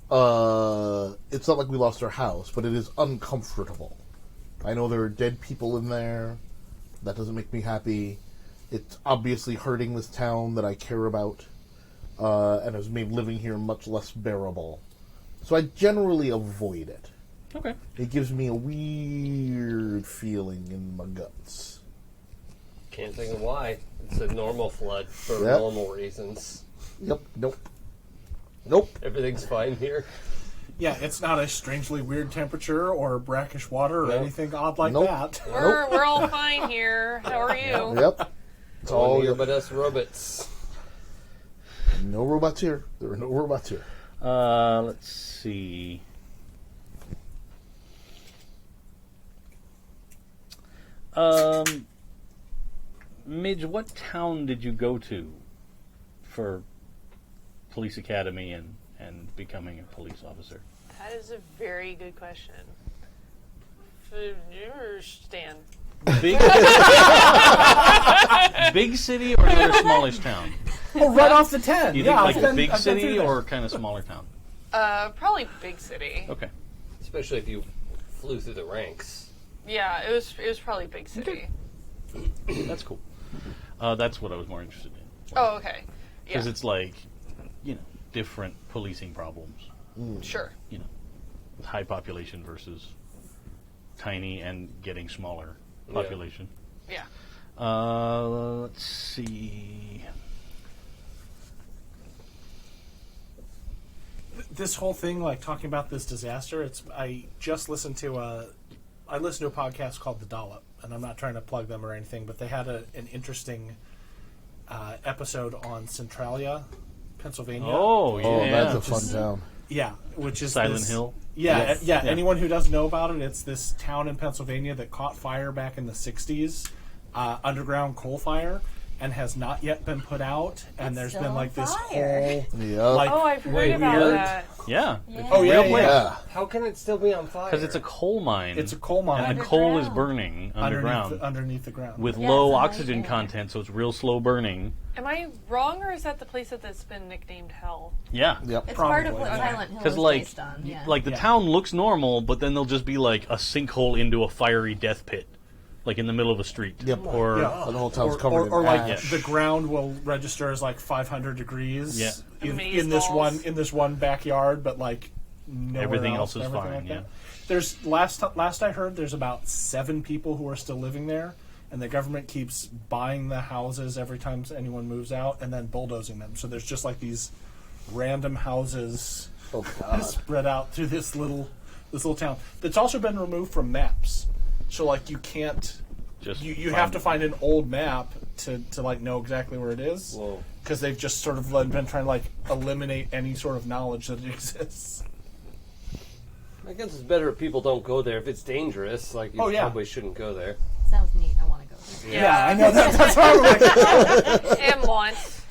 not like we lost our house, but it is uncomfortable. I know there are dead people in there. That doesn't make me happy. It's obviously hurting this town that I care about, and has made living here much less bearable. So I generally avoid it. Okay. It gives me a weird feeling in my guts. Can't think of why. It's a normal flood for Yep. normal reasons. Yep. Nope. Everything's fine here. Yeah, it's not a strangely weird temperature or brackish water or Nope. anything odd like Nope. that. We're all fine here. How are you? Yep. It's All all here but us robots. No robots here. There are no robots here. Let's see. Midge, what town did you go to for police academy and becoming a police officer? That is a very good question. Stan. Big, big city or the smallest town? Oh, right off the 10. You yeah, think like I've been- big I've been city through there. or kind of smaller town? Probably big city. Okay. Especially if you flew through the ranks. Yeah, it was probably big city. That's cool. That's what I was more interested in. Oh, okay. Because Yeah, it's like, different policing problems. sure. High population versus tiny and getting smaller population. Yeah. Let's see. This whole thing, like talking about this disaster, I just listened to a podcast called The Dollop, and I'm not trying to plug them or anything, but they had an interesting episode on Centralia, Pennsylvania. Oh, yeah. Oh, that's a fun town. Yeah, which is Silent this- Hill? Yeah, Yeah. Anyone who doesn't know about it, it's this town in Pennsylvania that caught fire back in the 60s, underground coal fire, and has not yet been put out. And there's still been on like this fire. whole Yep. like Oh, I've heard Wait, about weird. that. Yeah. oh yeah, Real yeah, place. Yeah. How can it still be on fire? Because it's a coal mine. It's a coal mine And the coal is Underground. burning underground underneath the ground. with Yeah, low it's a nice oxygen area. content, so it's real slow burning. Am I wrong, or is that the place that's been nicknamed Hell? Yeah. Yep. It's part of Probably. what Okay. Silent Hill Because is like, based on. Yeah. like the Yeah. town looks normal, but then there'll just be like a sinkhole into a fiery death pit, like in the middle of a street. Yep. Or Yeah. The whole town's or, covered in or like ash. the ground will register as like 500 degrees Yeah. in this Amazeballs. one backyard, but like nowhere Everything else is everything fine, like yeah. that. There's last I heard, there's about 7 people who are still living there, and the government keeps buying the houses every time anyone moves out and then bulldozing them. So there's just like these random houses Oh, God. spread out through this little town that's also been removed from maps. So like you can't. just You have to find an old map to like know exactly where it is, Whoa. because they've just sort of been trying to like eliminate any sort of knowledge that it exists. I guess it's better if people don't go there. If it's dangerous, like you Oh, yeah. probably shouldn't go there. Sounds neat. I want to go there. Yeah, I know that's why I'm like, And once.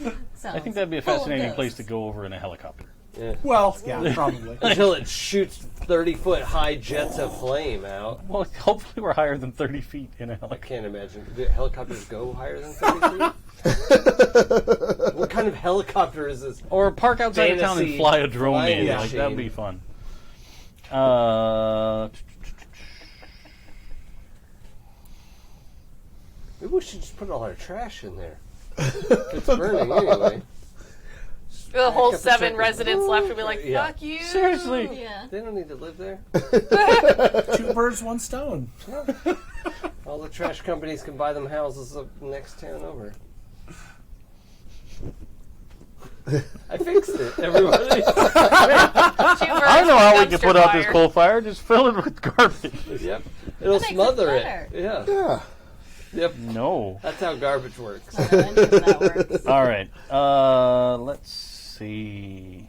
I think that'd be a Full of fascinating ghosts. place to go over in a helicopter. Yeah. well, yeah, probably. Until it shoots 30-foot high jets of flame out. Well, hopefully we're higher than 30 feet in a I helicopter. can't imagine. Do helicopters go higher than 30 feet? What kind of helicopter is this? Or park outside of town and Fantasy fly a drone flying in. Yeah. Like, that'd be machine. fun. Maybe we should just put all our trash in there. It's burning anyway. The whole Kept the 7 check- residents left and be like, Yeah. fuck you. Seriously? Yeah. They don't need to live there. 2 birds, 1 stone. All the trash companies can buy them houses the next town over. I fixed it, everybody. I know how we can put out this coal fire. Just fill it with garbage. Yep. It'll makes it smother it. better. Yeah. Yeah. Yep. No. That's how garbage works. I don't know if that works. All right. Let's see.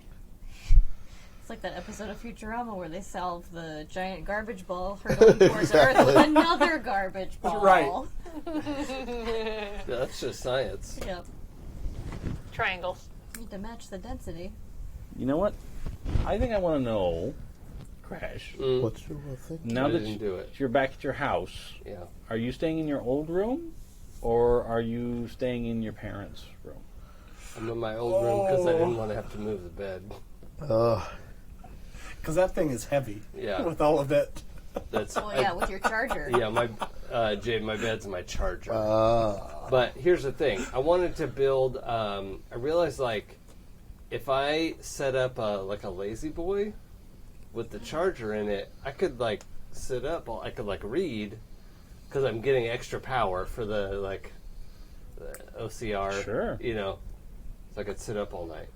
It's like that episode of Futurama where they solve the giant garbage ball hurtling towards Earth with another garbage ball. Right. Yeah, that's just science. Yep. Triangles. Need to match the density. You know what? I think I want to know, Crash. What's your thing? Now I that didn't do it. you're back at your house, Yeah. are you staying in your old room, or are you staying in your parents' room? I'm in my old room because I didn't want to have to move the bed. Because that thing is heavy. Yeah. With all of it. That's Well, yeah, with your charger. yeah. My Jade, my bed's my charger. But here's the thing: I wanted to build. I realized like if I set up a lazy boy with the charger in it, I could like sit up. I could like read because I'm getting extra power for the OCR. Sure. You know, so I could sit up all night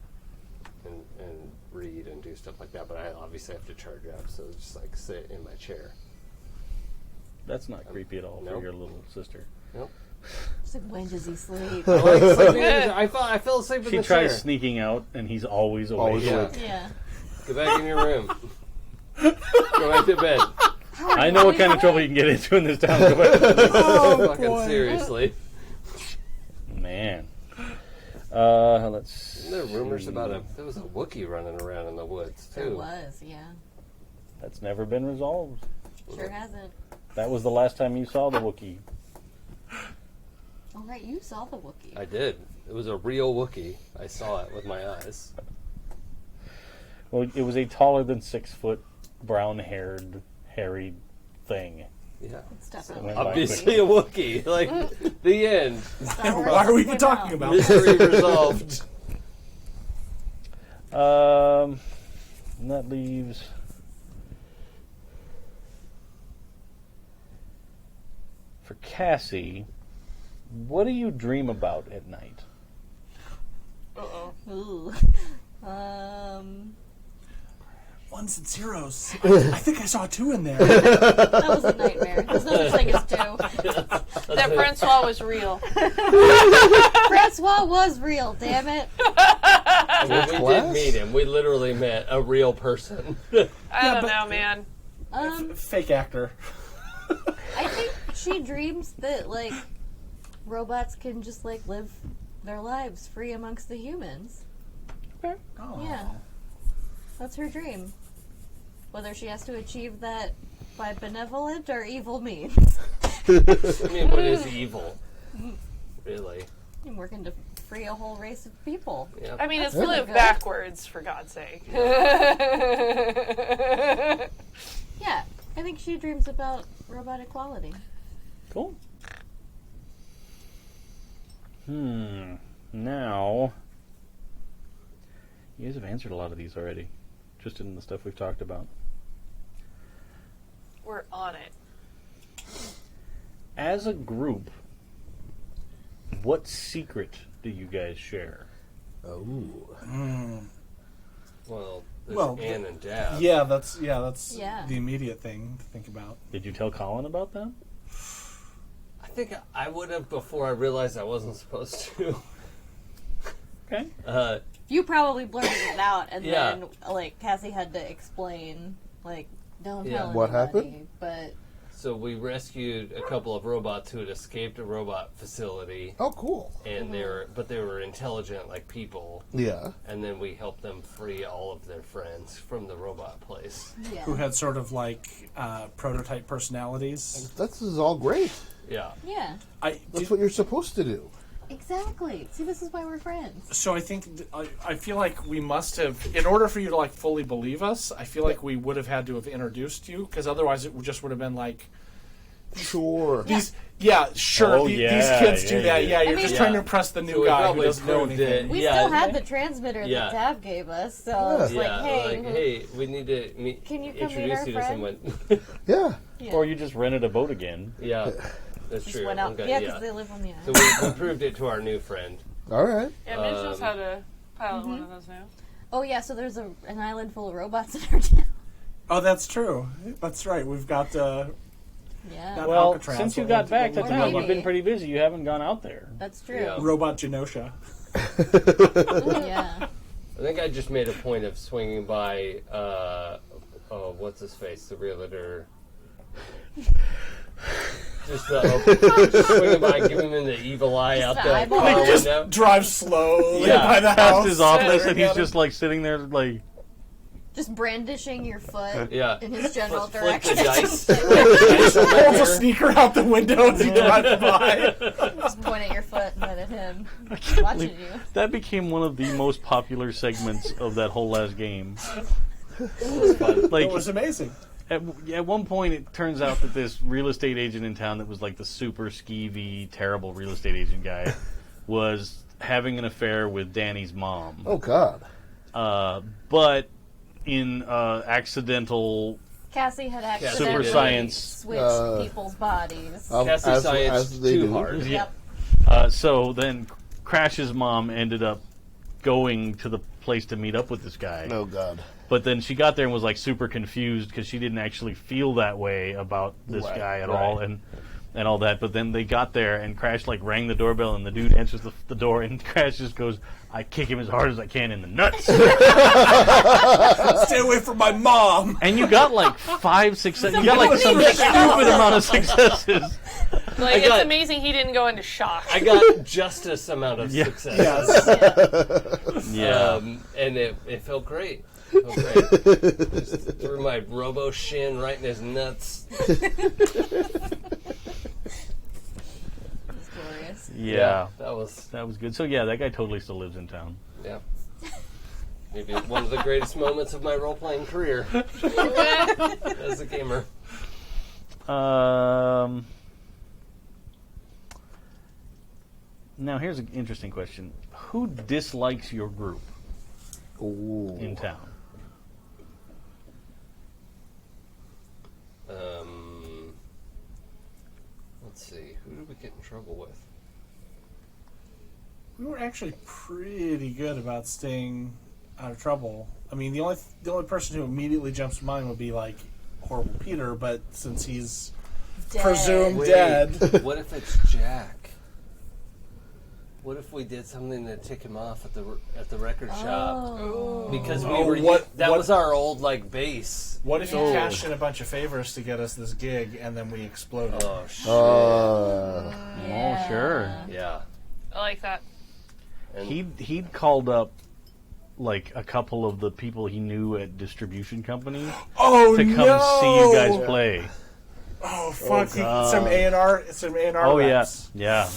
and read and do stuff like that. But I obviously have to charge up, so just like sit in my chair. That's not creepy at all for Nope. your little sister. Nope. It's like, when does he sleep? I like sleeping in the- I fell asleep in She the tries chair. sneaking out, and he's always awake. Always Yeah. awake. Yeah. Go back in your room. Go back to bed. I know what kind of trouble you can get into in this town. Go back. Fucking seriously. Man. Let's. Isn't there rumors about there was a Wookiee running around in the woods There too? was, yeah. That's never been resolved. Sure hasn't. That was the last time you saw the Wookiee. Oh, right, you saw the Wookiee. I did. It was a real Wookiee. I saw it with my eyes. Well, it was a taller than 6 foot, brown-haired, hairy thing. Yeah. It's definitely Went by Obviously a Wookiee. Like, the end. Star Wars Why are we even came talking out. about Mystery resolved. And that leaves. For Cassie, what do you dream about at night? Uh-oh. Ooh. ones and zeros? I think I saw a 2 in there. That was a nightmare. There's no such thing as 2. That Francois was real. Francois was real, damn it. I mean, we Class? did meet him. We literally met a real person. I don't know, man. Fake actor. I think she dreams that, like, robots can just, like, live their lives free amongst the humans. Oh. Yeah. That's her dream. Whether she has to achieve that by benevolent or evil means. I mean, what is evil? Really? I'm working to free a whole race of people. Yeah. I mean, it's That's live good. backwards, for God's sake. Yeah, I think she dreams about robot equality. Cool. Now, you guys have answered a lot of these already, just in the stuff we've talked about. We're on it. As a group, what secret do you guys share? Well, there's Well, Ann and Dad. Yeah, that's Yeah. the immediate thing to think about. Did you tell Colin about them? I think I would have before I realized I wasn't supposed to. Okay. You probably blurted it out, and Yeah. then, like, Cassie had to explain, like, don't Yeah. tell What anybody, happened? But So we rescued a couple of robots who had escaped a robot facility, Oh, cool. and they were intelligent like people. Yeah. And then we helped them free all of their friends from the robot place. yeah. Who had sort of like prototype personalities. This is all great. Yeah. Yeah, That's what you're supposed to do. exactly. See, this is why we're friends. So I think I feel like we must have, in order for you to like fully believe us, I feel like we would have had to have introduced you, because otherwise it just would have been like Sure. these. Yeah, sure. Oh, these yeah, kids do yeah, that. yeah. Yeah, you're I just mean- trying to impress the new So we guy who probably doesn't know proved anything. it. We Yeah. still had the transmitter Yeah. that Tab gave us, so it's Yeah, like, hey, we need to Can you come meet introduce our you to friend? someone. Yeah. yeah. Or you just rented a boat again. Yeah, that's just true. went out. Okay, Yeah, because they live on the So island. we proved it to our new friend. All right. Yeah, Midge knows how to pilot one of those now. Oh yeah, so there's an island full of robots in our town. Oh, that's true. That's right. We've got Yeah, Not Well, Alcatraz, since you but got back to Robot- town, you've been Maybe. pretty busy. You haven't gone out there. that's true. Yeah. Robot Genosha. Yeah. I think I just made a point of swinging by, what's his face, the realtor. Just swinging by, giving him the evil eye out the the eyeball. car Just window. drive slowly Yeah. by the Past house. his office, staring and he's at just him. like sitting there, like Just brandishing your foot Yeah. in his general Flip the direction. dice. Flip the dice on the Pulls a mirror. sneaker out the window as you drive by. Just point at your foot and then at him. Watching you. that became one of the most popular segments of that whole last game. Like It was amazing. at one point, it turns out that this real estate agent in town that was like the super skeevy, terrible real estate agent guy was having an affair with Danny's mom. Oh God. But in accidental Cassie had Super accidentally science. switched people's bodies. Cassie science they too do. hard. Yep. So then Crash's mom ended up going to the place to meet up with this guy. Oh God. But then she got there and was like super confused because she didn't actually feel that way about this Right, guy at right. all and all that. But then they got there and Crash like rang the doorbell and the dude answers the door and Crash just goes, "I kick him as hard as I can in the nuts." Stay away from my mom. And you got like 5, 6, 7. You got like some stupid amount of successes. Like, got- it's amazing he didn't go into shock. I got justice amount of Yeah. success. Yes. Yeah. And it felt great. It felt great. Just threw my robo shin right in his nuts. It's glorious. Yeah. That was, That was good. So yeah, that guy totally still lives in town. yeah. Maybe one of the greatest moments of my role-playing career as a gamer. Now here's an interesting question. Who dislikes your group Ooh. in town? Let's see. Who did we get in trouble with? We were actually pretty good about staying out of trouble. I mean, the only person who immediately jumps to mind would be like horrible Peter, but since he's Dead. presumed Wait, dead, what if it's Jack? What if we did something to tick him off at the record shop? Oh. Because we Oh, were what- that what- was our old like base. what if Yeah. he cashed in a bunch of favors to get us this gig and then we exploded? Oh shit! Yeah. Oh, sure. Yeah. I like that. And He'd called up like a couple of the people he knew at distribution companies Oh to come no! see you guys play. Oh fuck! God. Some A&R Oh yeah, reps. yeah.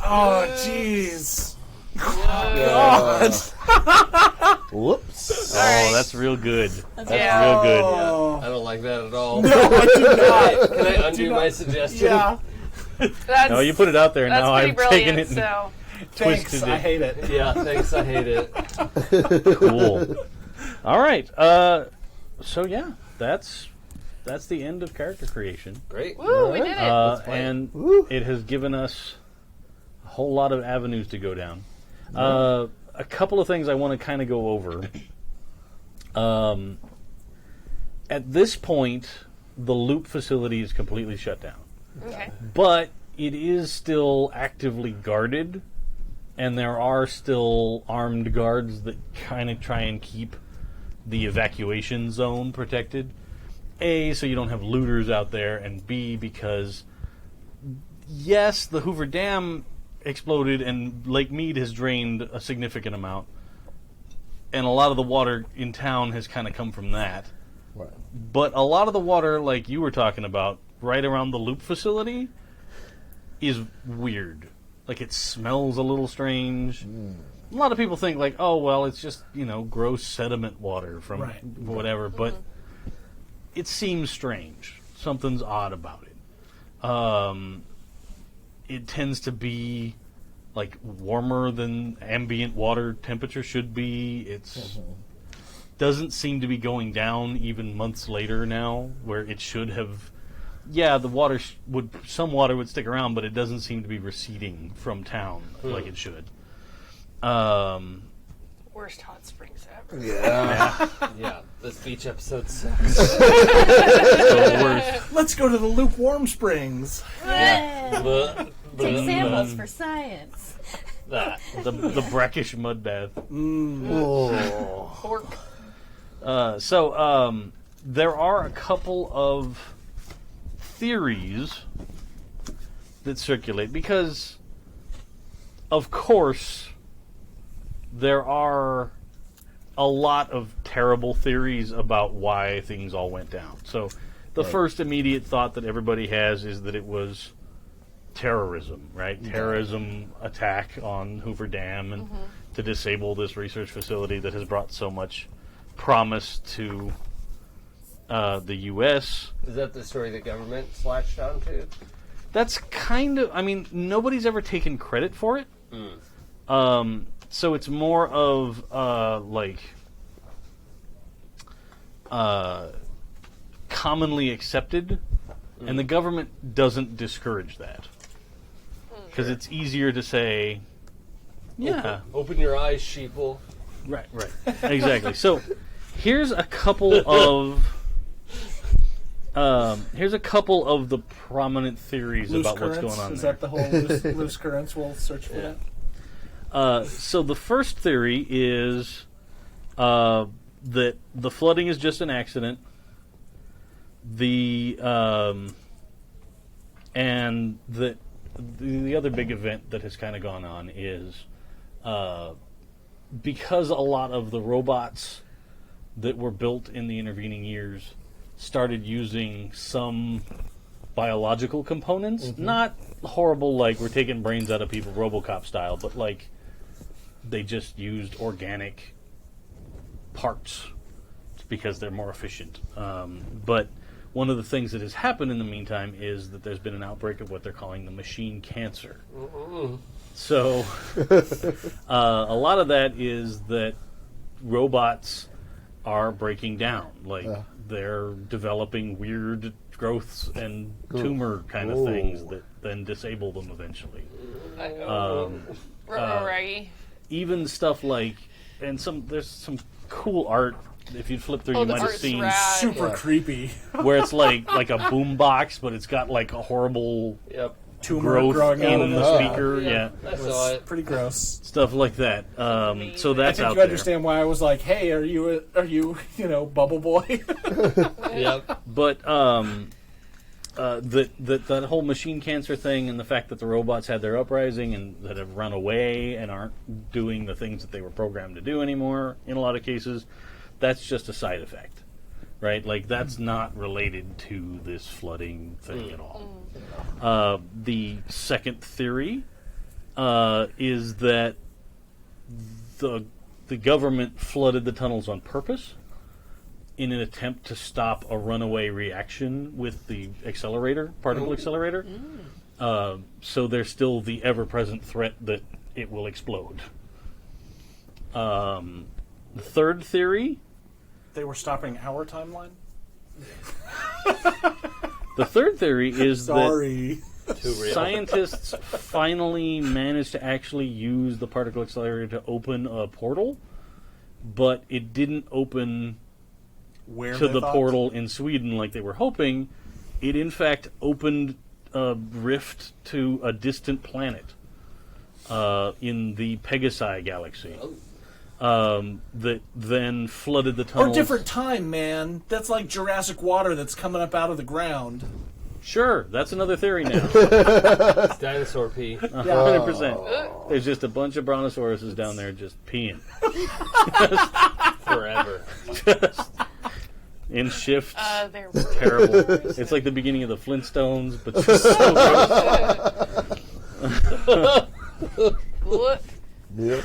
Oh jeez. Whoops. Oh, that's real good. That's Yeah. real good. Oh. I don't like that at all. No, I do not. Can I undo my suggestion? Yeah. That's, No, you put it out there, and that's now pretty I've brilliant. taken it and So, Thanks. twisted I it. hate it. Yeah, thanks. I hate it. Cool. All right. So yeah, that's the end of character creation, Great. woo, we did it. Let's play. and it has given us a whole lot of avenues to go down. A couple of things I want to kind of go over. At this point, the loop facility is completely shut down. Okay. But it is still actively guarded, and there are still armed guards that kind of try and keep the evacuation zone protected. A, so you don't have looters out there, and B, because, yes, the Hoover Dam exploded and Lake Mead has drained a significant amount, and a lot of the water in town has kind of come from that. Right. But a lot of the water, like you were talking about, right around the loop facility, is weird. Like, it smells a little strange. A lot of people think, like, oh, well, it's just, gross sediment water from Right. whatever. But it seems strange. Something's odd about it. It tends to be, like, warmer than ambient water temperature should be. It's doesn't seem to be going down even months later now, where it should have. Yeah, the water some water would stick around, but it doesn't seem to be receding from town like it should. Were Worst hot springs ever. Yeah, this beach episode sucks. The worst. Let's go to the lukewarm springs. But- Take samples for science. that. The brackish mud bath. Pork. So there are a couple of theories that circulate because, of course, there are a lot of terrible theories about why things all went down. So the first immediate thought that everybody has is that it was terrorism, right? Terrorism attack on Hoover Dam and to disable this research facility that has brought so much promise to the U.S. Is that the story the government latched onto? That's kind of, I mean, nobody's ever taken credit for it. So it's more of commonly accepted, and the government doesn't discourage that. Because it's easier to say, yeah. Open your eyes, sheeple. Right. Exactly. So here's a couple of the prominent theories Loose about what's currents? going on Is there. that the whole loose currents? We'll search for that. So the first theory is that the flooding is just an accident. And that the other big event that has kind of gone on is because a lot of the robots that were built in the intervening years started using some biological components, not horrible like we're taking brains out of people RoboCop style, but like they just used organic parts because they're more efficient. But one of the things that has happened in the meantime is that there's been an outbreak of what they're calling the machine cancer. So a lot of that is that robots are breaking down. Like they're developing weird growths and tumor kind of things that then disable them eventually. Right. Even stuff like, and there's some cool art. If you flip through, you the might have art's seen rad. Super creepy. where it's like a boom box, but it's got like a horrible Yep. Tumor growth growing out of in it. the speaker. Yeah, I saw it. Pretty gross. stuff like that. So I that's think out you there. understand why I was like, "Hey, are you Bubble Boy?" Yep. But that whole machine cancer thing and the fact that the robots had their uprising and that have run away and aren't doing the things that they were programmed to do anymore in a lot of cases, that's just a side effect, right? Like that's not related to this flooding thing at all. The second theory is that the government flooded the tunnels on purpose in an attempt to stop a runaway reaction with the particle accelerator. So there's still the ever-present threat that it will explode. The third theory... They were stopping our timeline. The third theory is Sorry. Too real. scientists finally managed to actually use the particle accelerator to open a portal, but it didn't open Where to they the thought? portal in Sweden like they were hoping. It in fact opened a rift to a distant planet in the Pegasi galaxy that then flooded the Or tunnels. different time, man. That's like Jurassic water that's coming up out of the ground. Sure, that's another theory now. It's dinosaur pee. 100%. There's just a bunch of brontosauruses down there just peeing. Forever. In shifts. They're Terrible. It's like the beginning of the Flintstones, but just so gross. What? Yep.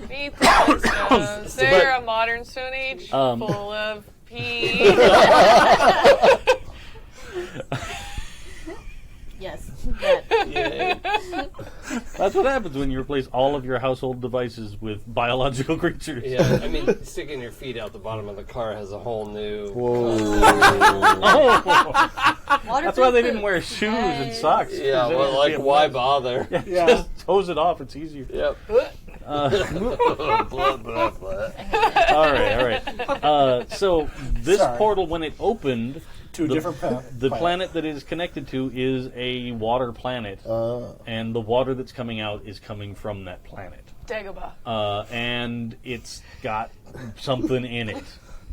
Meet the Flintstones. They're a modern Stone Age full of pee. Yes. That. Yeah. That's what happens when you replace all of your household devices with biological creatures. Yeah, I mean, sticking your feet out the bottom of the car has a whole new... That's why they didn't wear shoes and socks. Yeah, well, like, why bother? Yeah. Just hose it off. It's easier. Yep. Blah, blah, blah. All right. So this Sorry. portal, when it opened, To a different the planet that it is connected to is a water planet, and the water that's coming out is coming from that planet. Dagobah. And it's got something in it.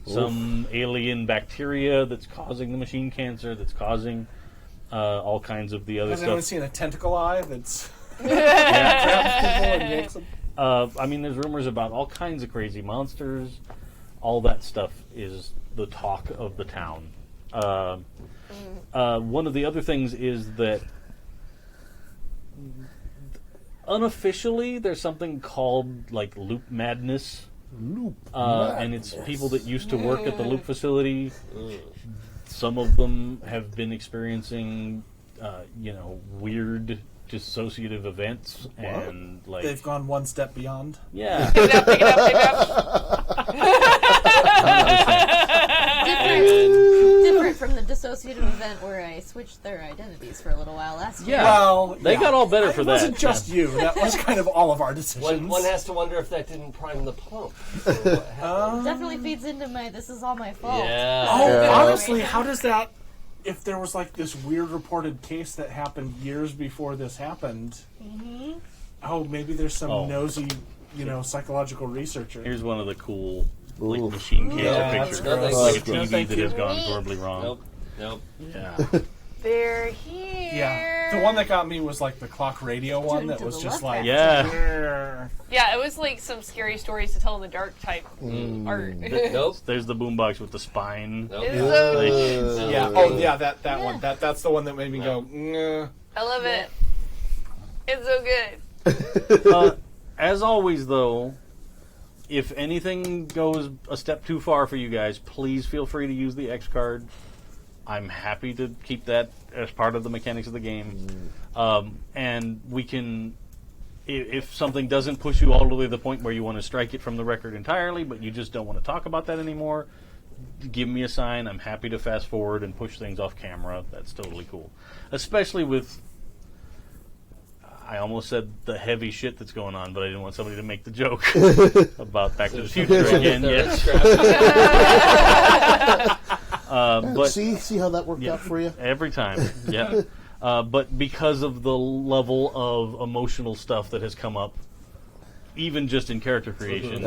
Some alien bacteria that's causing the machine cancer, that's causing all kinds of the other Has anyone stuff. seen a tentacle eye that's Yeah. grabs people and yanks them? I mean, there's rumors about all kinds of crazy monsters. All that stuff is the talk of the town. One of the other things is that unofficially there's something called like loop madness. And it's people that used to work at the loop facility. Some of them have been experiencing, weird dissociative events, and like They've gone one step beyond. yeah. Pick it up. Different from the dissociative event where I switched their identities for a little while last year. Yeah. Well, They got all better for it that. wasn't just you. That was kind of all of our decisions. One has to wonder if that didn't prime the pump. Or what happened. Definitely feeds into my "this is all my fault." Yeah. Oh, honestly, how does that? If there was like this weird reported case that happened years before this happened, oh, maybe there's some nosy, psychological researcher. Here's one of the cool like machine cancer Yeah, pictures. that's gross. It's like a No, TV thank that has you. gone horribly wrong. Nope. Yeah. They're here. Yeah, the one that got me was like the clock radio one that to was the just left like, Yeah. Yeah, it was like some scary stories to tell in the dark type art. Nope. There's the boombox with the spine. Nope. It's so Like, yeah, oh yeah, that one. That's the one that made me go, nah. I love it. It's so good. as always, though, if anything goes a step too far for you guys, please feel free to use the X card. I'm happy to keep that as part of the mechanics of the game. And we can, if something doesn't push you all the way to the point where you want to strike it from the record entirely, but you just don't want to talk about that anymore, give me a sign. I'm happy to fast forward and push things off camera. That's totally cool. Especially with, I almost said the heavy shit that's going on, but I didn't want somebody to make the joke about Back to the Future again. Yes. But See how that worked out for you? every time, yeah. But because of the level of emotional stuff that has come up, even just in character creation,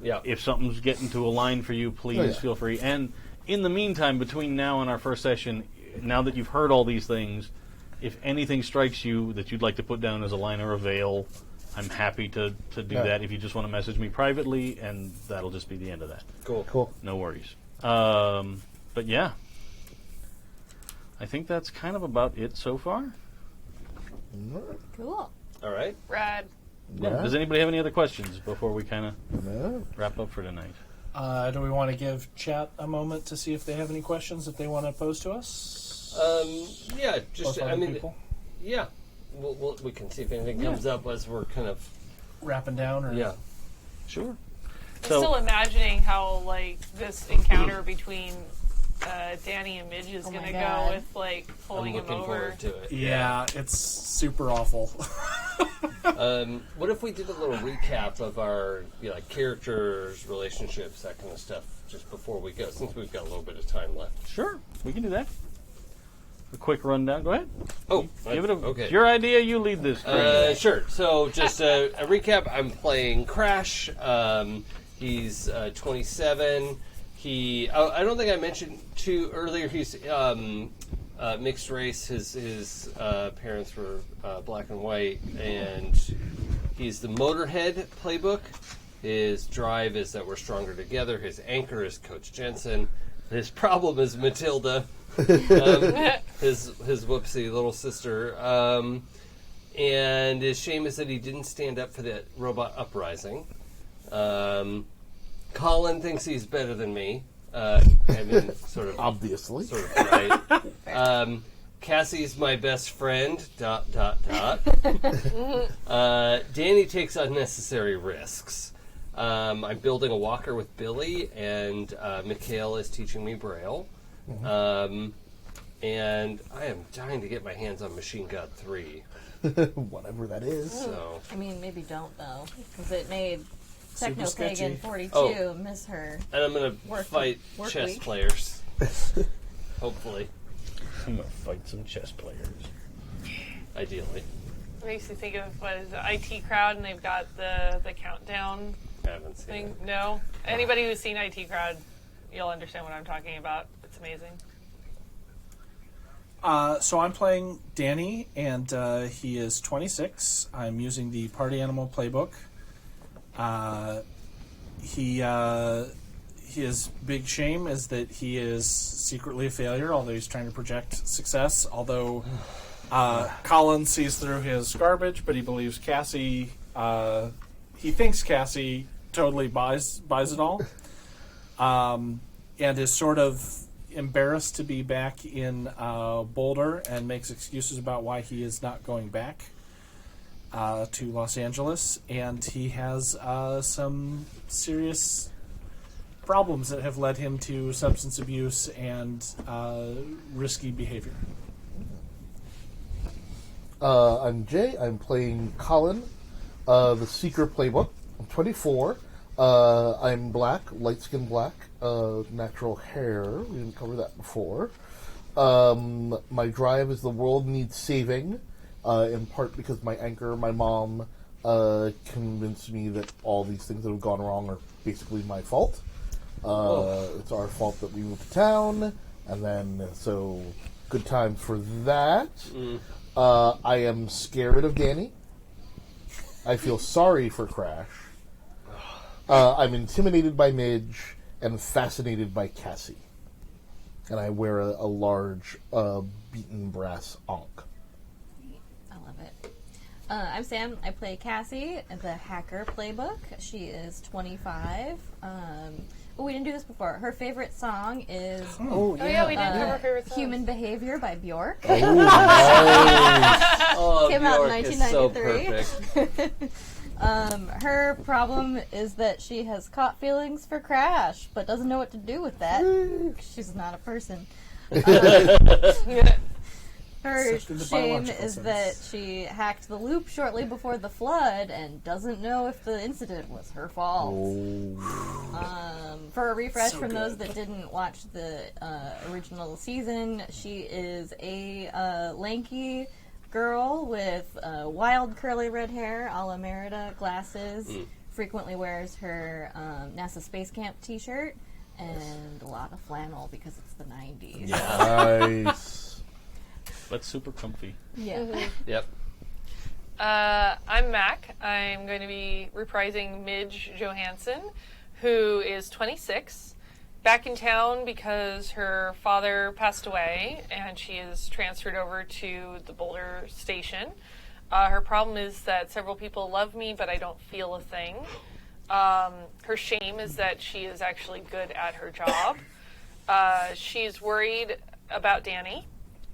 Yeah. if something's getting to a line for you, please feel free. And in the meantime, between now and our first session, now that you've heard all these things, if anything strikes you that you'd like to put down as a line or a veil, I'm happy to do that. If you just want to message me privately, and that'll just be the end of that. Cool. No worries. But yeah, I think that's kind of about it so far. Cool. All right. Rad. Yeah. Does anybody have any other questions before we kind of No. wrap up for tonight? Do we want to give chat a moment to see if they have any questions that they want to pose to us? Yeah. Just Plus other people? yeah. We can see if anything comes up as we're kind of Wrapping down, or Sure. I'm still imagining how like this encounter between Danny and Midge is Oh going my to go God. with like I'm pulling him looking over. forward to it. yeah, it's super awful. What if we did a little recap of our like characters, relationships, that kind of stuff, just before we go, since we've got a little bit of time left. Sure. We can do that. A quick rundown. Go ahead. Oh, Give it a. okay. It's your idea. You lead this. Sure. So just a recap. I'm playing Crash. He's 27. I don't think I mentioned too earlier. He's mixed race. His parents were black and white, and he's the Motorhead playbook. His drive is that we're stronger together. His anchor is Coach Jensen. His problem is Matilda. His whoopsie little sister. And his shame is that he didn't stand up for that robot uprising. Colin thinks he's better than me. I mean, sort of Obviously. sort of right. Cassie's my best friend. ... Danny takes unnecessary risks. I'm building a walker with Billy, and Mikhail is teaching me Braille. And I am dying to get my hands on Machine God 3. Whatever that is. So I mean, maybe don't though, because it made Super sketchy. Technopagan 42 Oh. miss her. and I'm gonna Work chess week. players. Hopefully, I'm gonna fight some chess players. ideally. Makes me think of what is it, IT Crowd, and they've got the countdown I haven't seen thing. it. No, anybody who's seen IT Crowd, you'll understand what I'm talking about. It's amazing. So I'm playing Danny, and he is 26. I'm using the Party Animal playbook. His big shame is that he is secretly a failure, although he's trying to project success. Although Colin sees through his garbage, but he believes Cassie. He thinks Cassie totally buys it all, and is sort of embarrassed to be back in Boulder, and makes excuses about why he is not going back to Los Angeles. And he has some serious problems that have led him to substance abuse and risky behavior. I'm Jay. I'm playing Colin, the Seeker playbook. I'm 24. I'm black, light-skinned black, natural hair. We didn't cover that before. My drive is the world needs saving, in part because my anchor, my mom, convinced me that all these things that have gone wrong are basically my fault. It's our fault that we moved to town, and then, so, good times for that. I am scared of Danny. I feel sorry for Crash. I'm intimidated by Midge and fascinated by Cassie. And I wear a large beaten brass ankh. I love it. I'm Sam. I play Cassie, the hacker playbook. She is 25. We didn't do this before. Her favorite song is Oh yeah, we didn't cover her favorite songs. Human Behavior by Bjork. Oh, nice. Oh, Came out in Bjork is so 1993. perfect. Her problem is that she has caught feelings for Crash, but doesn't know what to do with that. She's not a person. Her Except in the shame biological is sense. that she hacked the loop shortly before the flood and doesn't know if the incident was her fault. For a refresh So from those good. that didn't watch the original season, she is a lanky girl with wild curly red hair, a la Merida, glasses, frequently wears her NASA Space Camp t-shirt, and a lot of flannel because it's the 90s. Nice. But super comfy. Yeah. Yep. I'm Mac. I'm going to be reprising Midge Johansson, who is 26, back in town because her father passed away, and she is transferred over to the Boulder station. Her problem is that several people love me, but I don't feel a thing. Her shame is that she is actually good at her job. She's worried about Danny,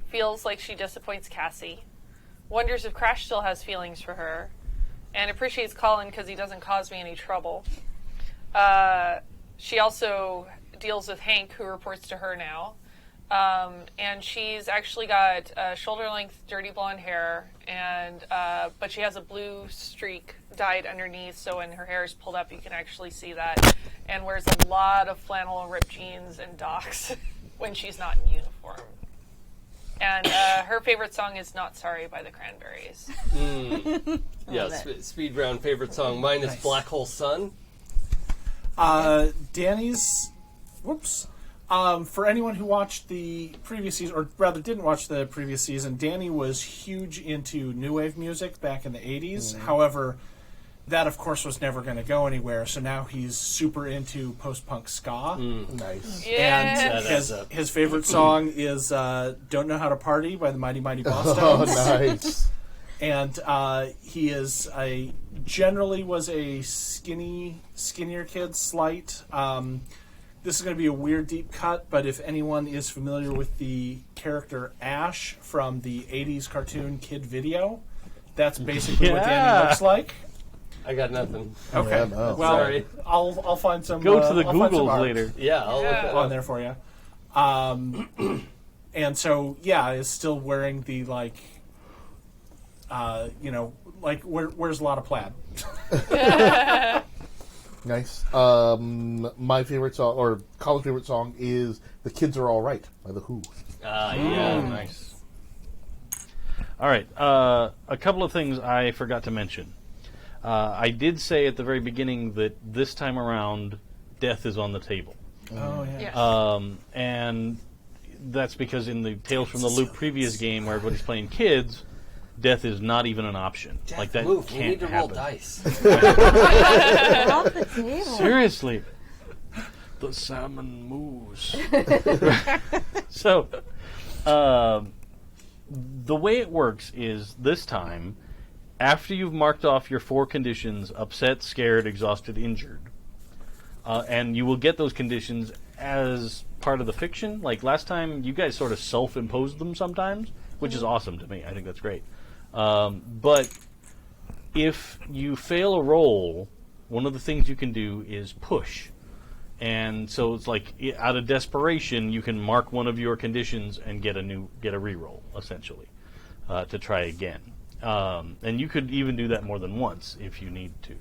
feels like she disappoints Cassie, wonders if Crash still has feelings for her, and appreciates Colin because he doesn't cause me any trouble. She also deals with Hank, who reports to her now. And she's actually got shoulder-length dirty blonde hair, and but she has a blue streak dyed underneath, so when her hair is pulled up, you can actually see that, and wears a lot of flannel and ripped jeans and Docs when she's not in uniform. And her favorite song is Not Sorry by the Cranberries. Yeah, Love it. Speed Round favorite song. Mine is Black Hole Sun. Danny's... Whoops. For anyone who watched the previous season, or rather didn't watch the previous season, Danny was huge into new wave music back in the 80s. However, that, of course, was never going to go anywhere, so now he's super into post-punk ska. Nice. Yeah. And his favorite song is Don't Know How to Party by the Mighty Mighty Bosstones. Oh, nice. And he is generally was a skinnier kid, slight. This is going to be a weird deep cut, but if anyone is familiar with the character Ash from the 80s cartoon Kid Video, that's basically what Danny looks like. I got nothing. Okay. Yeah, no. Well, Sorry. I'll find some. Go to the I'll find some Googles art later. Yeah, I'll look that on up. there for you. And so, yeah, is still wearing the like where's a lot of plaid? Nice. My favorite song, or Colin's favorite song, is "The Kids Are All Right" by The Who. Nice. All right. A couple of things I forgot to mention. I did say at the very beginning that this time around, death is on the table. Oh yeah. Yes. And that's because in the Tales from the Loop previous game, where everybody's playing kids, death is not even an option. Jeff, like that move. can't We need to roll happen. dice. Off the table. Seriously. The salmon moves. So, the way it works is this time, after you've marked off your 4 conditions, upset, scared, exhausted, injured, and you will get those conditions as part of the fiction. Like last time, you guys sort of self-imposed them sometimes, which is awesome to me. I think that's great. But if you fail a roll, one of the things you can do is push. And so it's like, out of desperation, you can mark one of your conditions and get a reroll, essentially, to try again. And you could even do that more than once if you need to.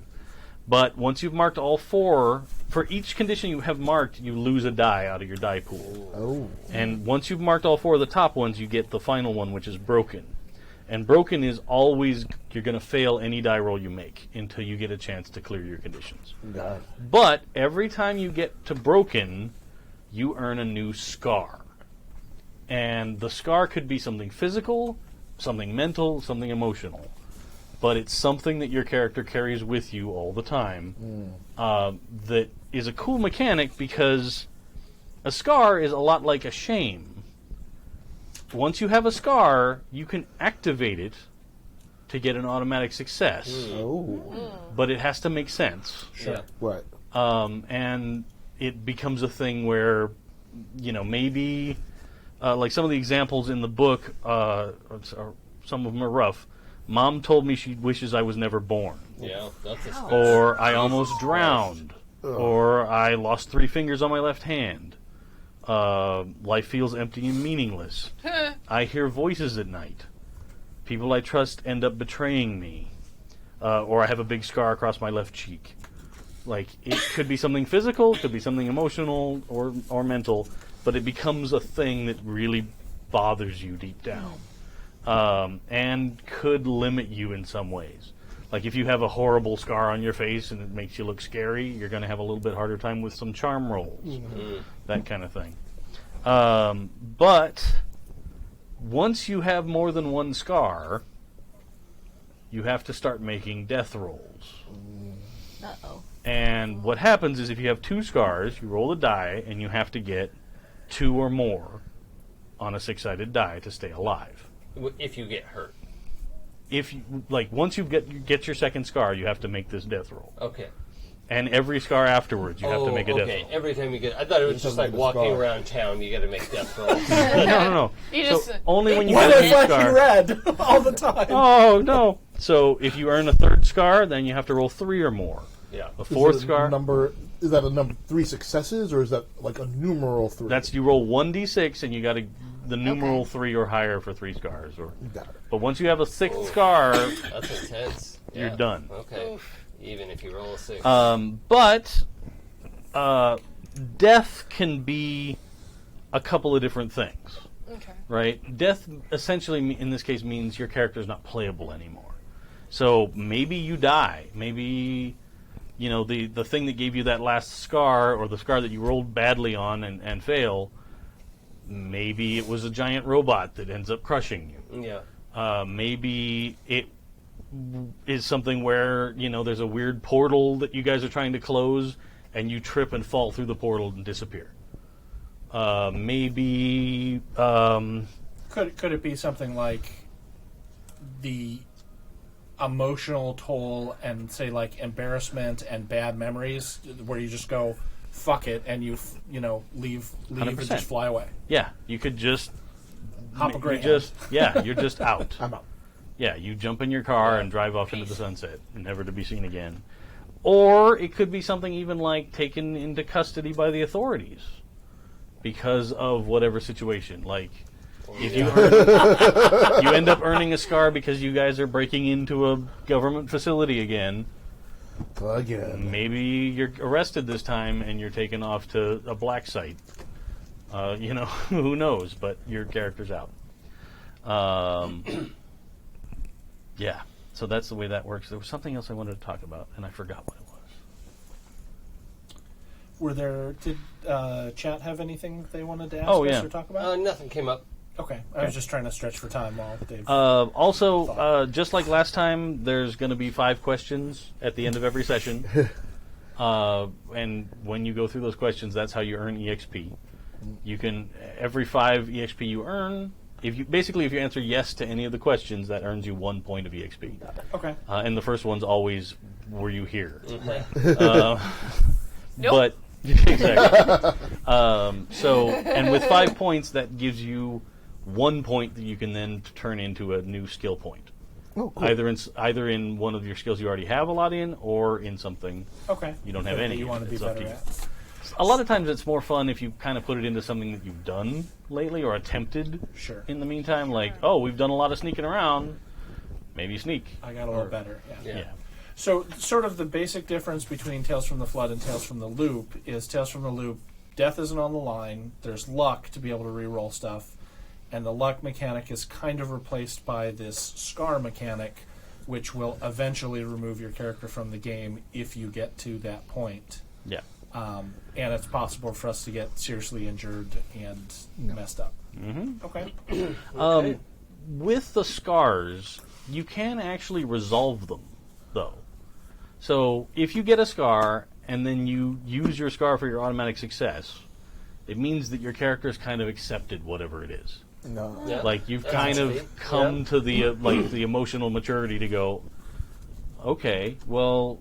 But once you've marked all 4, for each condition you have marked, you lose a die out of your die pool. Oh. And once you've marked all 4 of the top ones, you get the final one, which is broken. And broken is always, you're going to fail any die roll you make until you get a chance to clear your conditions. God. But every time you get to broken, you earn a new scar. And the scar could be something physical, something mental, something emotional. But it's something that your character carries with you all the time. That is a cool mechanic because a scar is a lot like a shame. Once you have a scar, you can activate it to get an automatic success. Oh. But it has to make sense. Sure. Right. And it becomes a thing where, maybe, like some of the examples in the book, some of them are rough. Mom told me she wishes I was never born. Yeah, that's a Or I almost drowned. Or I lost 3 fingers on my left hand. Life feels empty and meaningless. I hear voices at night. People I trust end up betraying me. Or I have a big scar across my left cheek. Like, it could be something physical, it could be something emotional or mental, but it becomes a thing that really bothers you deep down. And could limit you in some ways. Like if you have a horrible scar on your face and it makes you look scary, you're going to have a little bit harder time with some charm rolls. That kind of thing. But once you have more than one scar, you have to start making death rolls. Uh-oh. And what happens is if you have 2 scars, you roll a die and you have to get 2 or more on a 6-sided die to stay alive. If you get hurt. If you, once you get your second scar, you have to make this death roll. Okay. And every scar afterwards, you have to make a death roll. Every time you get... I thought it was just like walking around town, you got to make death rolls. No. You So just only when you Why get a the new fuck scar. you red all the time? Oh, no. So if you earn a 3rd scar, then you have to roll 3 or more. Yeah. A 4th Is it a scar, Is that a number 3 successes, or is that like a numeral 3? you roll 1d6 and you got to the numeral 3 or higher for 3 scars. Got it. But once you have a 6th scar, That's intense. you're Yeah. done. Okay. Even if you roll a 6. But death can be a couple of different things, okay. right? Death essentially, in this case, means your character is not playable anymore. So maybe you die. Maybe, the thing that gave you that last scar, or the scar that you rolled badly on and fail, maybe it was a giant robot that ends up crushing you. Yeah. Maybe it is something where, there's a weird portal that you guys are trying to close, and you trip and fall through the portal and disappear. Maybe... Could it be something like the emotional toll and, say, like, embarrassment and bad memories, where you just go, fuck it, and you leave and 100%. just fly away? Yeah, you could just... Hop a great you're just out. I'm out. Yeah, you jump in your car and drive off into the sunset, never to be seen again. Or it could be something even like taken into custody by the authorities because of whatever situation. Like, If you earn, you end up earning a scar because you guys are breaking into a government facility again. Again. Maybe you're arrested this time and you're taken off to a black site. Who knows? But your character's out. Yeah. So that's the way that works. There was something else I wanted to talk about, and I forgot what it was. Did chat have anything that they wanted to ask Oh, us yeah. or talk about? Nothing came up. Okay. I was just trying to stretch for time while Dave... Also, just like last time, there's going to be 5 questions at the end of every session. And when you go through those questions, that's how you earn EXP. You can, every 5 EXP you earn, if you answer yes to any of the questions, that earns you 1 point of EXP. Okay. And the first one's always, were you here? Nope. But exactly. And with 5 points, that gives you 1 point that you can then turn into a new skill point. Oh, cool. Either in one of your skills you already have a lot in, or in something Okay. you don't have That any. you want to be It's up better to you. at. A lot of times it's more fun if you kind of put it into something that you've done lately or attempted Sure. in the meantime. Like, oh, we've done a lot of sneaking around. Maybe sneak. I got a little better. Yeah. Yeah. So, sort of the basic difference between Tales from the Flood and Tales from the Loop is Tales from the Loop, death isn't on the line. There's luck to be able to re-roll stuff. And the luck mechanic is kind of replaced by this scar mechanic, which will eventually remove your character from the game if you get to that point. Yeah. And it's possible for us to get seriously injured and messed up. Mm-hmm. Okay. With the scars, you can actually resolve them, though. So if you get a scar and then you use your scar for your automatic success, it means that your character's kind of accepted whatever it is. No. Yeah. Like you've That's kind of neat. come Yeah. to the the emotional maturity to go, okay, well,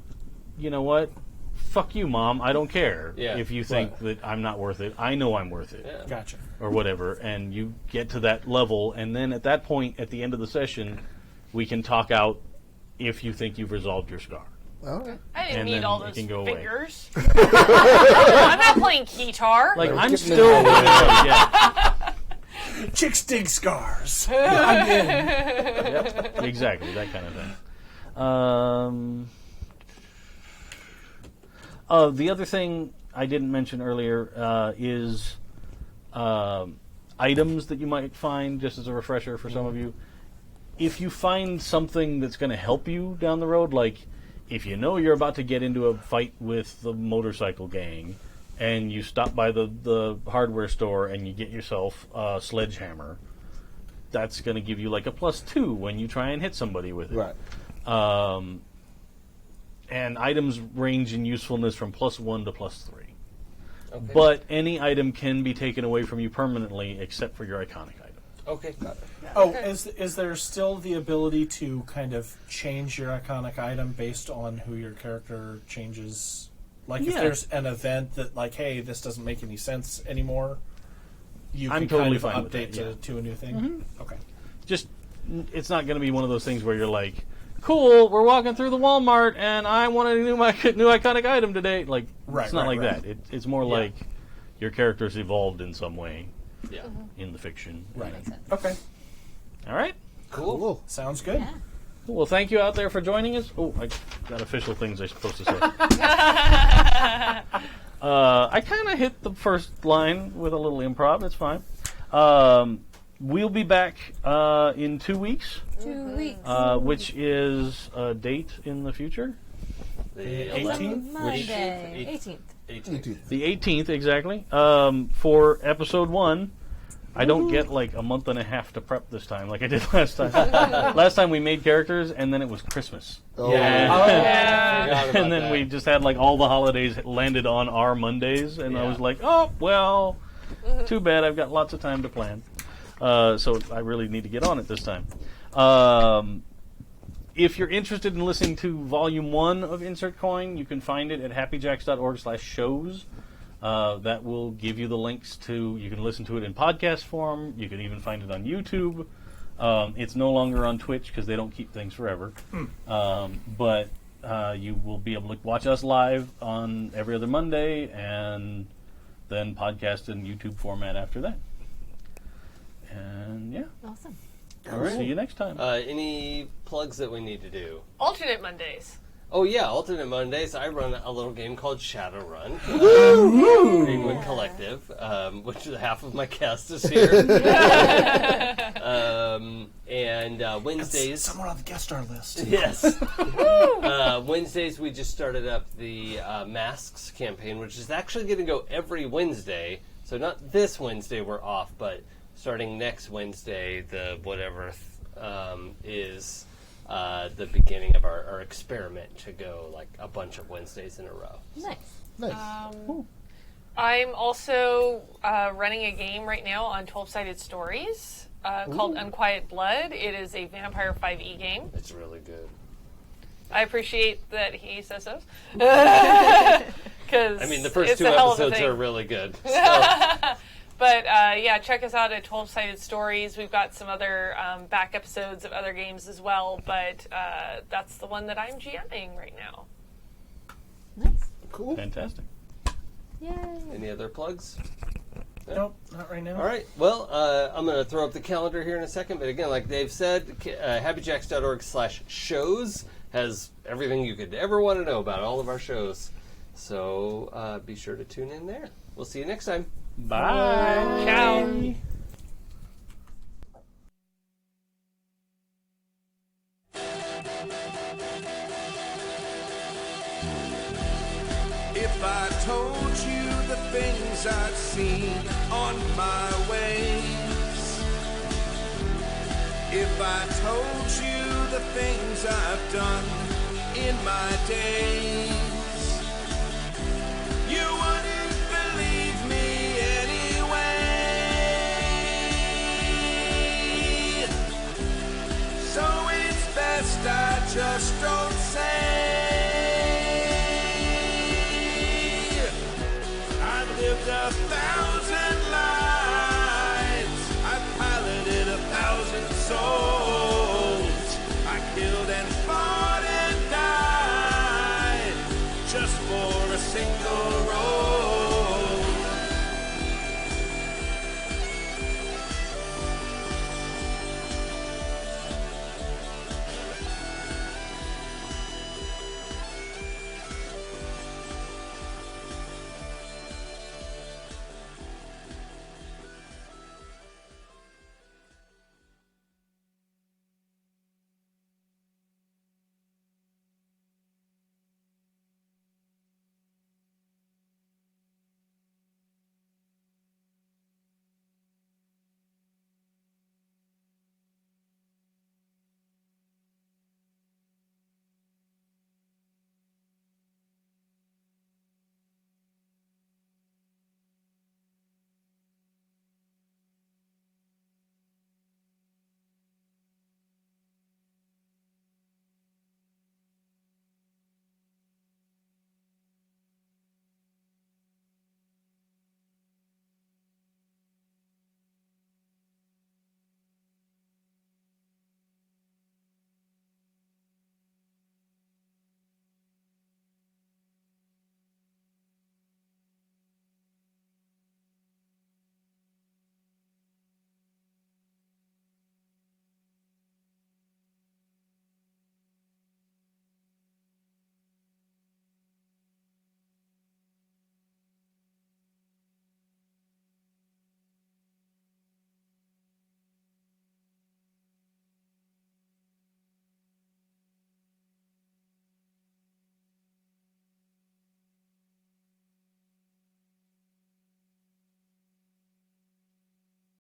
you know what? Fuck you, Mom. I don't care Yeah. if you think that I'm not worth it. I know I'm worth it. Yeah. Gotcha. Or whatever, and you get to that level, and then at that point, at the end of the session, we can talk out if you think you've resolved your scar. Okay. I didn't And need then all it those can go away. fingers. I'm not playing guitar. Like, We're I'm getting still... into it. yeah, Chicks dig scars. yep, exactly, that kind of thing. The other thing I didn't mention earlier is items that you might find, just as a refresher for some of you. If you find something that's going to help you down the road, like if you know you're about to get into a fight with the motorcycle gang, and you stop by the hardware store and you get yourself a sledgehammer, that's going to give you like a +2 when you try and hit somebody with it. Right. And items range in usefulness from +1 to +3. Okay. But any item can be taken away from you permanently except for your iconic item. Okay. Oh, is there still the ability to kind of change your iconic item based on who your character changes? Like if Yeah. there's an event that, like, hey, this doesn't make any sense anymore, you can I'm totally kind fine of with update that, yeah. to a new thing? Okay. Just, it's not going to be one of those things where you're like, cool, we're walking through the Walmart and I want a new iconic item today. Like, Right, it's not right, like right. that. It's more like your character's evolved in some way Yeah. in the fiction. Right. Makes sense. Okay. All right. Cool. Cool. Sounds good. Yeah. Cool. Well, thank you out there for joining us. Oh, I got official things I'm supposed to say. I kind of hit the first line with a little improv. It's fine. We'll be back in 2 weeks, 2 weeks. which is a date in the future. The 18th? Monday. Which- 18th. 18th. The 18th, exactly. For episode 1. I don't get like a month and a half to prep this time like I did last time. Last time we made characters, and then it was Christmas. Oh, Yeah. Forgot about And then that. we just had like all the holidays landed on our Mondays, and I Yeah. was like, oh, well, too bad. I've got lots of time to plan. So I really need to get on it this time. If you're interested in listening to Volume 1 of Insert Coin, you can find it at happyjacks.org/shows. That will give you the links to, you can listen to it in podcast form. You can even find it on YouTube. It's no longer on Twitch because they don't keep things forever. But you will be able to watch us live on every other Monday and then podcast in YouTube format after that. And yeah, Awesome. see you next time. Any plugs that we need to do? Alternate Mondays. Oh yeah, alternate Mondays. I run a little game called Shadowrun, Greenwood Collective, which is half of my cast is here. And Wednesdays. Somewhere on the guest star list. Yes. Wednesdays we just started up the Masks campaign, which is actually going to go every Wednesday. So not this Wednesday we're off, but starting next Wednesday, the whatever is the beginning of our experiment to go like a bunch of Wednesdays in a row. Nice. Nice. I'm also running a game right now on 12-sided stories called Unquiet Blood. It is a Vampire 5e game. It's really good. I appreciate that he says so. Because I mean, the first two episodes are really good. So. But yeah, check us out at 12-sided stories. We've got some other back episodes of other games as well, but that's the one that I'm GMing right now. Nice. Cool. Fantastic. Yay. Any other plugs? Nope, not right now. All right. Well, I'm going to throw up the calendar here in a second. But again, like Dave said, happyjacks.org/shows has everything you could ever want to know about all of our shows. So be sure to tune in there. We'll see you next time. Bye. Ciao. If I told you the things I've seen on my waves, if I told you the things I've done in my days,